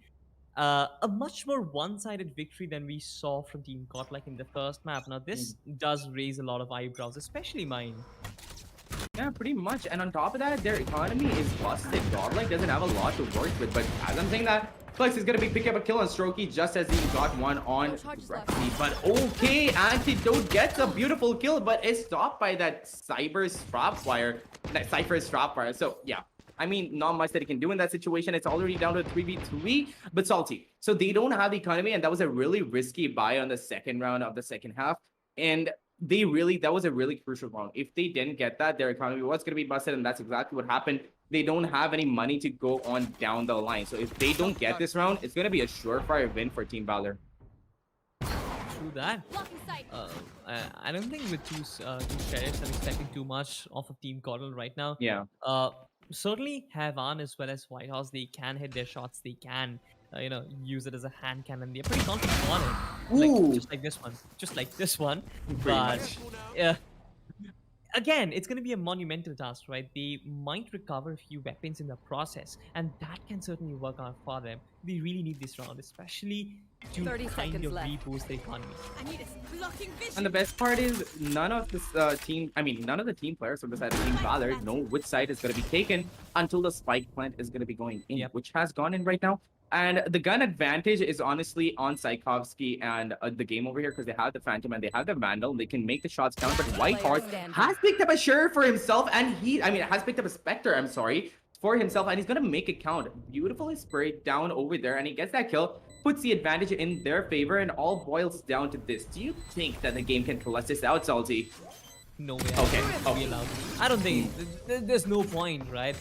A much more one-sided victory than we saw from Team Godlike in the first map. Now, this does raise a lot of eyebrows, especially mine. Yeah, pretty much. And on top of that, their economy is busted. Godlike doesn't have a lot to work with. But as I'm saying that, Flex is going to be picking up a kill on Strokey just as he got one on Rexy. But okay, Antidote gets a beautiful kill, but is stopped by that Cypher strap wire. So yeah, I mean, not much that he can do in that situation. It's already down to a 3v3, but salty. So they don't have the economy, and that was a really risky buy on the second round of the second half. And that was a really crucial round. If they didn't get that, their economy was going to be busted, and that's exactly what happened. They don't have any money to go on down the line. So if they don't get this round, it's going to be a surefire win for Team Valor. True that. I don't think with two sheriffs, I'm expecting too much off of Team Godlike right now. Yeah. Certainly Havan as well as Whitehouse, they can hit their shots. They can, use it as a hand cannon. They're pretty confident on it. Just like this one. But again, it's going to be a monumental task, right? They might recover a few weapons in the process, and that can certainly work out for them. They really need this round, especially to kind of reboost the economy. And the best part is none of the team players from the side of Team Valor know which side is going to be taken until the spike plant is going to be going in, which has gone in right now. And the gun advantage is honestly on Tchaikovsky and the game over here because they have the Phantom and they have the Vandal. They can make the shots count, but Whitehorse has picked up a Sheriff for himself and has picked up a Spectre, for himself, and he's going to make it count. Beautifully sprayed down over there, and he gets that kill, puts the advantage in their favor, and all boils down to this. Do you think that the game can close this out, Salty? No way. Okay. I don't think there's no point, right?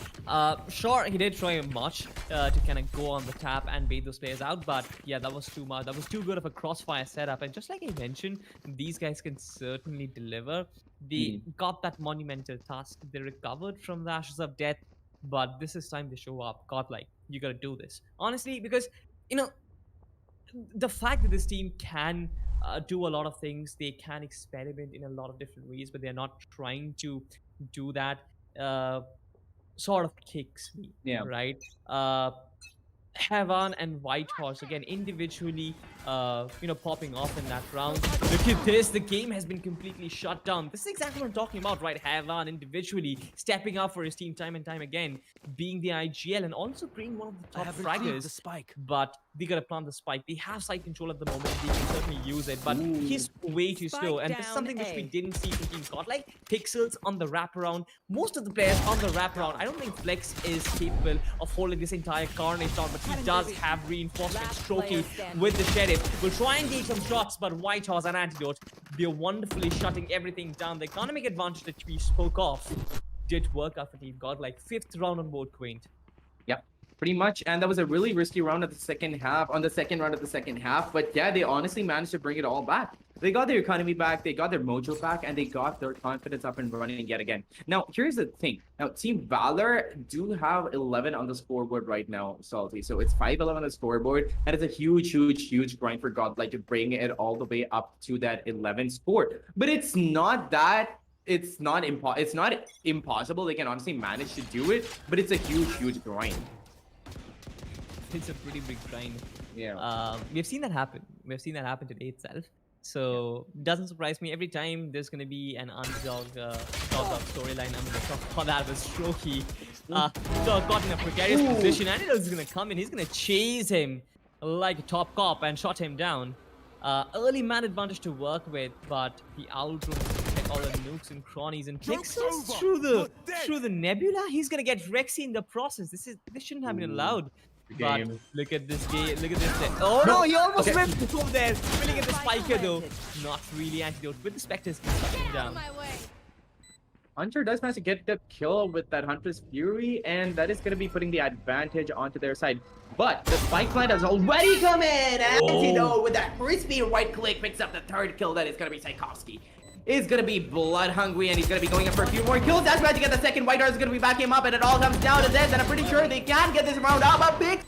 Sure, he did try much to kind of go on the tap and bait those players out, but yeah, that was too much. That was too good of a crossfire setup. And just like I mentioned, these guys can certainly deliver. They got that monumental task. They recovered from the ashes of death, but this is time to show up. Godlike, you gotta do this. Honestly, because the fact that this team can do a lot of things, they can experiment in a lot of different ways, but they're not trying to do that, sort of kicks me. Right? Havan and Whitehorse again individually popping off in that round. Look at this, the game has been completely shut down. This is exactly what I'm talking about, right? Havan individually stepping up for his team time and time again, being the IGL and also being one of the top fraggers. But they gotta plant the spike. They have side control at the moment. They can certainly use it, but he's way too slow. And this is something which we didn't see from Team Godlike. Pixels on the wraparound. Most of the players on the wraparound. I don't think Flex is capable of holding this entire carnage down, but he does have reinforcements. Strokey with the Sheriff will try and take some shots, but Whitehorse and Antidote, they're wonderfully shutting everything down. The economic advantage that we spoke of did work out for Team Godlike. 5th round on board, Quaint. Yep, pretty much. And that was a really risky round of the second half, on the second round of the second half. But yeah, they honestly managed to bring it all back. They got their economy back, they got their mojo back, and they got their confidence up and running yet again. Now, here's the thing. Now, Team Valor do have 11 on the scoreboard right now, Salty. So it's 5-11 on the scoreboard, and it's a huge grind for Godlike to bring it all the way up to that 11 score. But it's not that. It's not impossible. They can honestly manage to do it, but it's a huge grind. It's a pretty big grind. Yeah. We've seen that happen. We've seen that happen today itself. So doesn't surprise me. Every time there's gonna be an underdog storyline, I'm gonna talk about that with Strokey. Got in a precarious position, and he's gonna come in. He's gonna chase him like a top cop and shot him down. Early man advantage to work with, but the out room check all the nukes and cronies and pixels through the nebula. He's gonna get Rexy in the process. This shouldn't have been allowed. But look at this game. Look at this. Oh no, he almost went from there. Will he get the spiker though? Not really. Antidote with the Spectres shutting down. Hunter does manage to get the kill with that Hunter's Fury, and that is going to be putting the advantage onto their side. But the spike plant has already come in. Antidote with that crispy right click picks up the 3rd kill. That is going to be Tchaikovsky. Is going to be blood hungry, and he's going to be going up for a few more kills. That's why to get the 2nd. Whitehorse is going to be backing him up, and it all comes down to this, and I'm pretty sure they can get this round out. But big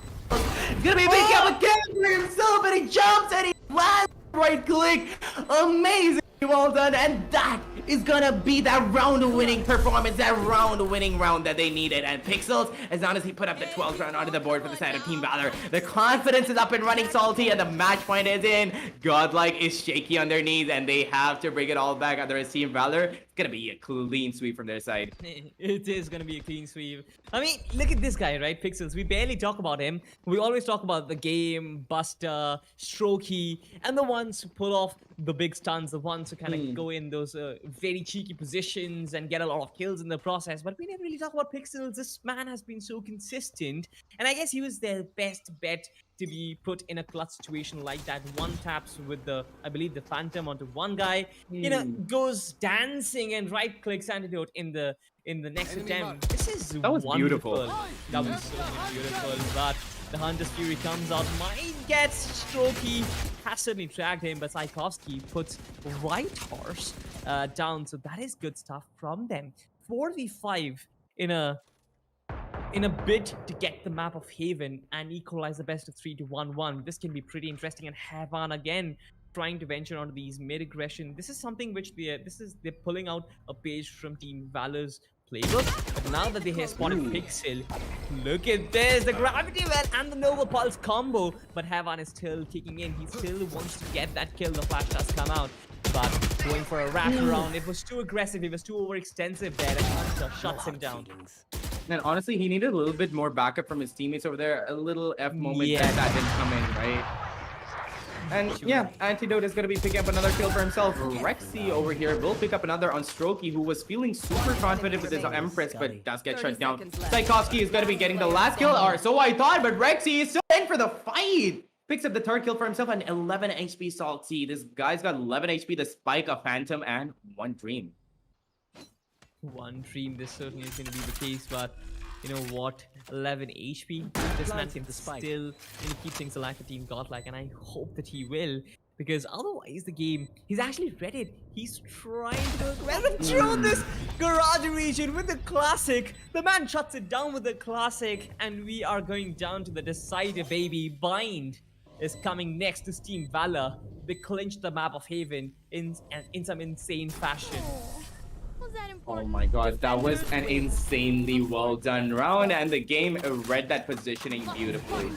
gonna be picking up a kill for himself, and he jumps and he lands right click. Amazing, well done, and that is gonna be that round-winning performance, that round-winning round that they needed. And Pixels, as long as he put up the 12th round onto the board for the side of Team Valor, the confidence is up and running, Salty, and the match point is in. Godlike is shaky on their knees, and they have to bring it all back. Otherwise, Team Valor, it's gonna be a clean sweep from their side. It is going to be a clean sweep. I mean, look at this guy, right? Pixels. We barely talk about him. We always talk about the game, Buster, Strokey, and the ones who pull off the big stunts, the ones who kind of go in those very cheeky positions and get a lot of kills in the process. But we never really talk about Pixels. This man has been so consistent. And I guess he was their best bet to be put in a clutch situation like that. One taps with the, I believe, the Phantom onto one guy, you know, goes dancing and right clicks antidote in the next attempt. This is That was wonderful. beautiful. That was so beautiful. But the Hunter's Fury comes out, might get Strokey, has certainly tracked him, but Tchaikovsky puts right horse down. So that is good stuff from them. 4v5 in a bid to get the map of Haven and equalize the best of 3 to 1-1. This can be pretty interesting, and Havan again trying to venture onto these mid-aggression. This is something which they're pulling out a page from Team Valor's playbook. But now that they have spotted Pixel, look at this, the gravity well and the Nova Pulse combo. But Havan is still kicking in. He still wants to get that kill. The flash does come out, but going for a wraparound, it was too aggressive. It was too overextensive there, and Hunter shuts him down. And honestly, he needed a little bit more backup from his teammates over there. A little F moment Yeah. that didn't come in, right? And yeah, Antidote is going to be picking up another kill for himself. Rexy over here will pick up another on Strokey, who was feeling super confident with his Empress, but does get shut down. Tchaikovsky is going to be getting the last kill, or so I thought, but Rexy is still in for the fight. Picks up the third kill for himself and 11 HP Salty. This guy's got 11 HP, the Spike, a Phantom, and one Dream. One dream, this certainly is going to be the case, but you know what, 11 HP, this man can still keep things alive for Team Godlike, and I hope that he will, because otherwise the game, he's actually read it. He's trying to go aggressive through this garage region with the classic. The man shuts it down with the classic, and we are going down to the decider, baby. Bind is coming next to Team Valor. They clinched the map of Haven in some insane fashion. Oh my god, that was an insanely well done round, and the game read that positioning beautifully.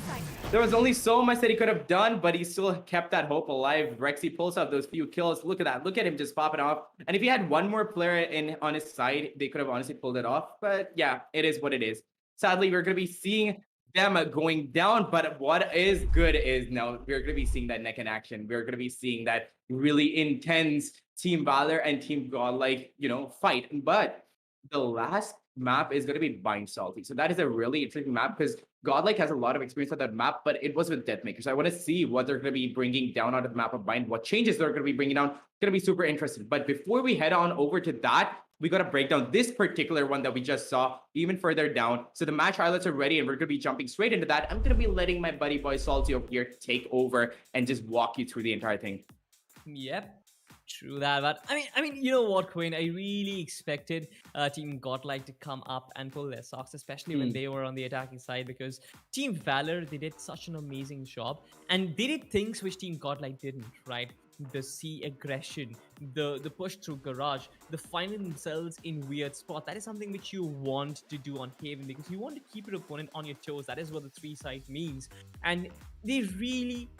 There was only so much that he could have done, but he still kept that hope alive. Rexy pulls out those few kills. Look at that. Look at him just popping off. And if he had one more player on his side, they could have honestly pulled it off. But yeah, it is what it is. Sadly, we're going to be seeing them going down, but what is good is now we're going to be seeing that neck in action. We're going to be seeing that really intense Team Valor and Team Godlike, you know, fight. But the last map is going to be Bind Salty. So that is a really interesting map because Godlike has a lot of experience on that map, but it was with Deathmaker. So I want to see what they're going to be bringing down onto the map of Bind, what changes they're going to be bringing down. It's going to be super interesting. But before we head on over to that, we got to break down this particular one that we just saw even further down. So the match highlights are ready, and we're going to be jumping straight into that. I'm going to be letting my buddy boy Salty over here take over and just walk you through the entire thing. Yep. True that, but I mean, you know what, Quinn? I really expected Team Godlike to come up and pull their socks, especially when they were on the attacking side, because Team Valor, they did such an amazing job, and they did things which Team Godlike didn't, right? The C aggression, the push through garage, the finding themselves in weird spot. That is something which you want to do on Haven, because you want to keep your opponent on your toes. That is what the 3-side means, and they really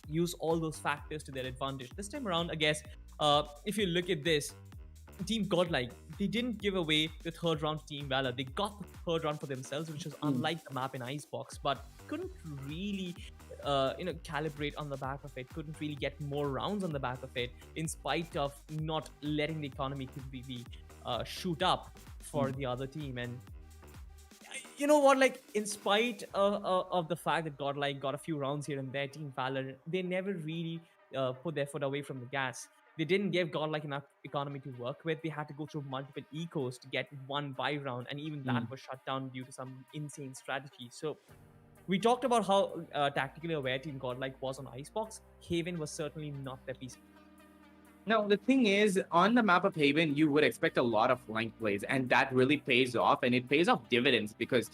use all those factors to their advantage. This time around, I guess, if you look at this, Team Godlike, they didn't give away the third round to Team Valor. They got the third round for themselves, which was unlike the map in Icebox, but couldn't really calibrate on the back of it, couldn't really get more rounds on the back of it, in spite of not letting the economy completely shoot up for the other team. And you know what, like, in spite of the fact that Godlike got a few rounds here and there, Team Valor, they never really put their foot away from the gas. They didn't give Godlike enough economy to work with. They had to go through multiple ecos to get one buy round, and even that was shut down due to some insane strategy. So we talked about how tactically aware Team Godlike was on Icebox. Haven was certainly not their piece. No, the thing is, on the map of Haven, you would expect a lot of flank plays, and that really pays off, and it pays off dividends because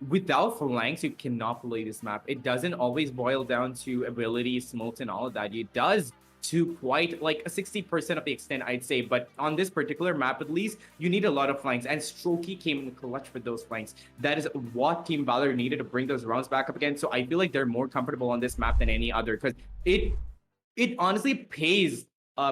without flanks, you cannot play this map. It doesn't always boil down to ability, smokes, and all of that. It does to quite like a 60% of the extent, I'd say. But on this particular map, at least, you need a lot of flanks. And Strokey came in clutch with those flanks. That is what Team Valor needed to bring those rounds back up again. So I feel like they're more comfortable on this map than any other, because it honestly pays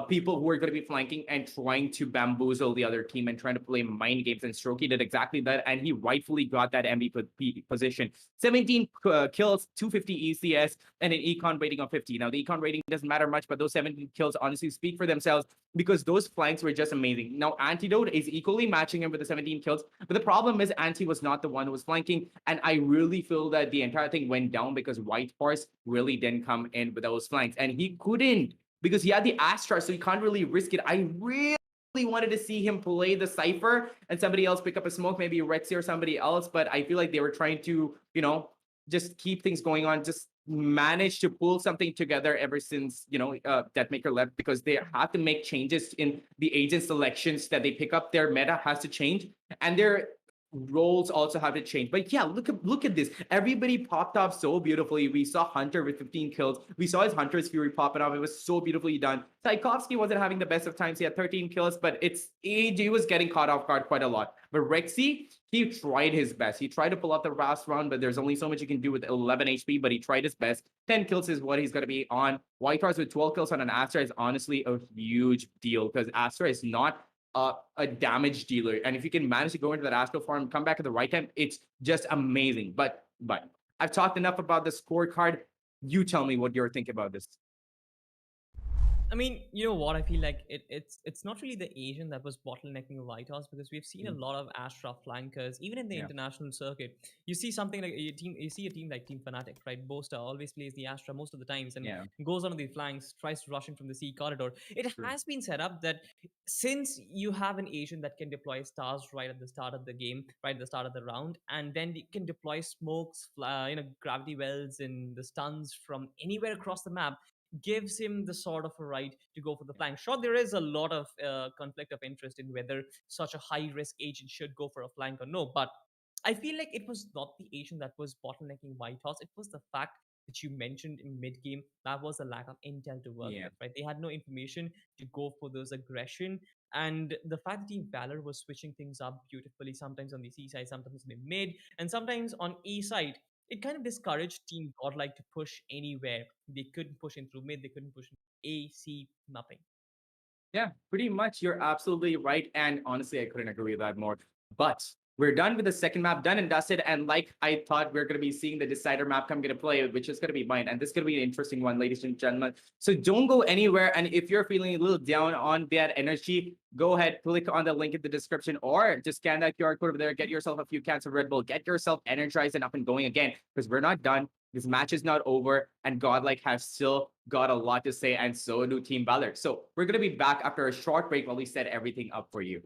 people who are going to be flanking and trying to bamboozle the other team and trying to play mind games. And Strokey did exactly that, and he rightfully got that MVP position. 17 kills, 250 ECS, and an econ rating of 50. Now, the econ rating doesn't matter much, but those 17 kills honestly speak for themselves because those flanks were just amazing. Now, Antidote is equally matching him with the 17 kills, but the problem is Anti was not the one who was flanking, and I really feel that the entire thing went down because White Horse really didn't come in with those flanks, and he couldn't because he had the Astra, so he can't really risk it. I really wanted to see him play the Cypher and somebody else pick up a smoke, maybe Rexy or somebody else, but I feel like they were trying to, you know, just keep things going on, just manage to pull something together ever since, you know, Deathmaker left, because they have to make changes in the agent selections that they pick up. Their meta has to change, and their roles also have to change. But yeah, look at this. Everybody popped off so beautifully. We saw Hunter with 15 kills. We saw his Hunter's Fury popping off. It was so beautifully done. Tchaikovsky wasn't having the best of times. He had 13 kills, but he was getting caught off guard quite a lot. But Rexy, he tried his best. He tried to pull out the last round, but there's only so much you can do with 11 HP, but he tried his best. 10 kills is what he's going to be on. White Horse with 12 kills on an Astra is honestly a huge deal, because Astra is not a damage dealer, and if you can manage to go into that Astro farm, come back at the right time, it's just amazing. But I've talked enough about the scorecard. You tell me what you're thinking about this. I mean, you know what? I feel like it's not really the Asian that was bottlenecking White House, because we've seen a lot of Astra flankers, even in the international circuit. You see something like you see a team like Team Fnatic, right? Boaster always plays the Astra most of the times and goes on the flanks, tries to rush in from the C corridor. It has been set up that since you have an Asian that can deploy stars right at the start of the game, right at the start of the round, and then you can deploy smokes, gravity wells and the stuns from anywhere across the map, gives him the sort of a right to go for the flank. Sure, there is a lot of conflict of interest in whether such a high risk agent should go for a flank or no, but I feel like it was not the Asian that was bottlenecking White Horse. It was the fact that you mentioned in mid game that was a lack of intel to work with, right? They had no information to go for those aggression. And the fact that Team Valor was switching things up beautifully, sometimes on the C side, sometimes on the mid, and sometimes on E side, it kind of discouraged Team Godlike to push anywhere. They couldn't push in through mid, they couldn't push in A, C, nothing. Yeah, pretty much. You're absolutely right. And honestly, I couldn't agree with that more. But we're done with the second map, done and dusted. And like I thought, we're going to be seeing the decider map I'm going to play, which is going to be mine. And this is going to be an interesting one, ladies and gentlemen. So don't go anywhere. And if you're feeling a little down on that energy, go ahead, click on the link in the description, or just scan that QR code over there. Get yourself a few cans of Red Bull. Get yourself energized and up and going again, because we're not done. This match is not over, and Godlike has still got a lot to say, and so do Team Valor. So we're going to be back after a short break while we set everything up for you.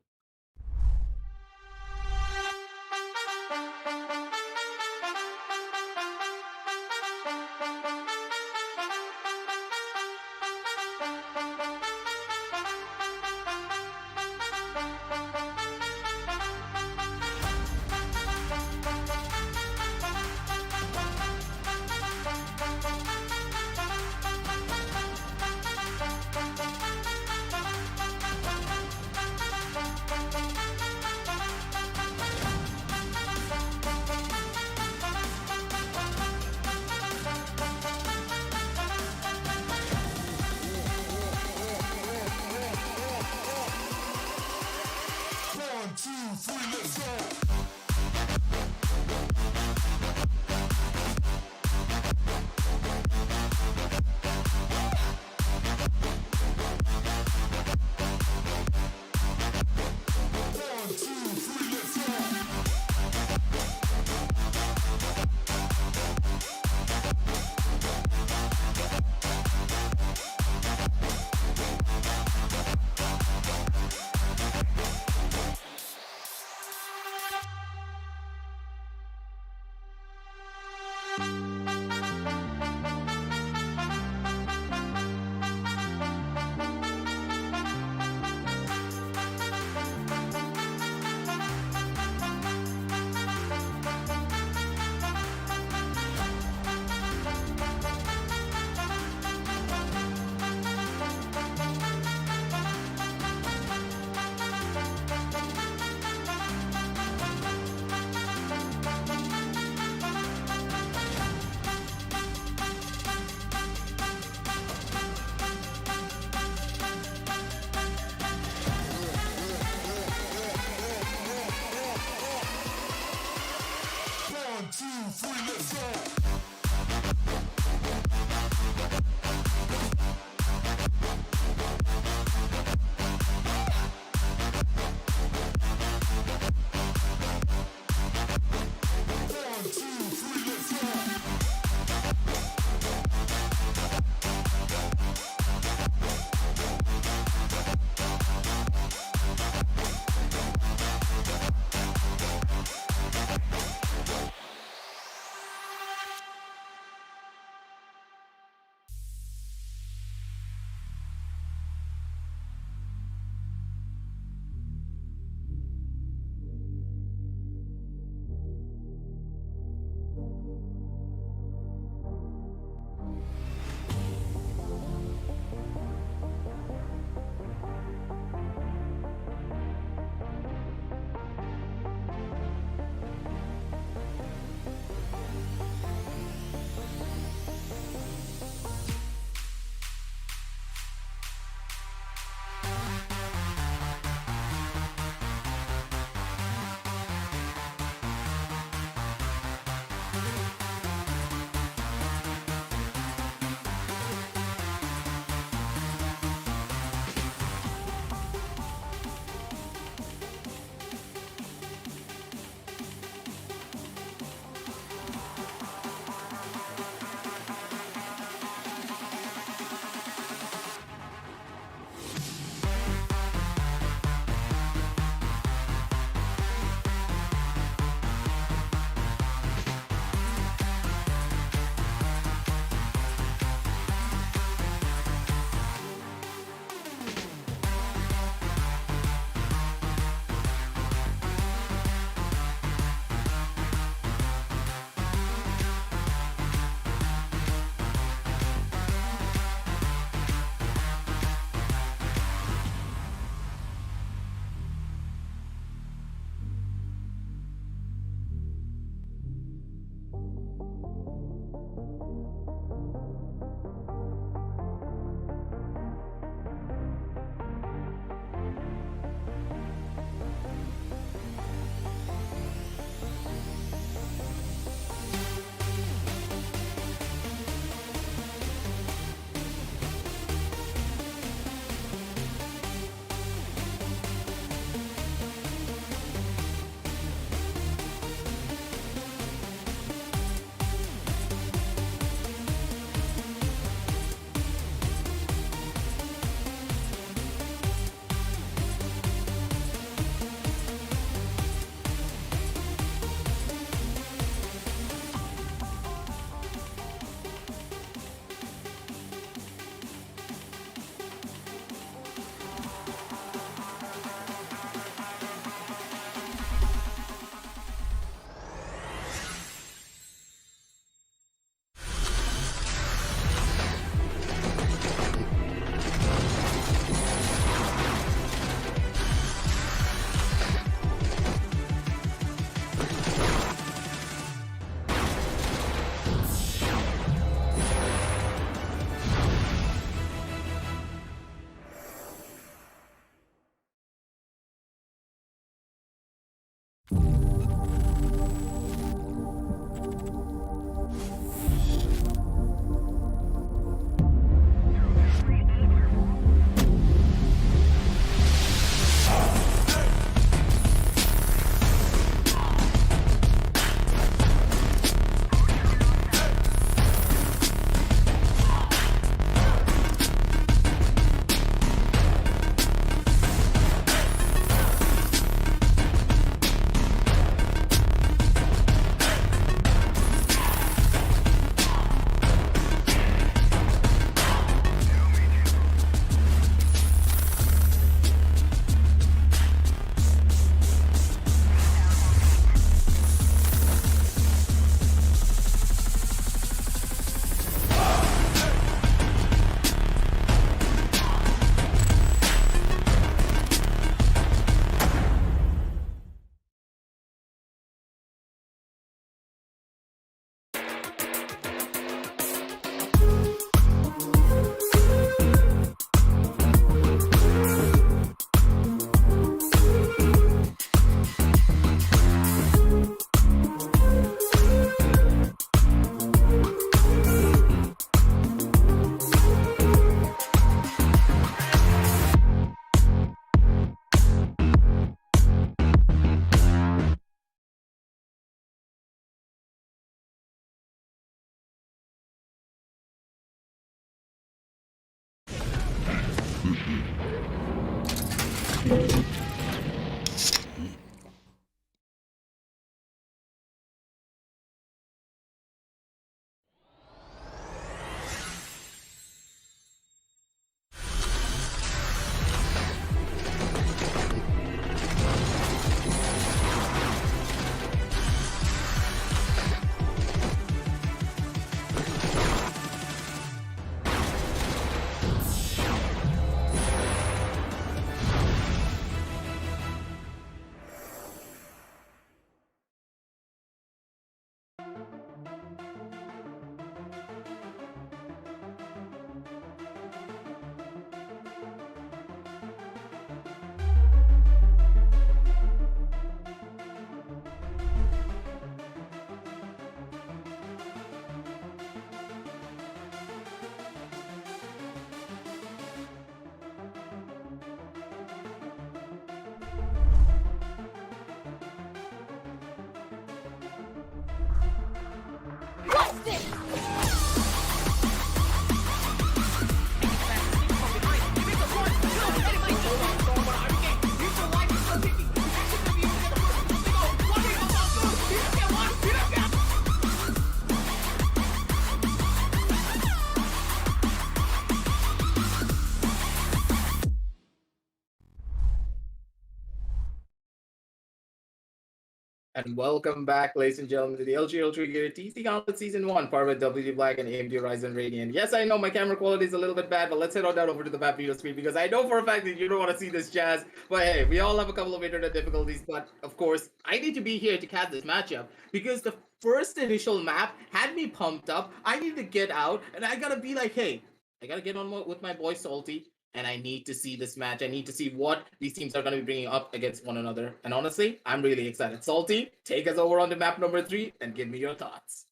And welcome back, ladies and gentlemen, to the LG Ultragear TC Gauntlet Season 1, powered by WD Black and AMD Ryzen Radiant. Yes, I know my camera quality is a little bit bad, but let's head on down over to the map video screen because I know for a fact that you don't want to see this jazz. But hey, we all have a couple of internet difficulties, but of course, I need to be here to catch this matchup because the first initial map had me pumped up. I need to get out, and I gotta be like, hey, I gotta get on with my boy Salty, and I need to see this match. I need to see what these teams are going to be bringing up against one another. And honestly, I'm really excited. Salty, take us over on to map number 3 and give me your thoughts.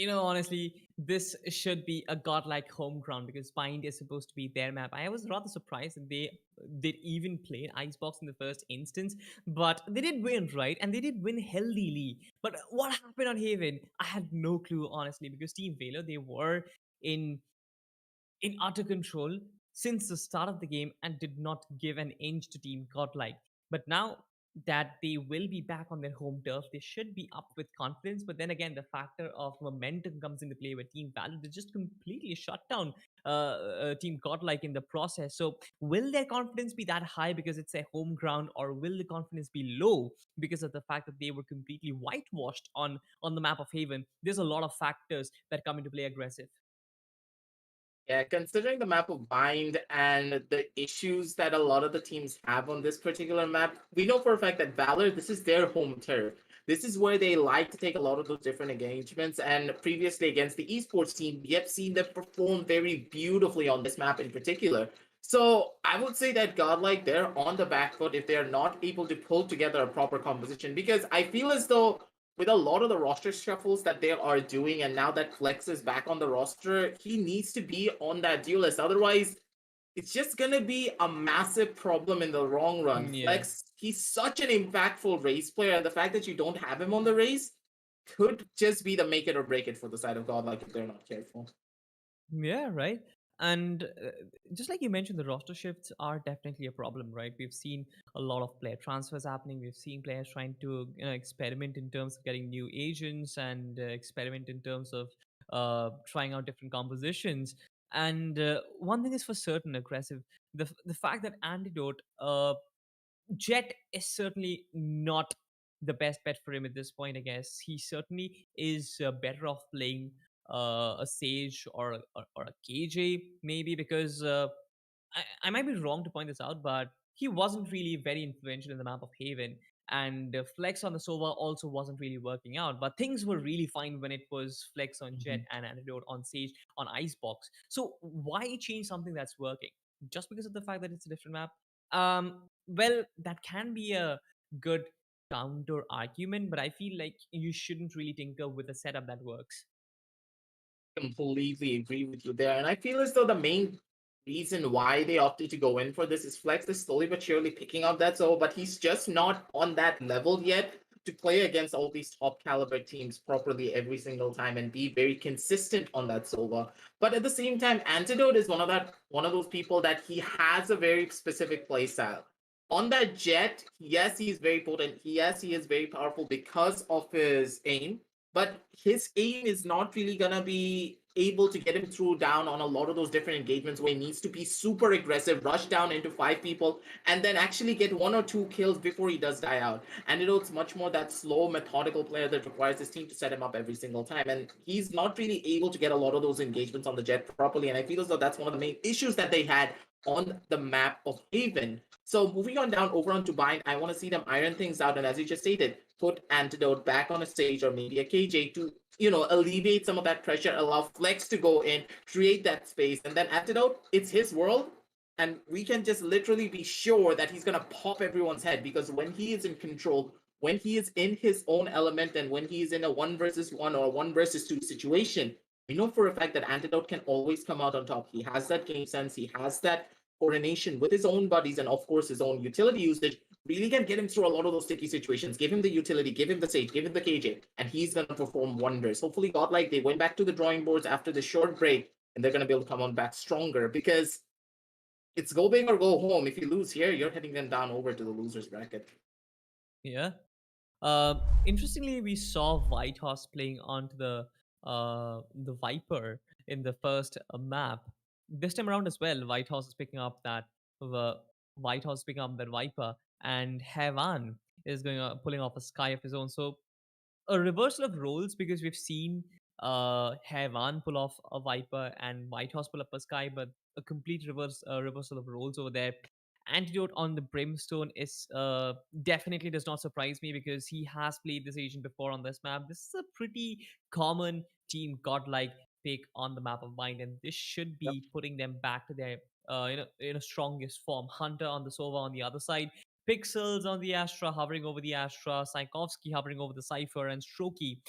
Honestly, this should be a godlike home ground because Bind is supposed to be their map. I was rather surprised that they did even play Icebox in the first instance, but they did win, right? And they did win healthily. But what happened on Haven? I had no clue, honestly, because Team Valor, they were in in utter control since the start of the game and did not give an inch to Team Godlike. But now that they will be back on their home turf, they should be up with confidence. But then again, the factor of momentum comes into play where Team Valor they just completely shut down Team Godlike in the process. So will their confidence be that high because it's their home ground, or will the confidence be low because of the fact that they were completely whitewashed on the map of Haven? There's a lot of factors that come into play aggressive. Yeah, considering the map of Bind and the issues that a lot of the teams have on this particular map, we know for a fact that Valor, this is their home turf. This is where they like to take a lot of those different engagements. And previously against the esports team, we have seen them perform very beautifully on this map in particular. So I would say that Godlike, they're on the back foot if they're not able to pull together a proper composition because I feel as though with a lot of the roster shuffles that they are doing, and now that Flex is back on the roster, he needs to be on that duel list. Otherwise, it's just gonna be a massive problem in the long run. Yeah. Flex, he's such an impactful race player, and the fact that you don't have him on the race could just be the make it or break it for the side of Godlike if they're not careful. Yeah, right. And just like you mentioned, the roster shifts are definitely a problem, right? We've seen a lot of player transfers happening. We've seen players trying to experiment in terms of getting new agents and experiment in terms of trying out different compositions. And one thing is for certain, aggressive. The fact that Antidote Jet is certainly not the best bet for him at this point. I guess he certainly is better off playing a Sage or a KJ maybe because I might be wrong to point this out, but he wasn't really very influential in the map of Haven. And Flex on the Sova also wasn't really working out, but things were really fine when it was Flex on Jet Mhm. and Antidote on Sage on Icebox. So why change something that's working? Just because of the fact that it's a different map? Well, that can be a good counter argument, but I feel like you shouldn't really tinker with a setup that works. Completely agree with you there. And I feel as though the main reason why they opted to go in for this is Flex is slowly but surely picking up that soul, but he's just not on that level yet to play against all these top caliber teams properly every single time and be very consistent on that solo. But at the same time, Antidote is one of those people that he has a very specific play style. On that jet, yes, he's very potent. Yes, he is very powerful because of his aim, but his aim is not really gonna be able to get him through down on a lot of those different engagements where he needs to be super aggressive, rush down into 5 people, and then actually get 1 or 2 kills before he does die out. And it's much more that slow, methodical player that requires his team to set him up every single time. And he's not really able to get a lot of those engagements on the jet properly. And I feel as though that's one of the main issues that they had on the map of Haven. So moving on down over onto Bind, I want to see them iron things out. And as you just stated, put Antidote back on a stage or maybe a KJ to, alleviate some of that pressure, allow Flex to go in, create that space. And then Antidote, it's his world. And we can just literally be sure that he's going to pop everyone's head, because when he is in control, when he is in his own element, and when he is in a 1 versus 1 or a 1 versus 2 situation, we know for a fact that Antidote can always come out on top. He has that game sense, he has that coordination with his own buddies, and of course his own utility usage really can get him through a lot of those sticky situations. Give him the utility, give him the Sage, give him the KJ, and he's going to perform wonders. Hopefully Godlike, they went back to the drawing boards after the short break, and they're going to be able to come on back stronger, because it's go big or go home. If you lose here, you're heading them down over to the losers bracket. Yeah. Interestingly, we saw Whitehorse playing onto the Viper in the first map. This time around as well, Whitehorse is picking up that Whitehorse is picking up that Viper, and Hevan is pulling off a Sky of his own. So a reversal of roles, because we've seen Hevan pull off a Viper and Whitehorse pull up a Sky, but a complete reversal of roles over there. Antidote on the Brimstone is definitely does not surprise me, because he has played this agent before on this map. This is a pretty common team Godlike pick on the map of Bind, and this should be putting them back to their strongest form. Hunter on the Sova on the other side, Pixels on the Astra, hovering over the Astra, Saikovsky hovering over the Cypher, and Strokey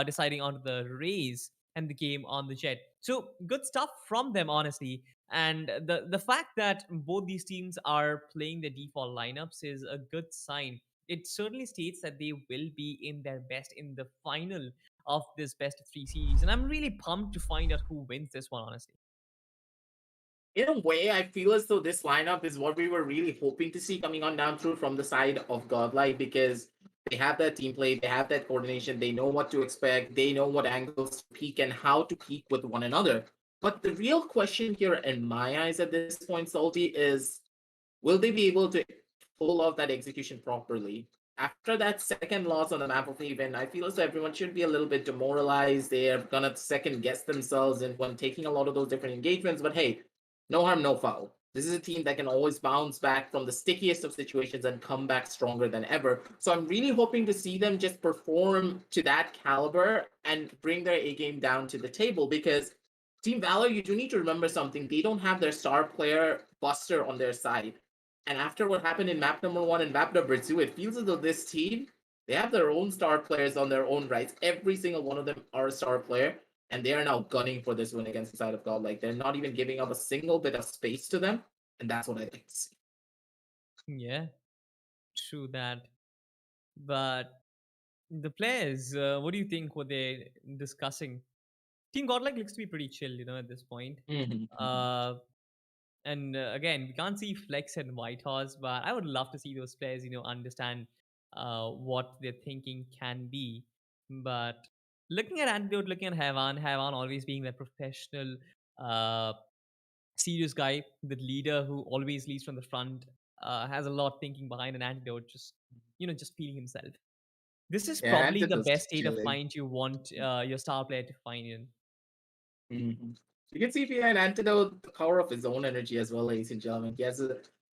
deciding onto the Raze and the game on the Jet. So good stuff from them, honestly. And the fact that both these teams are playing their default lineups is a good sign. It certainly states that they will be in their best in the final of this best of 3 series. And I'm really pumped to find out who wins this one, honestly. In a way, I feel as though this lineup is what we were really hoping to see coming on down through from the side of Godlike, because they have that team play, they have that coordination, they know what to expect, they know what angles to peak and how to peak with one another. But the real question here, in my eyes at this point, Salty, is will they be able to pull off that execution properly? After that second loss on the map of Haven, I feel as though everyone should be a little bit demoralized. They are gonna second guess themselves and when taking a lot of those different engagements. But hey, no harm, no foul. This is a team that can always bounce back from the stickiest of situations and come back stronger than ever. So I'm really hoping to see them just perform to that caliber and bring their A game down to the table, because Team Valor, you do need to remember something. They don't have their star player Buster on their side. And after what happened in map number 1 and map number 2, it feels as though this team, they have their own star players on their own rights. Every single one of them are a star player, and they are now gunning for this win against the side of God. Like, they're not even giving up a single bit of space to them, and that's what I like to see. Yeah, true that. But the players, what do you think were they discussing? Team Godlike looks to be pretty chill, at this point. Uh, and again, we can't see Flex and Whitehorse, but I would love to see those players, understand what their thinking can be. But looking at Antidote, looking at Havan always being that professional, uh, serious guy, the leader who always leads from the front, has a lot thinking behind an Antidote, just feeling himself. This is Yeah, probably the Antidote's best state of chilling. mind you want your star player to find in. You can see behind Antidote the power of his own energy as well, ladies and gentlemen. He has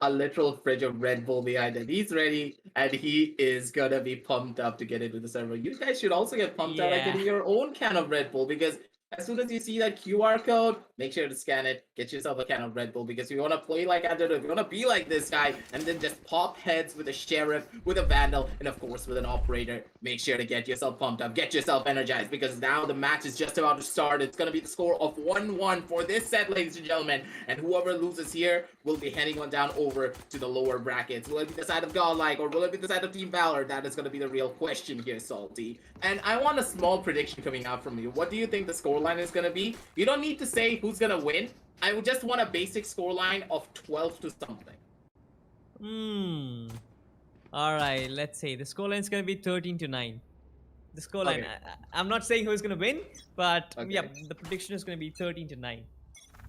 a literal fridge of Red Bull behind him. He's ready, and he is gonna be pumped up to get into the server. You guys should also get pumped up by Yeah. getting your own can of Red Bull, because As soon as you see that QR code, make sure to scan it. Get yourself a can of Red Bull because you want to play like Antidote. If you want to be like this guy and then just pop heads with a Sheriff, with a Vandal, and of course with an Operator, make sure to get yourself pumped up, get yourself energized because now the match is just about to start. It's going to be the score of 1-1 for this set, ladies and gentlemen. And whoever loses here will be heading on down over to the lower brackets. Will it be the side of Godlike or will it be the side of Team Valor? That is going to be the real question here, Salty. And I want a small prediction coming out from you. What do you think the scoreline is going to be? You don't need to say who's going to win. I would just want a basic scoreline of 12 to something. Alright, let's say the scoreline is going to be 13-9. The scoreline, Okay. I'm not saying who's going to win, but Okay. yeah, the prediction is going to be 13-9.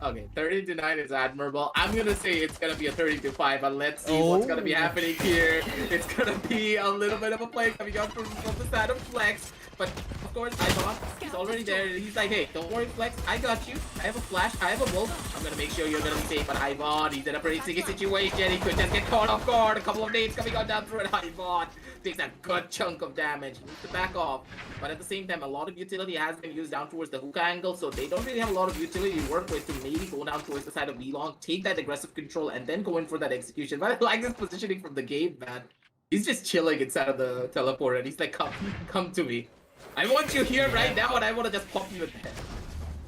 Okay, 13-9 is admirable. I'm gonna say it's gonna be a 13-5, but let's see what's gonna be happening here. It's gonna be a little bit of a play coming out from the side of Flex. But of course, Ivon, he's already there. He's like, hey, don't worry, Flex, I got you. I have a flash, I have a wolf. I'm gonna make sure you're gonna be safe. But Ivon, he's in a pretty sticky situation. He could just get caught off guard. A couple of nades coming on down through it. Ivon takes a good chunk of damage. He needs to back off. But at the same time, a lot of utility has been used down towards the hookah angle, so they don't really have a lot of utility to work with to maybe go down towards the side of V-Long, take that aggressive control, and then go in for that execution. But I like this positioning from the game, man. He's just chilling inside of the teleport, and he's like, come to me. I want you here right now, and I want to just pop you in the head.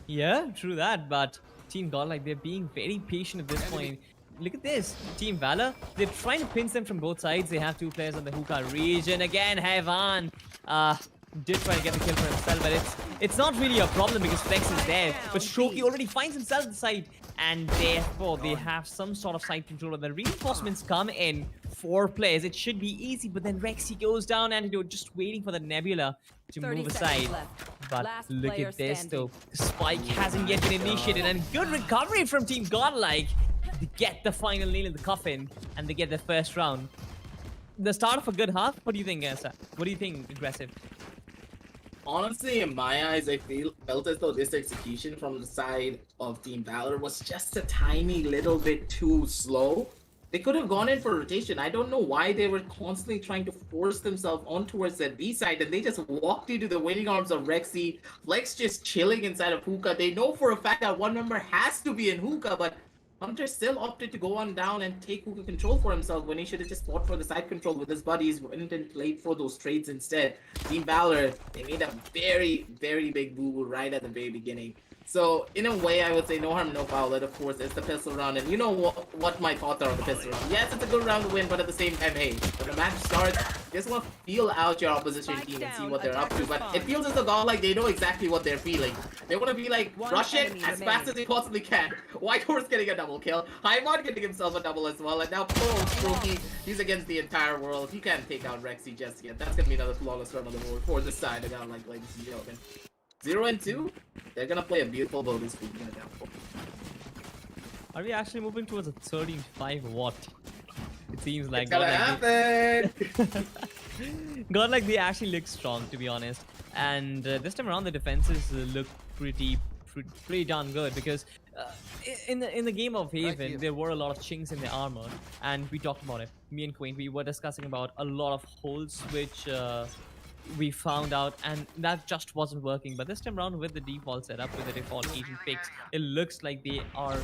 Yeah, true that, but Team Godlike, they're being very patient at this point. Look at this. Team Valor, they're trying to pinch them from both sides. They have two players on the hookah region. Again, Hevan did try to get the kill for himself, but it's not really a problem because Flex is there. But Shoki already finds himself at the side, and therefore they have some sort of side control. When the reinforcements come in, 4 players, it should be easy, but then Rexy goes down, and you're just waiting for the Nebula to move aside. But look at this though. Spike hasn't yet been initiated, and good recovery from Team Godlike. They get the final nail in the coffin, and they get the first round. The start of a good half. What do you think, Sir? What do you think, Aggressive? Honestly, in my eyes, I felt as though this execution from the side of Team Valor was just a tiny little bit too slow. They could have gone in for rotation. I don't know why they were constantly trying to force themselves on towards that B side, and they just walked into the waiting arms of Rexy. Flex just chilling inside of hookah. They know for a fact that one member has to be in hookah, but Hunter still opted to go on down and take hookah control for himself when he should have just fought for the side control with his buddies, went and played for those trades instead. Team Valor, they made a very, very big boo-boo right at the very beginning. So, in a way, I would say no harm, no foul. Of course, it's the pistol round, and you know what my thoughts are on the pistol round. Yes, it's a good round to win, but at the same time, hey, when the match starts, you just want to feel out your opposition team and see what they're up to. But it feels as though Godlike, they know exactly what they're feeling. They want to be like, rush it as fast as they possibly can. White Horse getting a double kill. Highmon getting himself a double as well, and now poor Strokey, he's against the entire world. He can't take out Rexy just yet. That's going to be another flawless run on the board for this side of Godlike, ladies and gentlemen. 0 and 2, they're gonna play a beautiful bonus speed in a downfall. Are we actually moving towards a 13-5 what? It seems like It's gonna happen! Godlike, they actually look strong, to be honest. And this time around, the defenses look pretty darn good because in the game of Haven, there were a lot of chinks in their armor, and we talked about it. Me and Quaint, we were discussing about a lot of holes which we found out, and that just wasn't working. But this time around, with the default setup, with the default agent picks, it looks like they are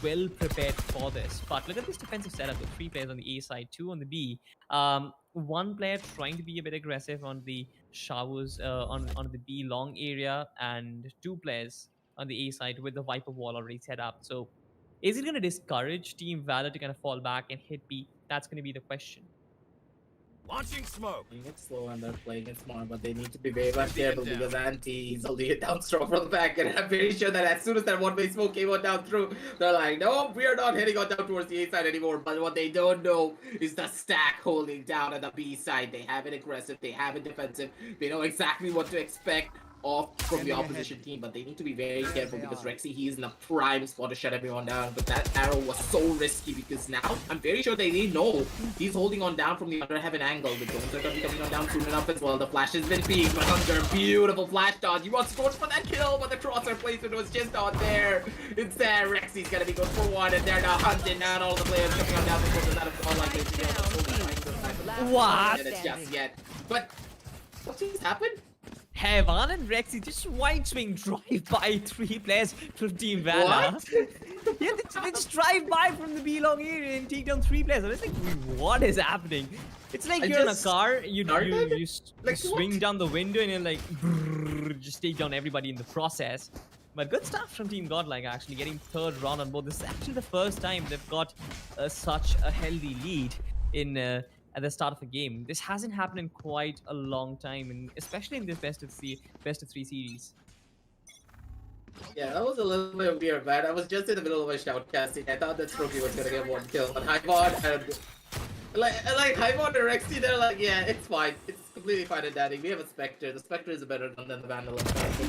well prepared for this. But look at this defensive setup with 3 players on the A side, 2 on the B. 1 player trying to be a bit aggressive on the showers on the B long area, and 2 players on the A side with the Viper wall already set up. So is it going to discourage Team Valor to kind of fall back and hit B? That's going to be the question. Launching smoke. Playing it slow and they're playing it smart, but they need to be very much careful because Anti is only a downstroke from the back, and I'm very sure that as soon as that one-way smoke came on down through, they're like, no, we are not heading on down towards the A side anymore. But what they don't know is the stack holding down at the B side. They have it aggressive, they have it defensive, they know exactly what to expect off from the opposition team, but they need to be very careful because Rexy, he is in a prime spot to shut everyone down. But that arrow was so risky because now I'm very sure they know he's holding on down from the under heaven angle. The drones are going to be coming on down soon enough as well. The flash has been peaked, but Hunter, beautiful flash dodge. He wants to go for that kill, but the crosshair placement was just not there. Instead, Rexy's going to be good for 1, and they're now hunting down all the players coming on down because they're out of all like this. What? Just yet. But what just happened? Heavan and Rexy just wide swing drive by 3 players from Team Valor. What? Yeah, they just drive by from the B long area and take down 3 players. I was like, what is happening? It's like I you're in a just car, you Like, swing what? down the window and you're like, brrr, just take down everybody in the process. But good stuff from Team Godlike, actually getting 3rd round on board. This is actually the first time they've got such a healthy lead in at the start of a game. This hasn't happened in quite a long time, and especially in this best of 3 series. Yeah, that was a little bit weird, man. I was just in the middle of a shoutcasting. I thought that Strokey was gonna get 1 kill, but Hyvon and Hyvon and Rexy, they're like, yeah, it's fine. It's completely fine at Daddy. We have a Spectre. The Spectre is a better gun than the Vandal.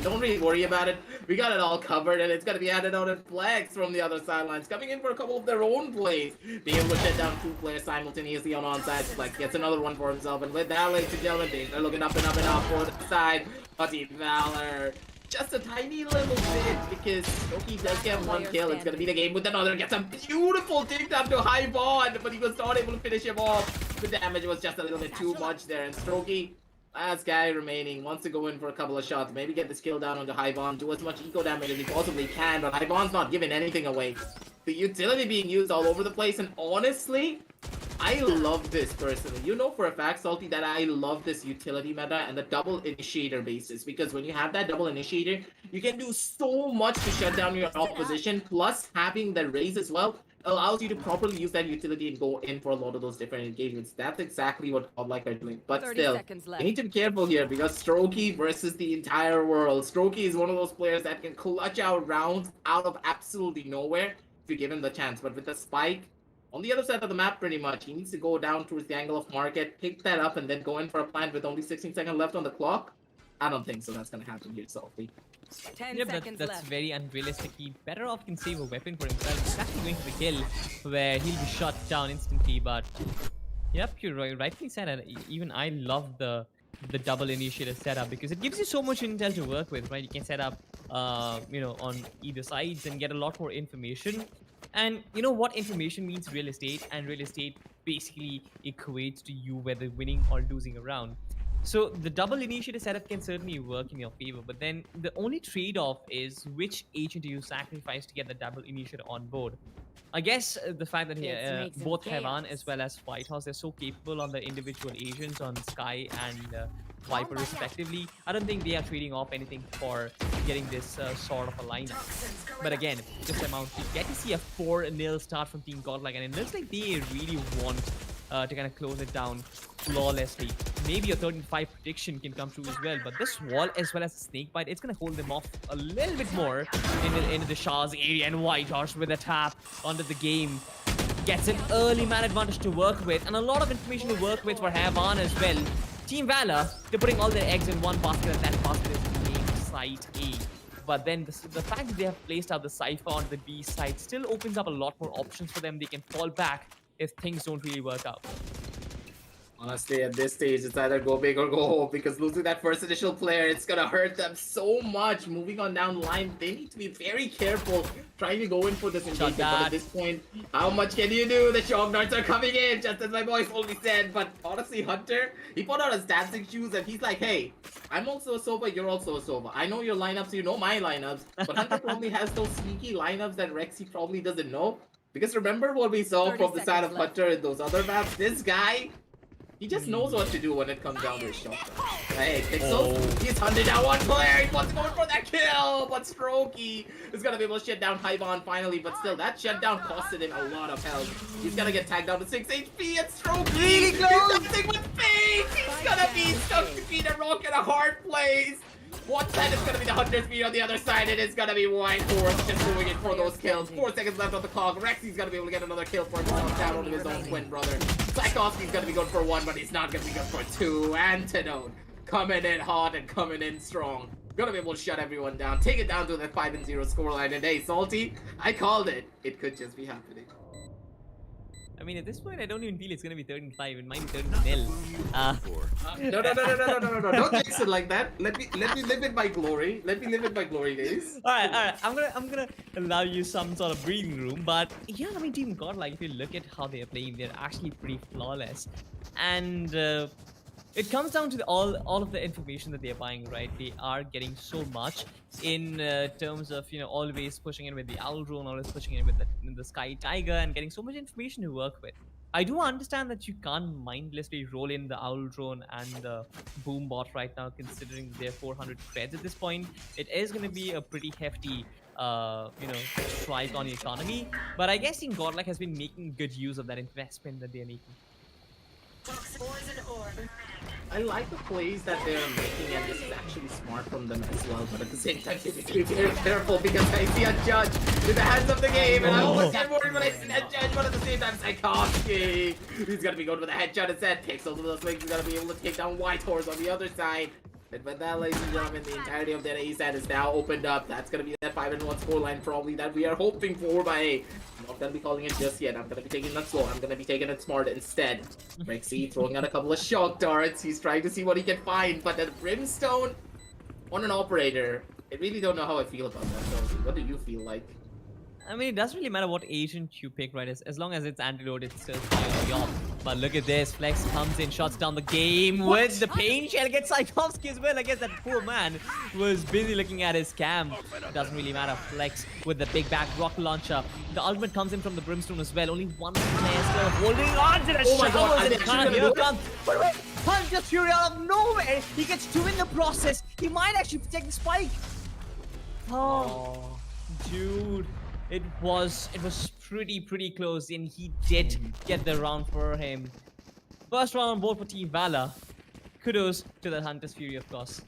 Don't really worry about it. We got it all covered, and it's gonna be added out in Flags from the other sidelines, coming in for a couple of their own plays. Being able to shut down 2 players simultaneously on onside. Flex gets another one for himself, and with that, ladies and gentlemen, they're looking up and up and up for the side of Team Valor. Just a tiny little bit, because Strokey does get 1 kill. It's gonna be the game with another. Gets a beautiful takedown to Hyvon, but he was not able to finish him off. The damage was just a little bit too much there, and Strokey, last guy remaining, wants to go in for a couple of shots, maybe get this kill down onto Hyvon, do as much eco damage as he possibly can, but Hyvon's not giving anything away. The utility being used all over the place, and honestly, I love this personally. You know for a fact, Salty, that I love this utility meta and the double initiator basis, because when you have that double initiator, you can do so much to shut down your opposition, plus having the raise as well allows you to properly use that utility and go in for a lot of those different engagements. That's exactly what Godlike are doing. But 30 still, seconds left. you need to be careful here, because Strokey versus the entire world. Strokey is one of those players that can clutch out rounds out of absolutely nowhere if you give him the chance. But with the spike on the other side of the map, pretty much, he needs to go down towards the angle of market, pick that up, and then go in for a plant with only 16 seconds left on the clock. I don't think so that's gonna happen here, Salty. 10 Yep, seconds that's left. very unrealistic. He better off can save a weapon for himself. He's actually going for the kill, where he'll be shot down instantly. But yep, you're rightly said. And even I love the double initiator setup, because it gives you so much intel to work with, right? You can set up, on either sides and get a lot more information. And you know what information means? Real estate, and real estate basically equates to you whether winning or losing a round. So the double initiator setup can certainly work in your favor, but then the only trade-off is which agent do you sacrifice to get the double initiator on board. I guess the fact that Let's make some both Heavan chaos. as well as White House, they're so capable on their individual agents on Sky and Viper respectively. I don't think they are trading off anything for getting this sort of a lineup. But again, this amount, we get to see a 4-0 start from Team Godlike, and it looks like they really want to kind of close it down flawlessly. Maybe a 13-5 prediction can come true as well, but this wall as well as the snake bite, it's going to hold them off a little bit more into the Shah's area, and White Horse with a tap onto the game gets an early man advantage to work with, and a lot of information to work with for Heavan as well. Team Valor, they're putting all their eggs in one basket, and that basket is named Site A. But then the fact that they have placed out the Cypher on the B side still opens up a lot more options for them. They can fall back if things don't really work out. Honestly, at this stage, it's either go big or go home, because losing that first initial player, it's gonna hurt them so much. Moving on down the line, they need to be very careful trying to go in for this engagement. But at this point, how much can you do? The shock darts are coming in, just as my boys only said. But honestly, Hunter, he put on his dancing shoes and he's like, hey, I'm also a Sova, you're also a Sova. I know your lineups, you know my lineups. But Hunter probably has those sneaky lineups that Rexy probably doesn't know. Because remember what we saw 30 from the side of seconds left. Hunter in those other maps? This guy, he just knows what to do when it comes down to his shot. Hey, Pixels, he's hunted down 1 player. He wants to go in for that kill, but Strokey is gonna be able to shut down Hyvon finally. But still, that shutdown costed him a lot of health. He's gonna get tagged down to 6 HP, and Strokey, Really close. he's nothing with fate. He's gonna be stuck between a rock and a hard place. One side is gonna be the Hunter's beat, on the other side it is gonna be White Horse just going in for those kills. 4 seconds left on the clock. Rexy's gonna be able to get another kill for himself down onto his own twin brother. Blackovsky's gonna be good for 1, but he's not gonna be good for 2. Antidote coming in hot and coming in strong. Gonna be able to shut everyone down, take it down to the 5-0 scoreline. And hey, Salty, I called it. It could just be happening. I mean, at this point, I don't even feel it's going to be 13-5. It might be 13-0. No. Don't jinx it like that. Let me live in my glory. Let me live in my glory days. All right. I'm gonna allow you some sort of breathing room, but yeah, I mean, Team Godlike, if you look at how they are playing, they're actually pretty flawless, and it comes down to all of the information that they're buying, right? They are getting so much in terms of always pushing in with the owl drone, always pushing in with the sky tiger, and getting so much information to work with. I do understand that you can't mindlessly roll in the owl drone and the boom bot right now, considering their 400 creds at this point. It is going to be a pretty hefty strike on the economy, but I guess Team Godlike has been making good use of that investment that they're making. I like the plays that they're making, and this is actually smart from them as well. But at the same time, they need to be very careful because I see a judge with the hands of the game, and I almost get worried when I see that judge. But at the same time, Tchaikovsky, he's gonna be going with a headshot instead. Pixels with those wings, he's gonna be able to take down White Horse on the other side. And with that, ladies and gentlemen, the entirety of that A set is now opened up. That's going to be that 5-1 scoreline probably that we are hoping for by A. I'm not going to be calling it just yet. I'm going to be taking that slow. I'm going to be taking it smart instead. Rexy throwing out a couple of shock darts. He's trying to see what he can find. But the Brimstone on an operator, I really don't know how I feel about that. So what do you feel like? I mean, it doesn't really matter what agent you pick, right? As long as it's antidote, it's still fine job. But look at this. Flex comes in, shuts down the game with the pain shell. Gets Tchaikovsky as well. I guess that poor man was busy looking at his cam. It doesn't really matter. Flex with the big back rocket launcher. The ultimate comes in from the Brimstone as well. Only one player still holding on to the showers and can't. Here comes. But wait, Hunter Fury out of nowhere. He gets two in the process. He might actually protect the spike. Oh, dude. It was pretty close, and he did get the round for him. First round on board for Team Valor. Kudos to the Hunter's Fury, of course.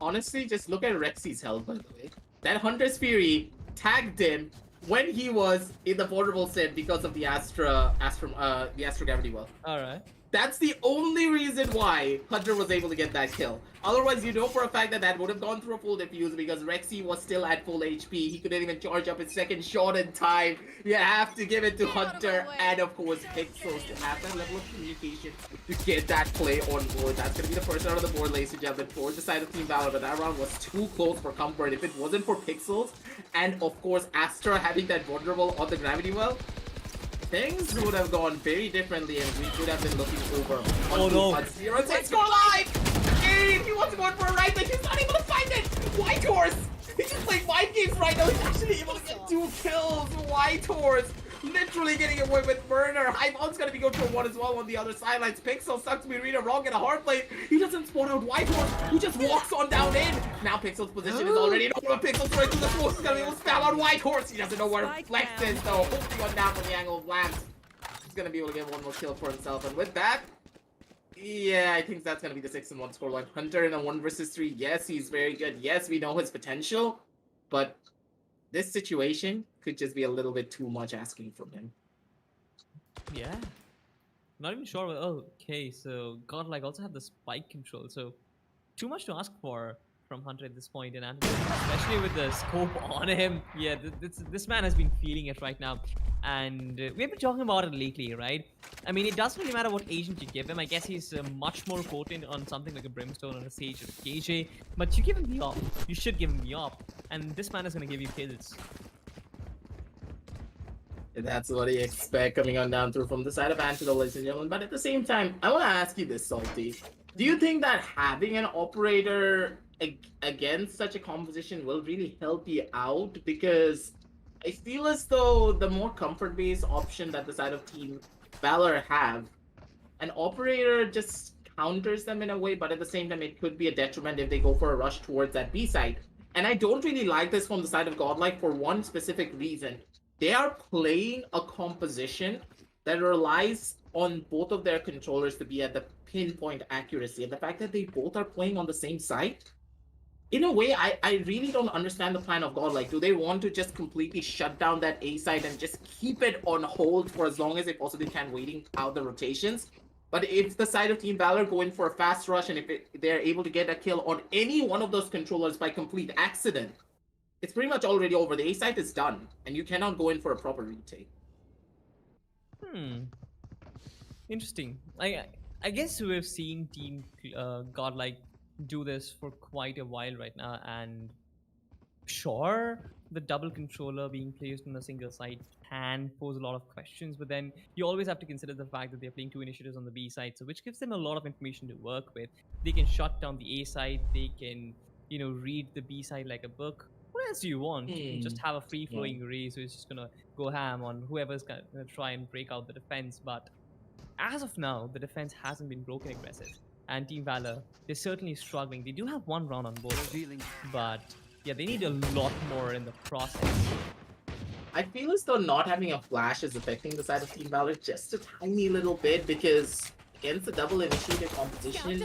Honestly, just look at Rexy's health, by the way. That Hunter's Fury tagged him when he was in the vulnerable set because of the Astra Gravity Well. Alright. That's the only reason why Hunter was able to get that kill. Otherwise, you know for a fact that that would have gone through a full defuse because Rexy was still at full HP. He couldn't even charge up his second shot in time. You have to give it to Hunter and, of course, Pixels to have that level of communication to get that play on board. That's going to be the first round of the board, ladies and gentlemen, for the side of Team Valor. But that round was too close for comfort. If it wasn't for Pixels and, of course, Astra having that vulnerable on the Gravity Well, things would have gone very differently, and we could have been looking over. Oh no! 0-6 score live! He wants to go for a right, but he's not able to find it. White Horse! He's just playing 5 games right now. He's actually able to get 2 kills. White Horse literally getting away with murder. Highbound's gonna be going for 1 as well on the other sidelines. Pixel sucks to be read wrong in a hard play. He doesn't spawn out White Horse. He just walks on down in. Now Pixel's position is already over. Pixel's right through the smoke. He's gonna be able to spell out White Horse. He doesn't know where Flex is though. Hopefully on down from the angle of Lance. He's gonna be able to get 1 more kill for himself. And with that, yeah, I think that's gonna be the 6-1 scoreline. Hunter in a 1 versus 3. Yes, he's very good. Yes, we know his potential, but this situation could just be a little bit too much asking from him. Yeah. Not even sure. Okay, so Godlike also have the spike control, so too much to ask for from Hunter at this point, and especially with the scope on him. Yeah, this man has been feeling it right now, and we've been talking about it lately, right? I mean, it doesn't really matter what agent you give him. I guess he's much more potent on something like a Brimstone or a Sage or a KJ, but you give him the op. You should give him the op, and this man is going to give you kills. That's what I expect coming on down through from the side of Antidote, ladies and gentlemen. But at the same time, I want to ask you this, Salty. Do you think that having an operator against such a composition will really help you out? Because I feel as though the more comfort-based option that the side of Team Valor have, an operator just counters them in a way, but at the same time, it could be a detriment if they go for a rush towards that B side. And I don't really like this from the side of Godlike for one specific reason. They are playing a composition that relies on both of their controllers to be at the pinpoint accuracy. And the fact that they both are playing on the same side, in a way, I really don't understand the plan of Godlike. Do they want to just completely shut down that A side and just keep it on hold for as long as they possibly can, waiting out the rotations? But if the side of Team Valor go in for a fast rush, and if they're able to get a kill on any one of those controllers by complete accident, it's pretty much already over. The A site is done, and you cannot go in for a proper retake. Interesting. I guess we've seen Team Godlike do this for quite a while right now, and sure, the double controller being placed on a single site can pose a lot of questions, but then you always have to consider the fact that they're playing two initiatives on the B side, so which gives them a lot of information to work with. They can shut down the A side, they can, read the B side like a book. What else do you want? You can just have a free flowing race who's just gonna go ham on whoever's gonna try and break out the defense. But as of now, the defense hasn't been broken aggressive. And Team Valor, they're certainly struggling. They do have one round on board, but yeah, they need a lot more in the process. I feel as though not having a flash is affecting the side of Team Valor just a tiny little bit because against the double initiated competition,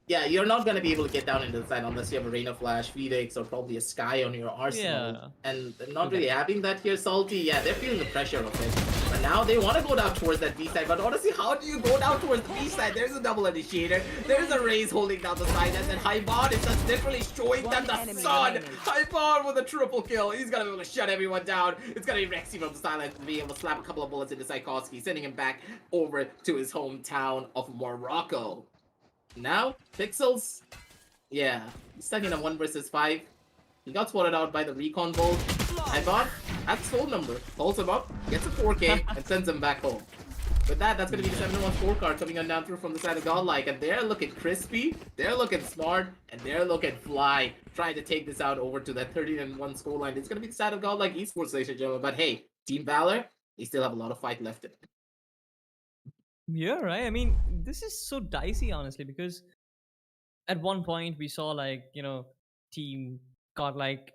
yeah, you're not going to be able to get down into the side unless you have a Rain of Flash, Phoenix, or probably a Sky on your arsenal. Yeah. And not really having that here, Salty, yeah, they're feeling the pressure of it. But now they want to go down towards that B side. But honestly, how do you go down towards the B side? There's a double initiator. There's a Raze holding down the side. And then Hyvon is just literally showing them the sun. Hyvon with a triple kill. He's going to be able to shut everyone down. It's going to be Rexy from the sideline to be able to slap a couple of bullets into Tchaikovsky, sending him back over to his hometown of Morocco. Now, Pixels, yeah, he's stuck in a 1 versus 5. He got swatted out by the recon bolt. Hyvon, that's his phone number. Calls him up, gets a 4K, and sends him back home. With that, that's going to be the 7-1 scorecard coming on down through from the side of Godlike. And they're looking crispy, they're looking smart, and they're looking fly, trying to take this out over to that 13-1 scoreline. It's going to be the side of Godlike Esports, ladies and gentlemen. But hey, Team Valor, they still have a lot of fight left in it. Yeah, right. I mean, this is so dicey, honestly, because at one point we saw Team Godlike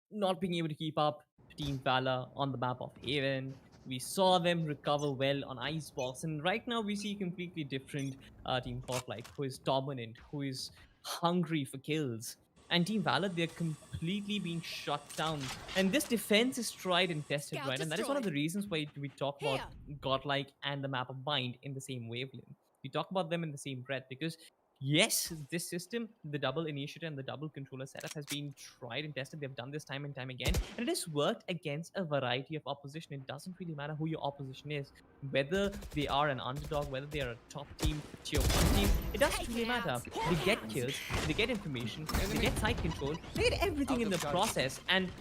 not being able to keep up to Team Valor on the map of Haven. We saw them recover well on Icebox, and right now we see completely different Team Godlike, who is dominant, who is hungry for kills. And Team Valor, they're completely being shut down. And this defense is tried and tested, right? And that is one of the reasons why we talk about Godlike and the map of Bind in the same wavelength. We talk about them in the same breath because, yes, this system, the double initiator and the double controller setup has been tried and tested. They've done this time and time again. And it has worked against a variety of opposition. It doesn't really matter who your opposition is. Whether they are an underdog, whether they are a top team, tier 1 team, it doesn't really matter. They get kills, they get information, they get side control, they get everything in the process. And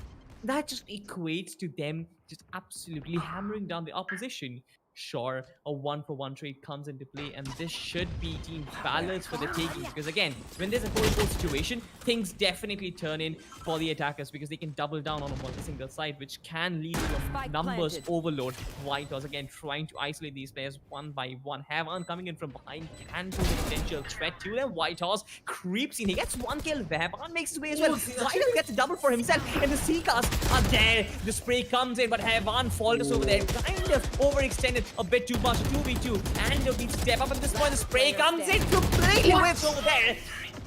that just equates to them just absolutely hammering down the opposition. Sure, a 1-for-1 trade comes into play, and this should be Team Valor's for the taking, because again, when there's a 4-4 situation, things definitely turn in for the attackers because they can double down on a single side, which can lead to a numbers overload. Whitehorse again trying to isolate these players one by one. Havan coming in from behind can pose a potential threat to them. Whitehorse creeps in, he gets 1 kill. Havan makes his way as well. Whitehorse gets a double for himself, and the Seekers are there. The spray comes in, but Havan falters over there, kind of overextended a bit too much. 2v2, and needs to step up at this point. The spray comes in, completely whips over there.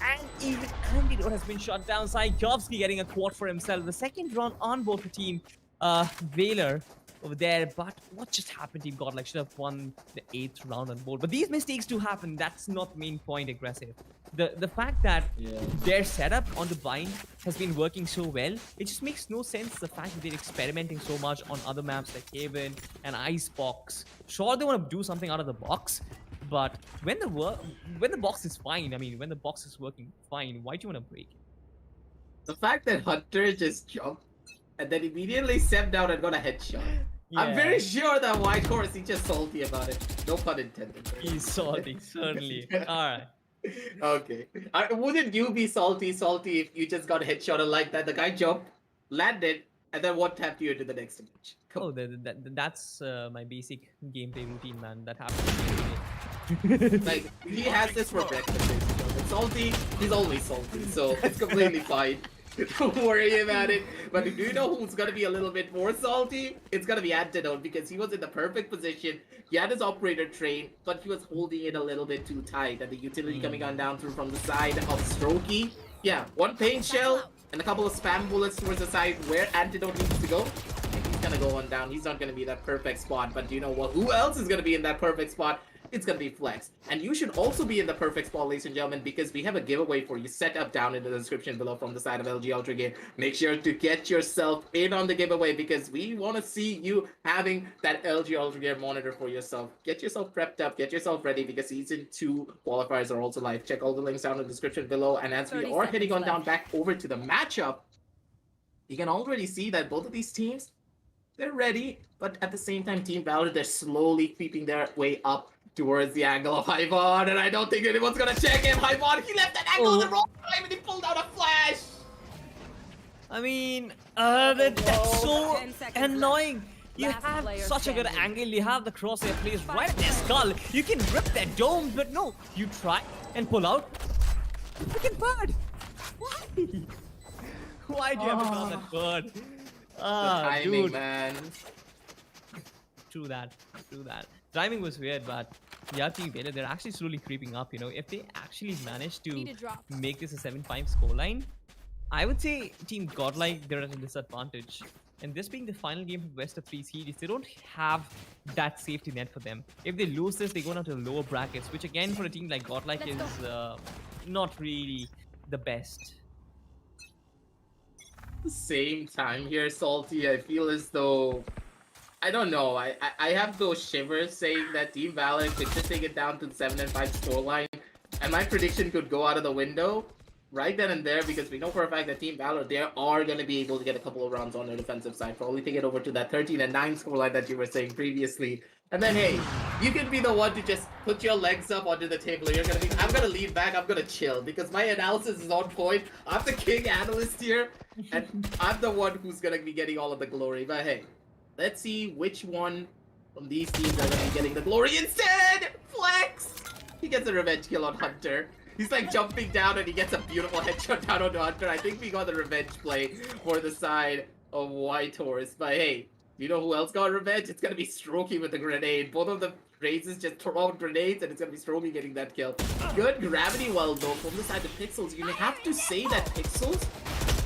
And even Antidote has been shot down. Tchaikovsky getting a quad for himself. The second round on board for Team Valor over there. But what just happened? Team Godlike should have won the 8th round on board. But these mistakes do happen. That's not the main point aggressive. The fact that their setup on the Bind has been working so well, it just makes no sense the fact that they're experimenting so much on other maps like Haven and Icebox. Sure, they want to do something out of the box, but when the box is fine, I mean, when the box is working fine, why do you want to break it? The fact that Hunter just jumped and then immediately stepped down and got a headshot. Yeah. I'm very sure that Whitehorse, he's just salty about it. No pun intended. He's salty, certainly. Alright. Okay. Wouldn't you be salty if you just got a headshot like that? The guy jumped, landed, and then what tapped you into the next image? Oh, that's my basic gameplay routine, man. That happens. Like, he has this for breakfast. Salty, he's always salty, so it's completely fine. Don't worry about it. But do you know who's gonna be a little bit more salty? It's gonna be Antidote, because he was in the perfect position. He had his operator train, but he was holding it a little bit too tight. And the utility coming on down through from the side of Strokey. Yeah, 1 paint shell and a couple of spam bullets towards the side where Antidote needs to go. And he's gonna go on down. He's not gonna be that perfect spot. But do you know what? Who else is gonna be in that perfect spot? It's gonna be Flex. And you should also be in the perfect spot, ladies and gentlemen, because we have a giveaway for you set up down in the description below from the side of LG Ultragear. Make sure to get yourself in on the giveaway because we want to see you having that LG Ultragear monitor for yourself. Get yourself prepped up, get yourself ready because Season 2 qualifiers are also live. Check all the links down in the description below. And as we are heading on down back over to the matchup, you can already see that both of these teams, They're ready, but at the same time, Team Valor, they're slowly creeping their way up towards the angle of Hyvon, and I don't think anyone's gonna check him. Hyvon, he left that angle at the wrong time, and he pulled out a flash. I mean, that's so 10 seconds annoying. left. You Last have player such a good standing. angle. You have the crosshair placed right at their skull. You can rip their dome, but no, you try and pull out. Freaking bird. Why? Why do you have to call that bird? The Ah, timing, dude. man. True that. True that. Timing was weird, but yeah, Team Vader, they're actually slowly creeping up. You know, if they actually manage to Need a drop. make this a 7-5 scoreline, I would say Team Godlike, they're at a disadvantage. And this being the final game of Best of 3 series, they don't have that safety net for them. If they lose this, they go down to the lower brackets, which again for a team like Godlike is not really the best. The same time here, Salty, I feel as though I don't know. I have those shivers saying that Team Valor could just take it down to the 7-5 scoreline, and my prediction could go out of the window right then and there, because we know for a fact that Team Valor, they are going to be able to get a couple of rounds on their defensive side, probably take it over to that 13-9 scoreline that you were saying previously. And then, hey, you can be the one to just put your legs up onto the table. You're gonna be, I'm gonna lean back, I'm gonna chill, because my analysis is on point. I'm the king analyst here, and I'm the one who's gonna be getting all of the glory. But hey, let's see which one from these teams are gonna be getting the glory instead. Flex! He gets a revenge kill on Hunter. He's like jumping down and he gets a beautiful headshot down onto Hunter. I think we got the revenge play for the side of White Horse. But hey, you know who else got revenge? It's gonna be Strokey with the grenade. Both of the Razes just throw out grenades and it's gonna be Strokey getting that kill. Good gravity well though from the side of Pixels. You have to say that Pixels,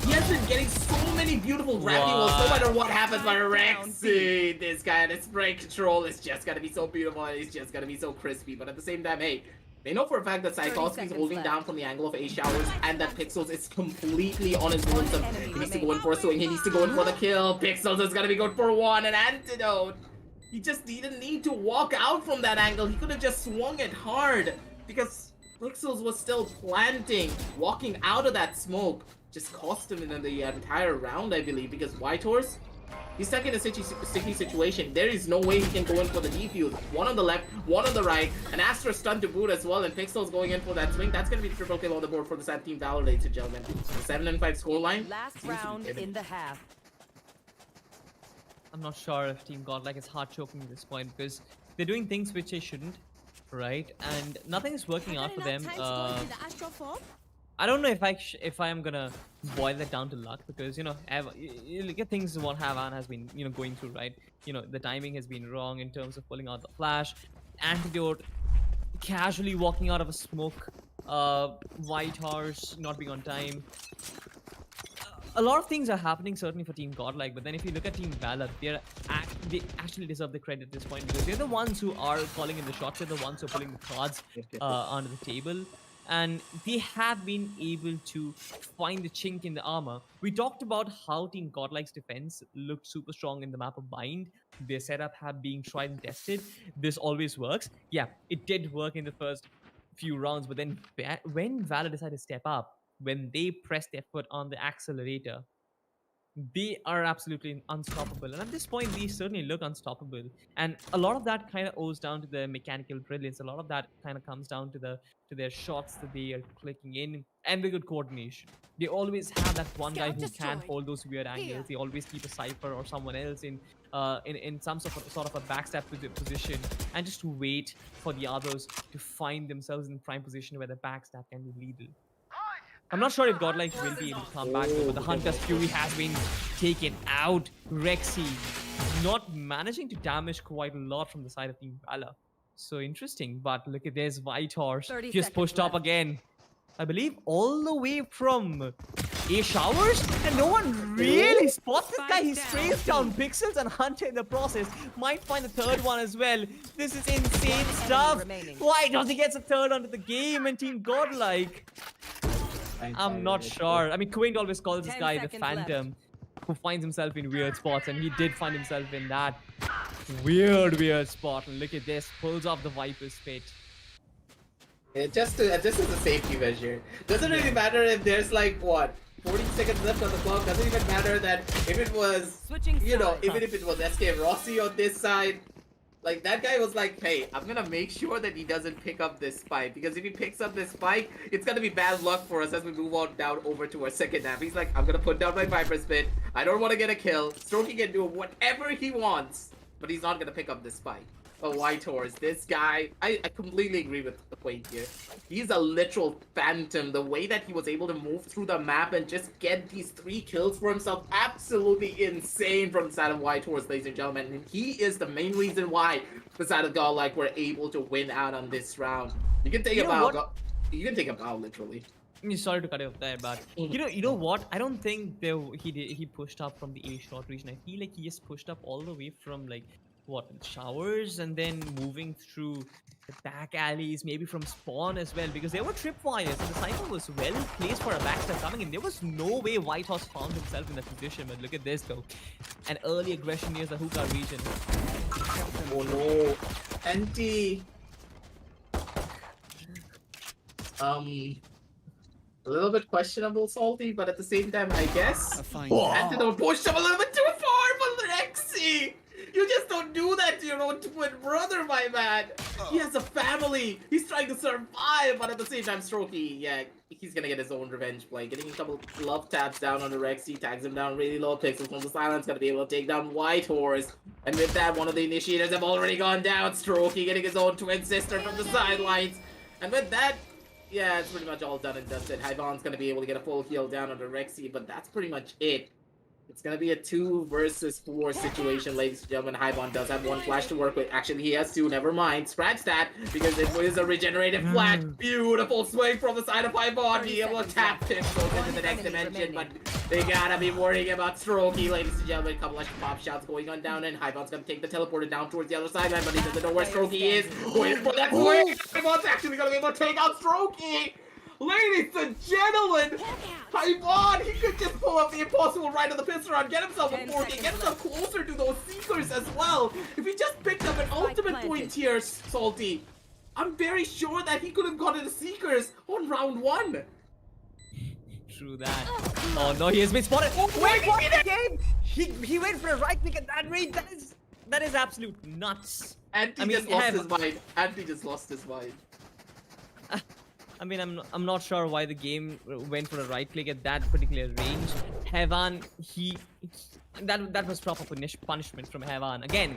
he has been getting so many beautiful gravity wells no matter what happens by Rexy. This guy and his spray control is just gonna be so beautiful and it's just gonna be so crispy. But at the same time, hey, they know for a fact that Psychowski is holding down from the angle of A showers and that Pixels is completely on his own. So he needs to go in for a swing, he needs to go in for the kill. Pixels is gonna be good for one, an antidote. He just didn't need to walk out from that angle. He could have just swung it hard because Pixels was still planting, walking out of that smoke. Just cost him in the entire round, I believe, because White Horse, he's stuck in a sticky situation. There is no way he can go in for the defuse. One on the left, one on the right, an Astra stun to boot as well, and Pixel's going in for that swing. That's going to be triple kill on the board for the side Team Valor, ladies and gentlemen. The 7-5 scoreline. Last round in the half. I'm not sure if Team Godlike is hard choking at this point because they're doing things which they shouldn't, right? And nothing is working out for them. I don't know if I am gonna boil that down to luck because you know you look at things what Havan has been going through, right? You know the timing has been wrong in terms of pulling out the flash, antidote, casually walking out of a smoke, White Horse not being on time. A lot of things are happening certainly for Team Godlike, but then if you look at Team Valor, they actually deserve the credit at this point because they're the ones who are calling in the shots, they're the ones who are pulling the cards onto the table. And they have been able to find the chink in the armor. We talked about how Team Godlike's defense looked super strong in the map of Bind. Their setup have been tried and tested. This always works. Yeah, it did work in the first few rounds, but then when Valor decided to step up, when they pressed their foot on the accelerator, they are absolutely unstoppable. And at this point, they certainly look unstoppable. And a lot of that kind of owes down to the mechanical brilliance. A lot of that kind of comes down to their shots that they are clicking in and the good coordination. They always have that one guy who can hold those weird angles. They always keep a Cypher or someone else in some sort of a backstab position and just wait for the others to find themselves in prime position where the backstab can be lethal. I'm not sure if Godlike will be able to come back, but the Hunter's Fury has been taken out. Rexy not managing to damage quite a lot from the side of Team Valor. So interesting, but look at this White Horse just pushed up again. I believe all the way from A showers, and no one really spots this guy. He sprays down Pixels and Hunter in the process. Might find the third one as well. This is insane stuff. Why does he get a third onto the game and Team Godlike? I'm not sure. I mean, Quaint always calls this guy the Phantom, who finds himself in weird spots, and he did find himself in that weird spot. And look at this, pulls off the Viper's Spit. Just as a safety measure. Doesn't really matter if there's like what 40 seconds left on the clock. Doesn't even matter that if it was, Switching you know, sides. even if it was SK Rossi on this side, like that guy was like, hey, I'm gonna make sure that he doesn't pick up this spike, because if he picks up this spike, it's gonna be bad luck for us as we move on down over to our second half. He's like, I'm gonna put down my Viper Spit. I don't want to get a kill. Strokey can do whatever he wants, but he's not gonna pick up this spike. Oh, White Horse, this guy, I completely agree with the point here. He's a literal phantom. The way that he was able to move through the map and just get these 3 kills for himself, absolutely insane from the side of White Horse, ladies and gentlemen. And he is the main reason why the side of Godlike were able to win out on this round. You can take You a know bow. You can take a bow, literally. Sorry to cut you off there, but you know what? I don't think he pushed up from the A short region. I feel like he just pushed up all the way from like showers and then moving through the back alleys, maybe from spawn as well, because there were tripwires and the cypher was well placed for a backstab coming in. There was no way White Horse found himself in that position, but look at this though. An early aggression near the hookah region. Oh no. Anti. A little bit questionable, Salty, but at the same time, I guess. Antidote pushed him a little bit too far, but Rexy! You just don't do that to your own twin brother, my man! He has a family! He's trying to survive, but at the same time, Strokey, yeah, he's gonna get his own revenge play. Getting a couple love taps down on the Rexy, tags him down really low, pixels from the silence, gonna be able to take down White Horse. And with that, one of the initiators have already gone down. Strokey getting his own twin sister from the sidelines. And with that, yeah, it's pretty much all done and dusted. Hyvan's gonna be able to get a full heal down on the Rexy, but that's pretty much it. It's gonna be a 2 versus 4 situation, ladies and gentlemen. Hyvan does have 1 flash to work with. Actually, he has 2. Never mind. Scratch that, because it is a regenerative flash. Beautiful swing from the side of Hyvan. Be able to tap Pixels into the next dimension, but they gotta be worrying about Strokey, ladies and gentlemen. A couple extra pop shots going on down, and Hyvan's gonna take the teleporter down towards the other sideline, but he doesn't know where Strokey is. Going for that swing. Hyvan's actually gonna be able to take out Strokey. Ladies and gentlemen, Hyvan, he could just pull up the impossible right of the pistol round, get himself a 4K, get himself closer to those Seekers as well. If he just picked up an ultimate point here, Salty, I'm very sure that he could have gotten the Seekers on round 1. True that. Oh no, he has been spotted. Oh, wait, what the game? He went for a right click at that rate. That is absolute nuts. Anti just lost his mind. Anti just lost his mind. I mean, I'm not sure why the game went for a right click at that particular range. Hevan, that was proper punishment from Hevan. Again,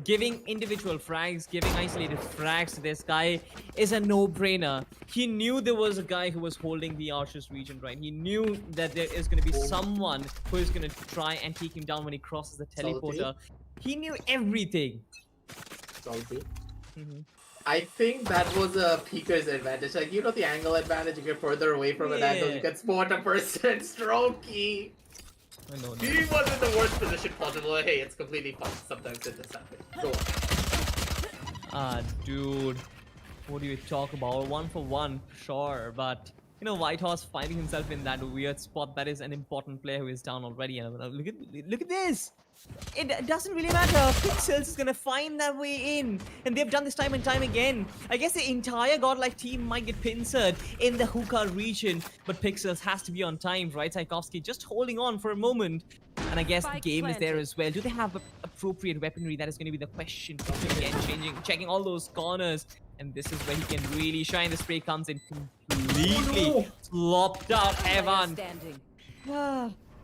giving individual frags, giving isolated frags to this guy is a no-brainer. He knew there was a guy who was holding the Archers region, right? He knew that there is going to be someone who is going to try and take him down when he crosses the teleporter. He knew everything. Salty. I think that was a peeker's advantage. Like, you know, the angle advantage, if you're further away from an angle, you can spot a person. Strokey. No. He was in the worst position possible. Hey, it's completely fine. Sometimes it does happen. Go on. Dude. What do you talk about? 1 for 1, sure, but you know, White Horse finding himself in that weird spot. That is an important player who is down already. And look at this. It doesn't really matter. Pixels is gonna find their way in, and they've done this time and time again. I guess the entire Godlike team might get pincered in the hookah region, but Pixels has to be on time, right? Tchaikovsky just holding on for a moment, and I guess the game is there as well. Do they have appropriate weaponry? That is going to be the question. Again, checking all those corners, and this is where he can really shine. The spray comes in completely slopped out. Evan.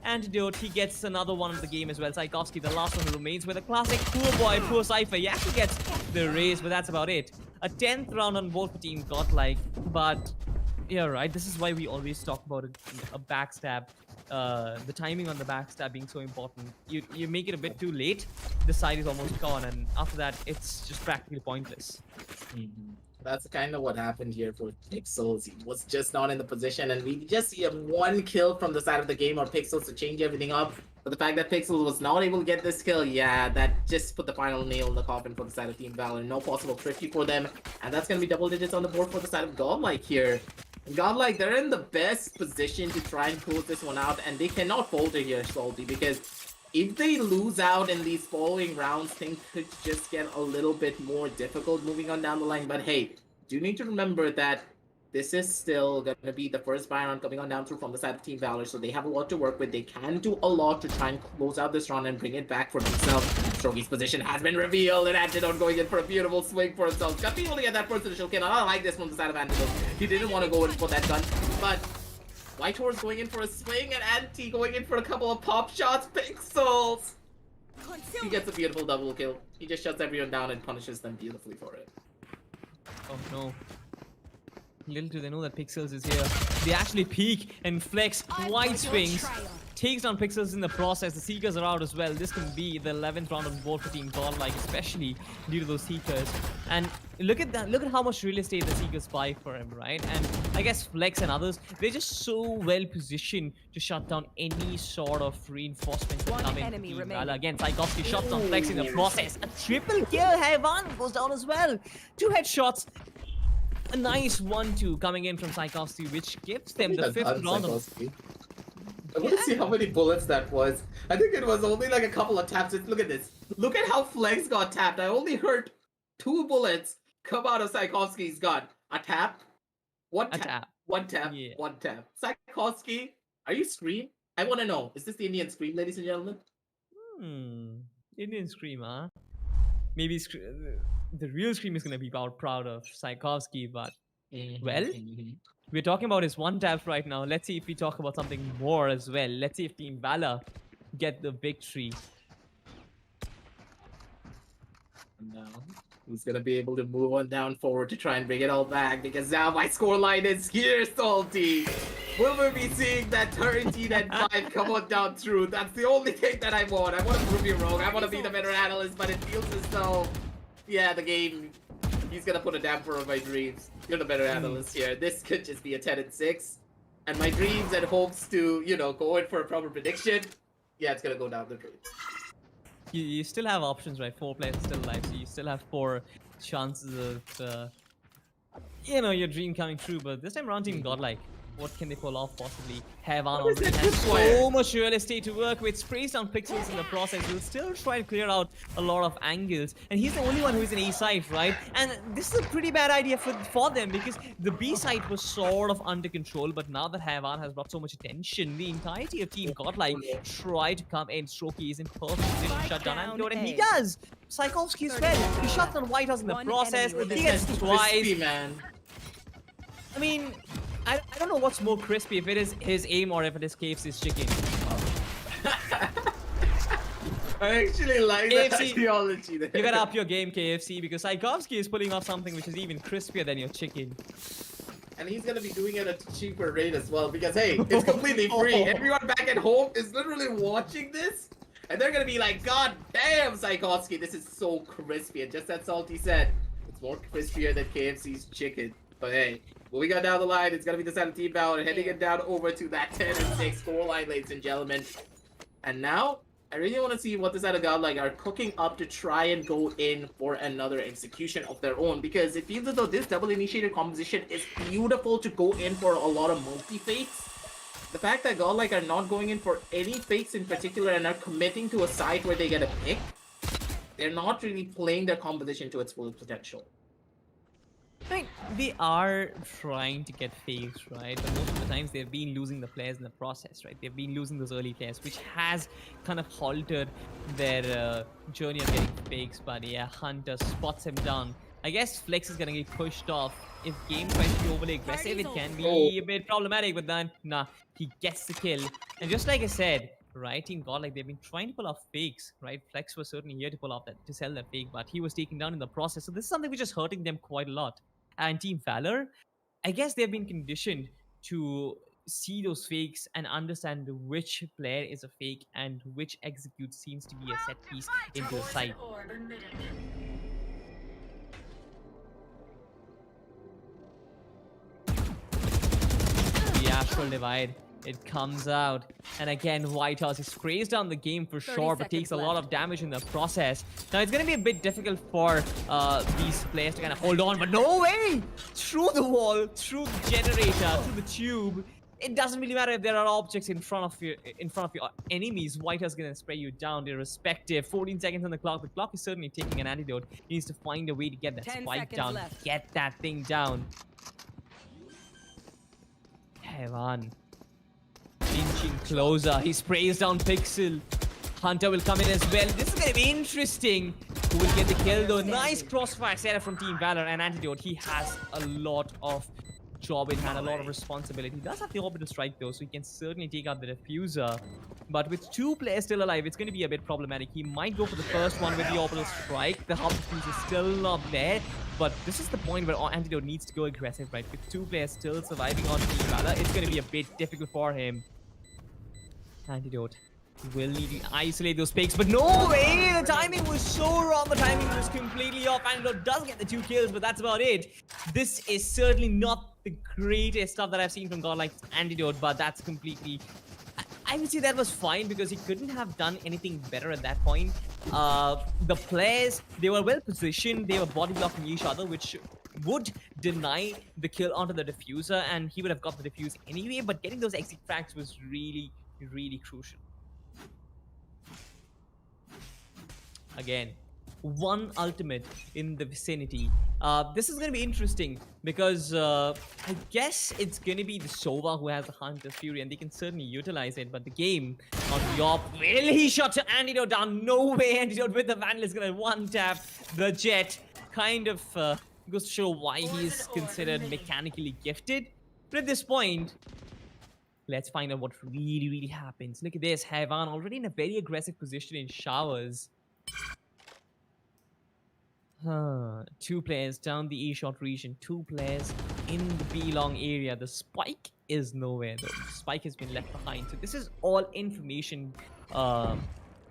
Antidote, he gets another one of the game as well. Tchaikovsky, the last one who remains with a classic poor boy, poor Cypher. He actually gets the race, but that's about it. A 10th round on both for Team Godlike, but yeah, right. This is why we always talk about a backstab. The timing on the backstab being so important. You make it a bit too late, the side is almost gone, and after that, it's just practically pointless. That's kind of what happened here for Pixels. He was just not in the position, and we just see a 1 kill from the side of the game or Pixels to change everything up. But the fact that Pixels was not able to get this kill, yeah, that just put the final nail in the coffin for the side of Team Valor. No possible thrifty for them, and that's going to be double digits on the board for the side of Godlike here. Godlike, they're in the best position to try and close this one out, and they cannot falter here, Salty, because if they lose out in these following rounds, things could just get a little bit more difficult moving on down the line. But hey, do need to remember that this is still going to be the first buy round coming on down through from the side of Team Valor, so they have a lot to work with. They can do a lot to try and close out this round and bring it back for themselves. Strogi's position has been revealed, and Antidote going in for a beautiful swing for himself. Got able to get that first initial kill. I like this from the side of Antidote. He didn't want to go in for that gun, but White Horse going in for a swing, and Anti going in for a couple of pop shots. Pixels! He gets a beautiful double kill. He just shuts everyone down and punishes them beautifully for it. Oh no. Little do they know that Pixels is here. They actually peek and flex wide swings. Takes down Pixels in the process. The Seekers are out as well. This can be the 11th round on board for Team Godlike, especially due to those Seekers. And look at that. Look at how much real estate the Seekers buy for him, right? And I guess Flex and others, they're just so well positioned to shut down any sort of reinforcements that come in. Team Valor. Again, Tchaikovsky shots down Flex in the process. A triple kill. Hayvan goes down as well. 2 headshots. A nice 1-2 coming in from Tchaikovsky, which gives them the 5th round. I want to see how many bullets that was. I think it was only like a couple of taps. Look at this. Look at how Flex got tapped. I only heard 2 bullets come out of Tchaikovsky's gun. A tap, one tap, one tap, yeah. one tap. Tchaikovsky, are you Scream? I want to know. Is this the Indian Scream, ladies and gentlemen? Indian Scream, huh? Maybe the real Scream is going to be proud of Tchaikovsky, but well, we're talking about his 1 taps right now. Let's see if we talk about something more as well. Let's see if Team Valor get the victory. No. Who's going to be able to move on down forward to try and bring it all back, because now my scoreline is here, Salty. Will we be seeing that 13 and 5 come on down through? That's the only thing that I want. I want to prove you wrong. I want to be the better analyst, but it feels as though, yeah, the game, he's going to put a damper on my dreams. You're the better analyst here. This could just be a 10 and 6. And my dreams and hopes to, you know, go in for a proper prediction, yeah, it's going to go down the drain. You still have options, right? 4 players still alive, so you still have 4 chances of, you know, your dream coming true. But this time around, Team Godlike, what can they pull off possibly? Hayvan already has so much real estate to work with. Sprays down Pixels in the process. He'll still try to clear out a lot of angles. And he's the only one who's in A side, right? And this is a pretty bad idea for them, because the B side was sort of under control. But now that Hayvan has brought so much attention, the entirety of Team Godlike try to come in. Stroke is in perfect position to shut down Antidote, and he does! Tchaikovsky as well. He shuts down White House in the process. He gets twice. Crispy, man. I mean, I don't know what's more crispy, if it is his aim or if it is KFC's chicken. I actually like that ideology there. You gotta up your game, KFC, because Tchaikovsky is pulling off something which is even crispier than your chicken. And he's gonna be doing it at a cheaper rate as well, because hey, it's completely free. Everyone back at home is literally watching this, and they're gonna be like, God damn, Tchaikovsky, this is so crispy. And just as Salty said, it's more crispier than KFC's chicken. But hey, moving on down the line, it's gonna be the side of Team Valor, heading it down over to that 10 and 6 scoreline, ladies and gentlemen. And now, I really want to see what the side of Godlike are cooking up to try and go in for another execution of their own, because it feels as though this double initiated composition is beautiful to go in for a lot of multi-fakes. The fact that Godlike are not going in for any fakes in particular and are committing to a side where they get a pick, they're not really playing their composition to its full potential. Right, they are trying to get fakes, right? But most of the times they've been losing the players in the process, right? They've been losing those early players, which has kind of halted their journey of getting fakes. But yeah, Hunter spots him down. I guess Flex is gonna get pushed off. If game tries to be overly aggressive, it can be a bit problematic, but then, nah, he gets the kill. And just like I said, right, Team Godlike, they've been trying to pull off fakes, right? Flex was certainly here to pull off that, to sell that fake, but he was taken down in the process. So this is something which is hurting them quite a lot. And Team Valor, I guess they've been conditioned to see those fakes and understand which player is a fake and which execute seems to be a set piece into the site. The Astral Divide, it comes out, and again White House is sprays down the game for sure, but takes a lot of damage in the process. Now it's gonna be a bit difficult for these players to kind of hold on, but no way! Through the wall, through the generator, through the tube. It doesn't really matter if there are objects in front of your enemies. White House is gonna spray you down irrespective. 14 seconds on the clock. The clock is certainly taking an antidote. He needs to find a way to get that spike down, get that thing down. Hevan inching closer. He sprays down Pixel. Hunter will come in as well. This is going to be interesting. Who will get the kill though? Nice crossfire setup from Team Valor and Antidote. He has a lot of job in hand, a lot of responsibility. He does have the orbital strike though, so he can certainly take out the diffuser. But with 2 players still alive, it's going to be a bit problematic. He might go for the first one with the orbital strike. The hub defuse is still not there. But this is the point where Antidote needs to go aggressive, right? With 2 players still surviving on Team Valor, it's going to be a bit difficult for him. Antidote will need to isolate those picks, but no way! The timing was so wrong. The timing was completely off. Antidote does get the 2 kills, but that's about it. This is certainly not the greatest stuff that I've seen from Godlike Antidote, but that's completely... I would say that was fine because he couldn't have done anything better at that point. The players, they were well positioned. They were body blocking each other, which would deny the kill onto the diffuser, and he would have got the diffuse anyway, but getting those exit frags was really, really crucial. Again, 1 ultimate in the vicinity. This is going to be interesting because I guess it's going to be the Sova who has the Hunter's Fury, and they can certainly utilize it. But the game on Yop, will he shot to Antidote down? No way. Antidote with the Vandal is going to 1-tap the Jet. Kind of goes to show why he's considered mechanically gifted. But at this point, let's find out what really, really happens. Look at this. Hevan already in a very aggressive position in showers. 2 players down the E-shot region, 2 players in the B-long area. The spike is nowhere though. The spike has been left behind. So this is all information.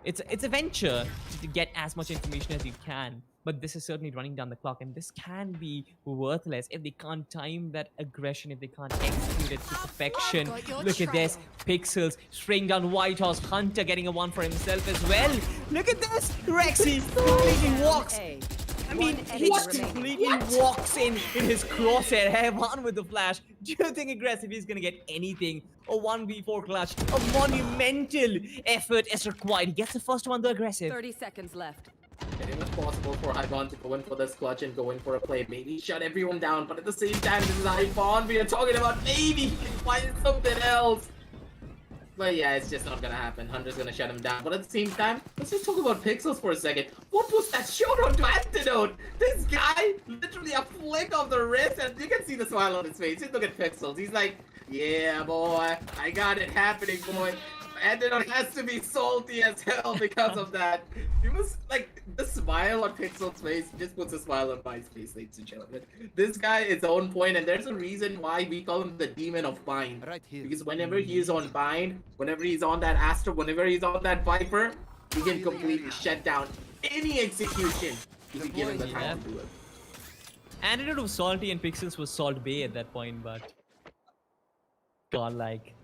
It's a venture to get as much information as you can. But this is certainly running down the clock, and this can be worthless if they can't time that aggression, if they can't execute it to perfection. Look at this. Pixels spraying down White Horse. Hunter getting a 1 for himself as well. Look at this. Rexy completely walks. I mean, he just completely walks in his crosshair. Hevan with the flash. Do you think aggressive is going to get anything? A 1v4 clutch. A monumental effort is required. He gets the first one, the aggressive. 30 seconds left. It was possible for Ivan to go in for this clutch and go in for a play. Maybe shut everyone down, but at the same time, this is Ivan. We are talking about maybe find something else. But yeah, it's just not gonna happen. Hunter's gonna shut him down. But at the same time, let's just talk about Pixels for a second. What was that showdown to Antidote? This guy, literally a flick of the wrist, and you can see the smile on his face. Just look at Pixels. He's like, yeah, boy, I got it happening, boy. Antidote has to be salty as hell because of that. You must, like, the smile on Pixel's face just puts a smile on my face, ladies and gentlemen. This guy is on point, and there's a reason why we call him the Demon of Bind. Right here. Because whenever he is on Bind, whenever he's on that Astra, whenever he's on that Viper, he can completely shut down any execution if you give him the time to do it. Antidote was salty and Pixels was Salt Bay at that point, but Godlike,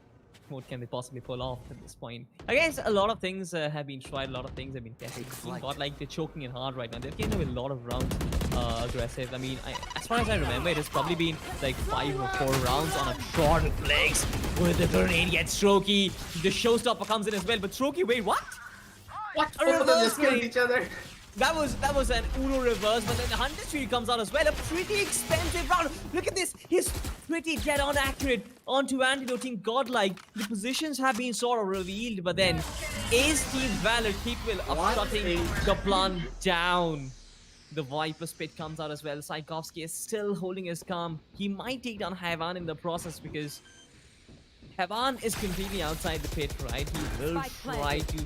what can they possibly pull off at this point? I guess a lot of things have been tried, a lot of things have been tested. Godlike, they're choking it hard right now. They've gained a lot of rounds aggressive. I mean, as far as I remember, it has probably been like 5 or 4 rounds on a short flex with the grenade gets Strokey. The showstopper comes in as well, but Strokey, wait, what? What? Both of them just killed each other. That was an Uno reverse, but then the Hunter's Fury comes out as well. A pretty expensive round. Look at this. He's pretty dead on accurate onto Antidote Team Godlike. The positions have been sort of revealed, but then is Team Valor capable of shutting the plan down? The Viper Spit comes out as well. Saikovsky is still holding his calm. He might take down Hevan in the process because Hevan is completely outside the pit, right? He will try to,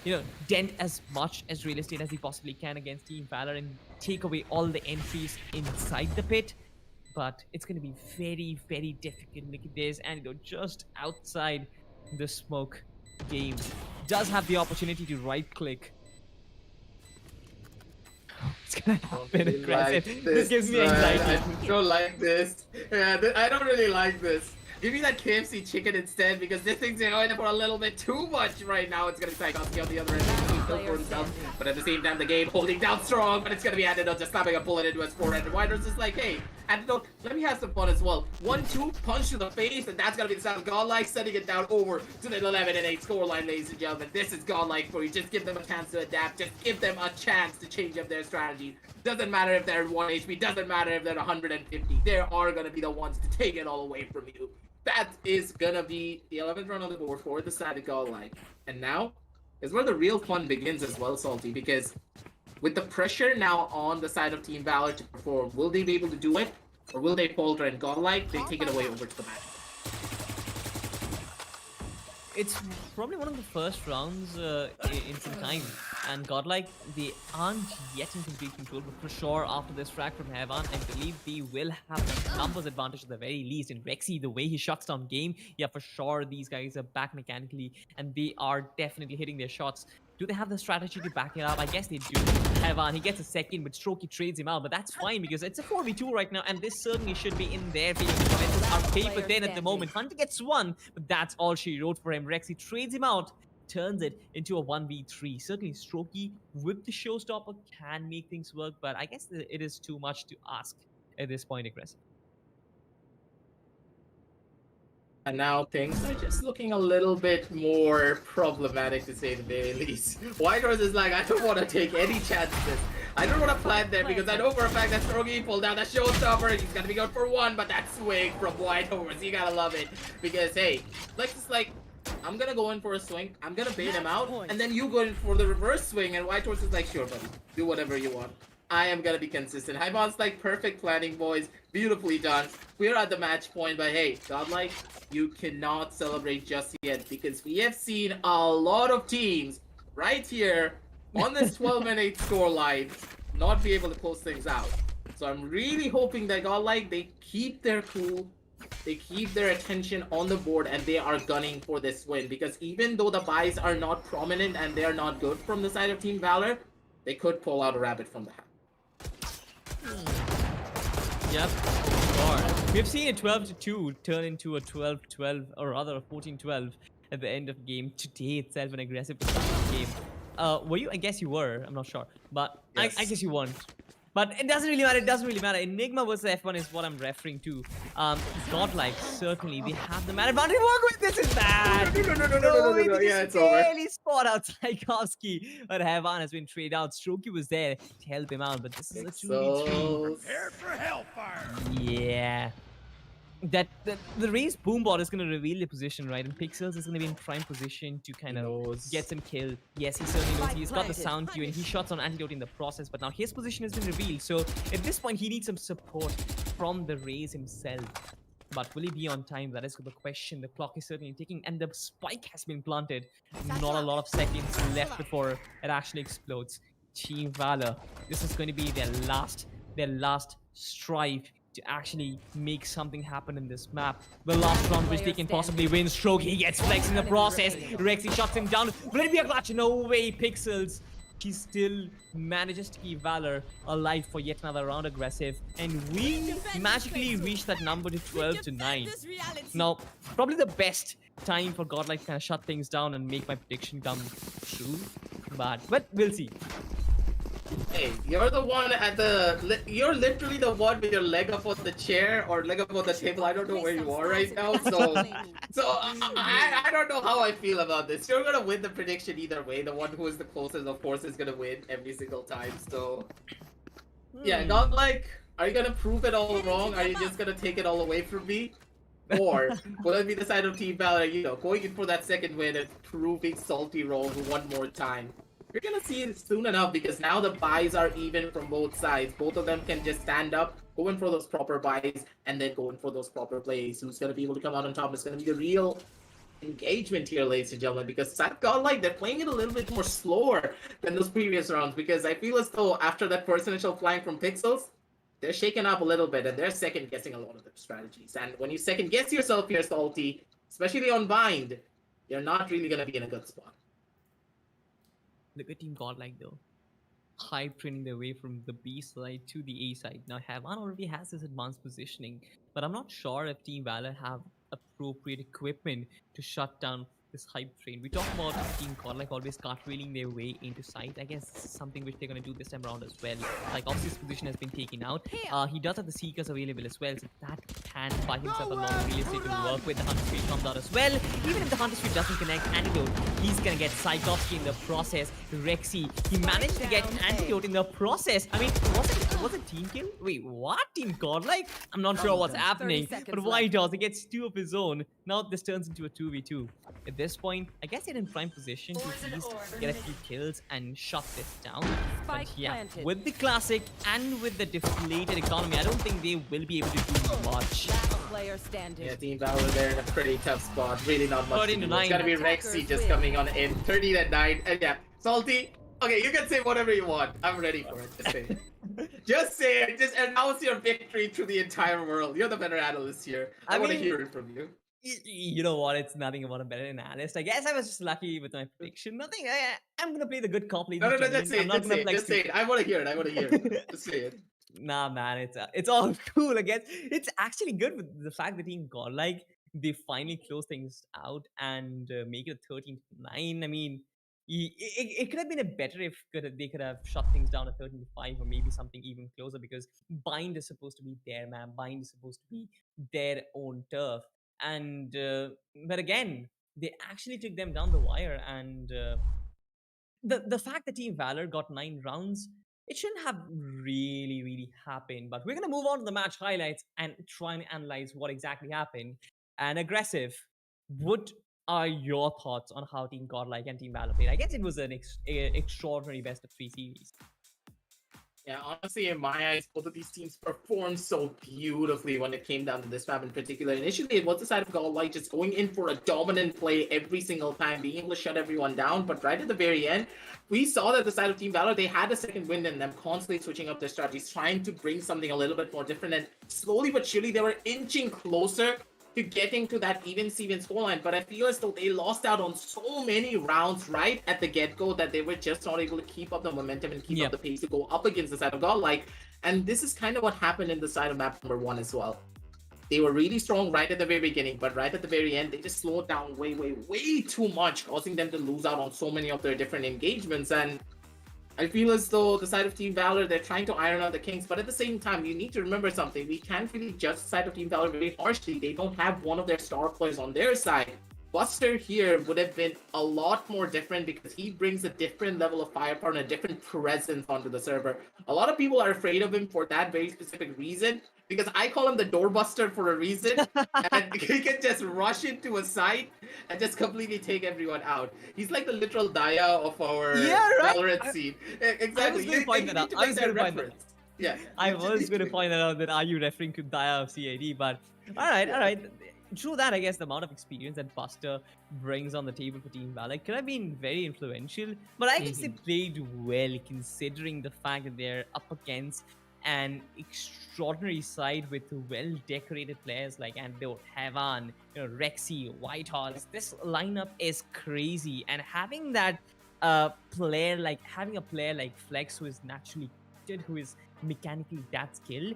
you know, dent as much as real estate as he possibly can against Team Valor and take away all the entries inside the pit. But it's going to be very, very difficult. Look at this. Antidote just outside the smoke game. Does have the opportunity to right-click. It's going to happen aggressive. Like this gives me anxiety. I don't like this. Yeah, I don't really like this. Give me that KFC chicken instead, because this thing's going for a little bit too much right now. It's going to be Saikovsky on the other end. For himself. But at the same time, the game holding down strong, but it's going to be Antidote just slapping a bullet into his forehead. And Wider's just like, hey, Antidote, let me have some fun as well. 1-2, punch to the face, and that's going to be the sound of Godlike, setting it down over to the 11-8 scoreline, ladies and gentlemen. This is Godlike for you. Just give them a chance to adapt. Just give them a chance to change up their strategy. Doesn't matter if they're 1 HP. Doesn't matter if they're 150. They are going to be the ones to take it all away from you. that is gonna be the 11th round on the board for the side of Godlike. And now is where the real fun begins as well, Salty, because with the pressure now on the side of Team Valor to perform, will they be able to do it? Or will they falter and Godlike, they take it away over to the back? It's probably one of the first rounds in some time. And Godlike, they aren't yet in complete control, but for sure after this frag from Heavan, I believe they will have the numbers advantage at the very least. And Rexy, the way he shuts down game, yeah, for sure these guys are back mechanically and they are definitely hitting their shots. Do they have the strategy to back it up? I guess they do. Heavan, he gets a second, but Strokey trades him out. But that's fine because it's a 4v2 right now, and this certainly should be in their favor. Defenses are paper thin at the moment. Hunter gets one, but that's all she wrote for him. Rexy trades him out, turns it into a 1v3. Certainly, Strokey with the showstopper can make things work, but I guess it is too much to ask at this point, aggressive. And now things are just looking a little bit more problematic, to say the very least. Whitehorse is like, I don't want to take any chances. I don't want to plant there because I know for a fact that Strokey pulled down that showstopper. He's going to be going for one, but that swing from Whitehorse, you gotta love it. Because, hey, Lex is like, I'm gonna go in for a swing, I'm gonna bait him out, and then you go in for the reverse swing, and Whitehorse is like, sure, buddy, do whatever you want. I am gonna be consistent. Hymon's like, perfect planning, boys. Beautifully done. We're at the match point, but hey, Godlike, you cannot celebrate just yet because we have seen a lot of teams right here on this 12-minute scoreline not be able to close things out. So I'm really hoping that Godlike, they keep their cool, they keep their attention on the board, and they are gunning for this win. Because even though the buys are not prominent and they are not good from the side of Team Valor, they could pull out a rabbit from the hat. Yep, sure. We've seen a 12-2 turn into a 12-12, or rather a 14-12 at the end of game today itself, an aggressive game. Were you? I guess you were. I'm not sure, but yes. I guess you weren't. But it doesn't really matter. It doesn't really matter. Enigma versus F1 is what I'm referring to. Godlike, certainly they have the man advantage. Work with this is bad. No. Yeah, it's over. Barely spot out Tchaikovsky, but Heavan has been traded out. Strokey was there to help him out, but this is a 2v3. Prepare for hellfire. Yeah. That the Raze Boombot is going to reveal the position, right? And Pixels is going to be in prime position to kind of get some kill. Yes, he certainly knows. He's got the sound cue and he shots on Antidote in the process, but now his position has been revealed. So at this point, he needs some support from the Raze himself. But will he be on time? That is the question. The clock is certainly ticking and the spike has been planted. Not a lot of seconds left before it actually explodes. Team Valor, this is going to be their last strive to actually make something happen in this map. The last round which they can possibly win. Stroke, he gets flexed in the process. Rexy shuts him down. Will it be a clutch? No way, Pixels. He still manages to keep Valor alive for yet another round, aggressive. And we magically reach that number to 12-9. Now, probably the best time for Godlike to kind of shut things down and make my prediction come true. But we'll see. Hey, you're the one at the... You're literally the one with your leg up on the chair or leg up on the table. I don't know where you are right now, so I don't know how I feel about this. You're gonna win the prediction either way. The one who is the closest, of course, is gonna win every single time, so... Yeah, not like... Are you gonna prove it all wrong? Are you just gonna take it all away from me? Or will it be the side of Team Valor, you know, going in for that second win and proving Salty wrong one more time? You're gonna see it soon enough because now the buys are even from both sides. Both of them can just stand up, go in for those proper buys, and then go in for those proper plays. Who's gonna be able to come out on top? It's gonna be the real engagement here, ladies and gentlemen, because Sat Godlike, they're playing it a little bit more slower than those previous rounds because I feel as though after that first initial flank from Pixels, they're shaking up a little bit and they're second guessing a lot of their strategies. And when you second guess yourself here, Salty, especially on Bind, you're not really gonna be in a good spot. Look at Team Godlike though. Hype training their way from the B side to the A side. Now Heavan already has this advanced positioning, but I'm not sure if Team Valor have appropriate equipment to shut down this hype train. We talk about Team Godlike always cartwheeling their way into sight. I guess this is something which they're going to do this time around as well. Like, obviously, his position has been taken out. He does have the Seekers available as well, so that can buy himself a lot of real estate to work with. The Hunter Street comes out as well. Even if the Hunter Street doesn't connect Antidote, he's going to get Psychopsky in the process. Rexy, he managed to get Antidote in the process. I mean, was it team kill? Wait, what? Team Godlike? I'm not sure what's happening. But why does he gets 2 of his own? Now this turns into a 2v2. At this point, I guess they're in prime position to at least get a few kills and shut this down. But yeah, with the classic and with the deflated economy, I don't think they will be able to do much. Player standing. Yeah, Team Valor, they're in a pretty tough spot. Really not much. 13 to 9. It's gotta be Rexy just coming on in. 13 and 9. And yeah, Salty. Okay, you can say whatever you want. I'm ready for it. Just say it. Just say it. Just announce your victory to the entire world. You're the better analyst here. I want to hear it from you. You know what? It's nothing about a better analyst. I guess I was just lucky with my prediction. Nothing. I'm gonna play the good cop. No, just say it. Just say it. I want to hear it. I want to hear it. Just say it. Nah, man, it's all cool. I guess it's actually good with the fact the team got like they finally close things out and make it a 13-9. I mean, it could have been a better if they could have shut things down at 13-5 or maybe something even closer because Bind is supposed to be their man. Bind is supposed to be their own turf. And but again, they actually took them down the wire, and the fact that Team Valor got 9 rounds, it shouldn't have really happened. But we're gonna move on to the match highlights and try and analyze what exactly happened. And Aggressive, what are your thoughts on how Team Godlike and Team Valor played? I guess it was an extraordinary best of 3 series. Yeah, honestly, in my eyes, both of these teams performed so beautifully when it came down to this map in particular. Initially, it was the side of Godlike just going in for a dominant play every single time, being able to shut everyone down. But right at the very end, we saw that the side of Team Valor, they had a second wind in them, constantly switching up their strategies, trying to bring something a little bit more different. And slowly but surely, they were inching closer to getting to that even Steven scoreline, but I feel as though they lost out on so many rounds right at the get-go that they were just not able to keep up the momentum and keep up the pace to go up against the side of Godlike. And this is kind of what happened in the side of map number 1 as well. They were really strong right at the very beginning, but right at the very end, they just slowed down way too much, causing them to lose out on so many of their different engagements. And I feel as though the side of Team Valor, they're trying to iron out the kinks, but at the same time, you need to remember something. We can't really judge the side of Team Valor very harshly. They don't have one of their star players on their side. Buster here would have been a lot more different because he brings a different level of firepower and a different presence onto the server. A lot of people are afraid of him for that very specific reason, because I call him the doorbuster for a reason, and he can just rush into a site and just completely take everyone out. He's like the literal Daya of our Valorant scene. Exactly. I was going to point that out. I was going to point that out. Yeah. I was going to point that out, that are you referring to Daya of CAD, but alright. True that, I guess the amount of experience that Buster brings on the table for Team Valor could have been very influential, but I guess they played well considering the fact that they're up against an extraordinary side with well-decorated players like Antidote, Heaven, Rexy, Whitehorse. This lineup is crazy, and having that player like Flex, who is naturally gifted, who is mechanically that skilled,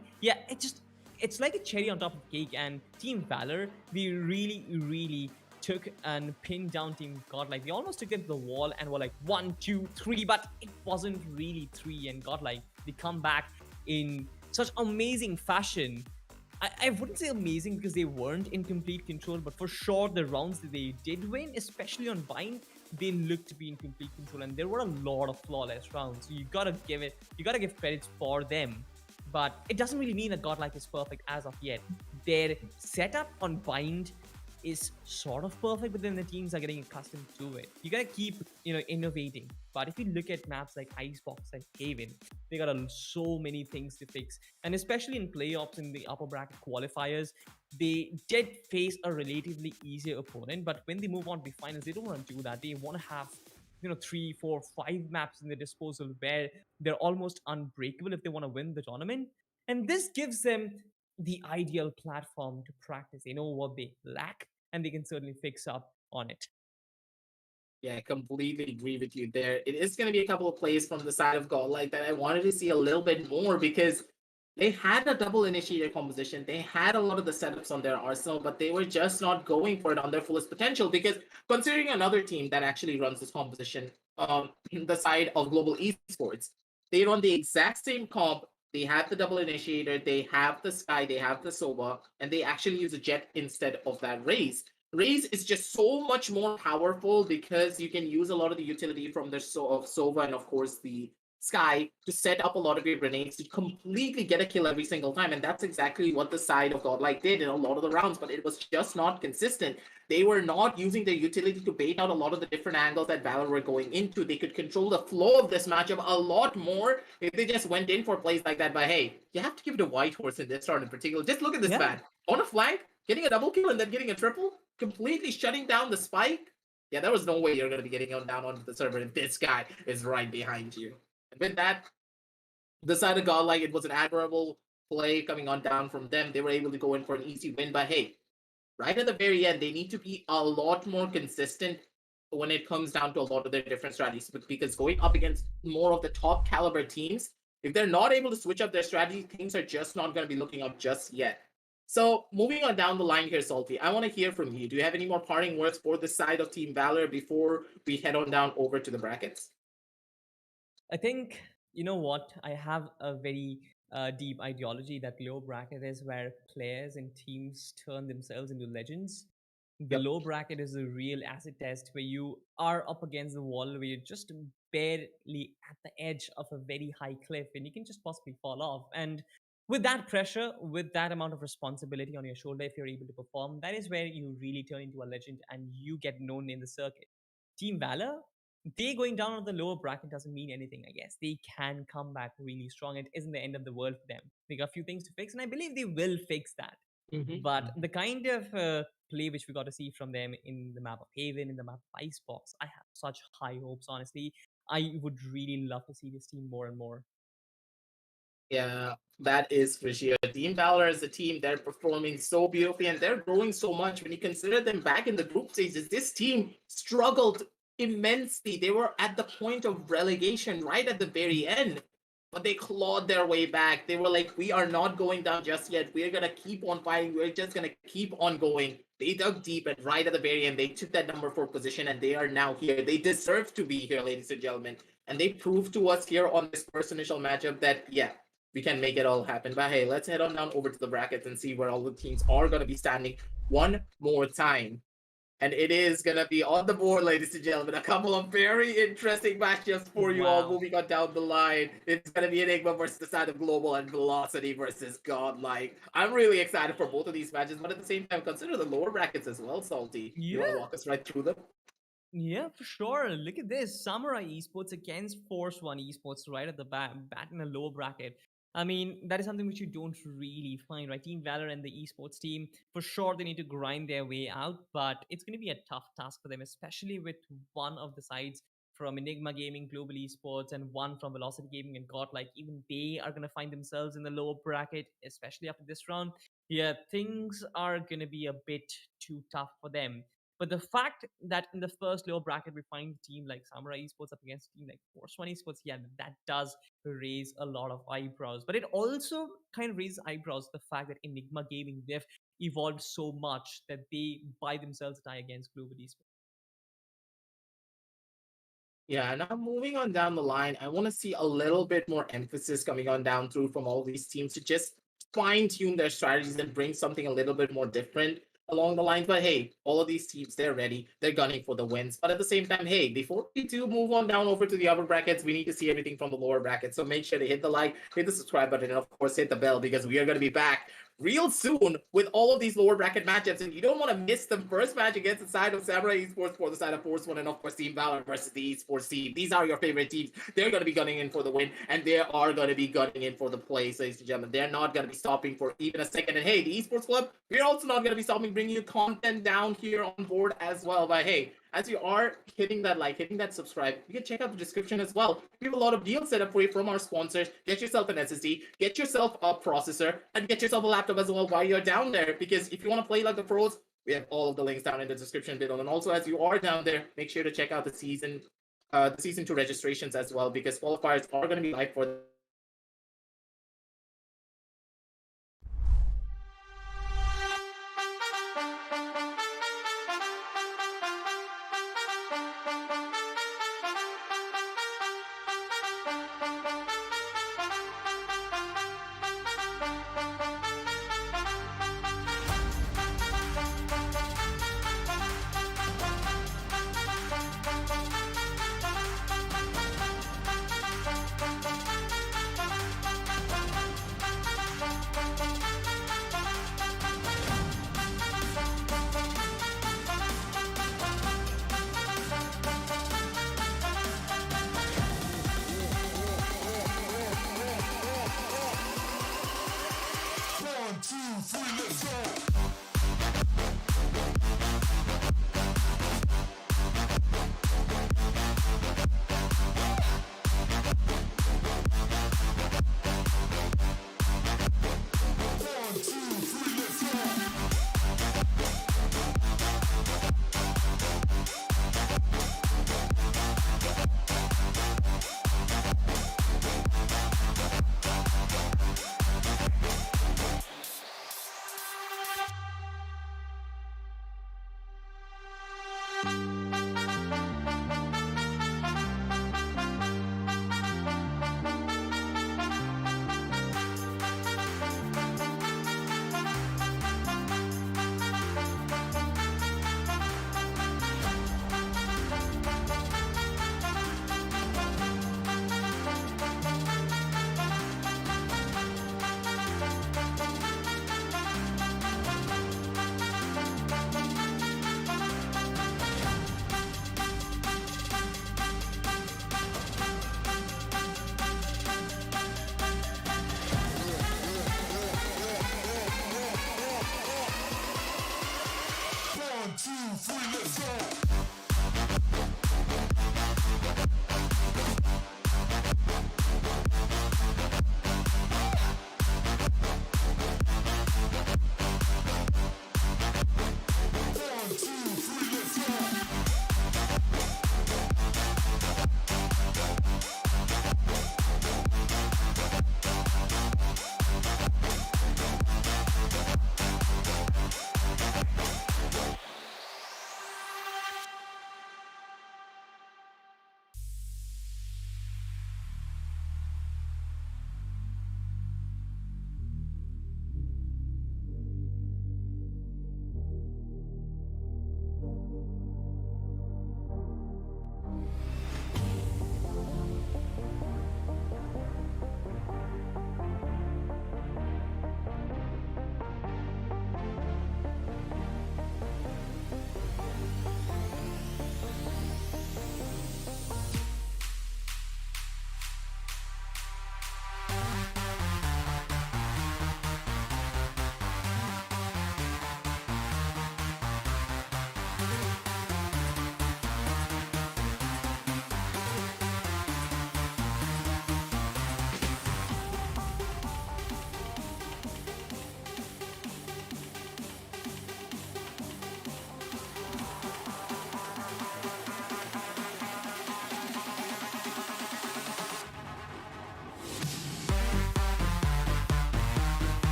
it's like a cherry on top of the cake. And Team Valor, they really took and pinned down Team Godlike. They almost took them to the wall and were like 1, 2, 3, but it wasn't really 3. And Godlike, they come back in such amazing fashion. I wouldn't say amazing because they weren't in complete control, but for sure the rounds that they did win, especially on Bind, they looked to be in complete control, and there were a lot of flawless rounds. So you gotta give credits for them. But it doesn't really mean that Godlike is perfect as of yet. Their setup on Bind is sort of perfect, but then the teams are getting accustomed to it. You gotta keep, innovating. But if you look at maps like Icebox, like Haven, they got so many things to fix. And especially in playoffs, in the upper bracket qualifiers, they did face a relatively easier opponent. But when they move on to the finals, they don't want to do that. They want to have 3, 4, 5 maps in their disposal where they're almost unbreakable if they want to win the tournament. And this gives them the ideal platform to practice. They know what they lack, and they can certainly fix up on it. Yeah, I completely agree with you there. It is going to be a couple of plays from the side of Godlike that I wanted to see a little bit more, because They had a double initiator composition. They had a lot of the setups on their arsenal, but they were just not going for it on their fullest potential because considering another team that actually runs this composition, the side of Global Esports, they run the exact same comp. They have the double initiator, they have the Sky, they have the Sova, and they actually use a Jet instead of that Raze. Raze is just so much more powerful because you can use a lot of the utility from the Sova and of course the Sky to set up a lot of your grenades to completely get a kill every single time. And that's exactly what the side of Godlike did in a lot of the rounds, but it was just not consistent. They were not using their utility to bait out a lot of the different angles that Valor were going into. They could control the flow of this matchup a lot more if they just went in for plays like that. But hey, you have to give it a white horse in this round in particular. Just look at this man. On a flank, getting a double kill and then getting a triple, completely shutting down the spike. Yeah, there was no way you're going to be getting on down onto the server if this guy is right behind you. And with that, the side of Godlike, it was an admirable play coming on down from them. They were able to go in for an easy win. But hey, right at the very end, they need to be a lot more consistent when it comes down to a lot of their different strategies. Because going up against more of the top caliber teams, if they're not able to switch up their strategy, things are just not going to be looking up just yet. So moving on down the line here, Salty, I want to hear from you. Do you have any more parting words for the side of Team Valor before we head on down over to the brackets? I think, you know what, I have a very deep ideology that low bracket is where players and teams turn themselves into legends. The Yep. low bracket is a real acid test where you are up against the wall, where you're just barely at the edge of a very high cliff and you can just possibly fall off. And with that pressure, with that amount of responsibility on your shoulder, if you're able to perform, that is where you really turn into a legend and you get known in the circuit. Team Valor, they going down on the lower bracket doesn't mean anything, I guess. They can come back really strong. It isn't the end of the world for them. They got a few things to fix, and I believe they will fix that. But the kind of play which we got to see from them in the map of Haven, in the map of Icebox, I have such high hopes, honestly. I would really love to see this team more and more. Yeah, that is for sure. Team Valor is a team, they're performing so beautifully and they're growing so much. When you consider them back in the group stages, this team struggled immensely. They were at the point of relegation right at the very end, but they clawed their way back. They were like, we are not going down just yet. We're going to keep on fighting. We're just going to keep on going. They dug deep and right at the very end, they took that number 4 position and they are now here. They deserve to be here, ladies and gentlemen. And they proved to us here on this first initial matchup that, yeah, we can make it all happen. But hey, let's head on down over to the brackets and see where all the teams are going to be standing one more time. And it is going to be on the board, ladies and gentlemen. A couple of very interesting matchups for you all moving on down the line. It's going to be Enigma versus the side of Global and Velocity versus Godlike. I'm really excited for both of these matches, but at the same time, consider the lower brackets as well, Salty. You want to walk us right through them? Yeah, for sure. Look at this. Samurai Esports against Force One Esports right at the bat in a lower bracket. I mean, that is something which you don't really find, right? Team Valor and the esports team, for sure, they need to grind their way out, but it's going to be a tough task for them, especially with one of the sides from Enigma Gaming, Global Esports, and one from Velocity Gaming and Godlike. Even they are going to find themselves in the lower bracket, especially after this round. Yeah, things are going to be a bit too tough for them. But the fact that in the first lower bracket we find a team like Samurai Esports up against a team like Force One Esports, yeah, that does raise a lot of eyebrows. But it also kind of raises eyebrows the fact that Enigma Gaming, they've evolved so much that they by themselves tie against Global Esports. Yeah, now moving on down the line, I want to see a little bit more emphasis coming on down through from all these teams to just fine tune their strategies and bring something a little bit more different along the lines. But hey, all of these teams, they're ready. They're gunning for the wins. But at the same time, hey, before we do move on down over to the upper brackets, we need to see everything from the lower brackets. So make sure to hit the like, hit the subscribe button, and of course, hit the bell because we are going to be back real soon with all of these lower bracket matchups. And you don't want to miss the first match against the side of Samurai Esports for the side of Force One, and of course Team Valor versus the Esports team. These are your favorite teams. They're going to be gunning in for the win, and they are going to be gunning in for the place, ladies and gentlemen. They're not going to be stopping for even a second. And hey, the Esports Club, we're also not going to be stopping bringing you content down here on board as well. But hey, as you are hitting that like, hitting that subscribe, you can check out the description as well. We have a lot of deals set up for you from our sponsors. Get yourself an SSD, get yourself a processor, and get yourself a laptop as well while you're down there. Because if you want to play like the pros, we have all of the links down in the description below. And also, as you are down there, make sure to check out the season 2 registrations as well, because qualifiers are going to be live for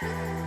Bye.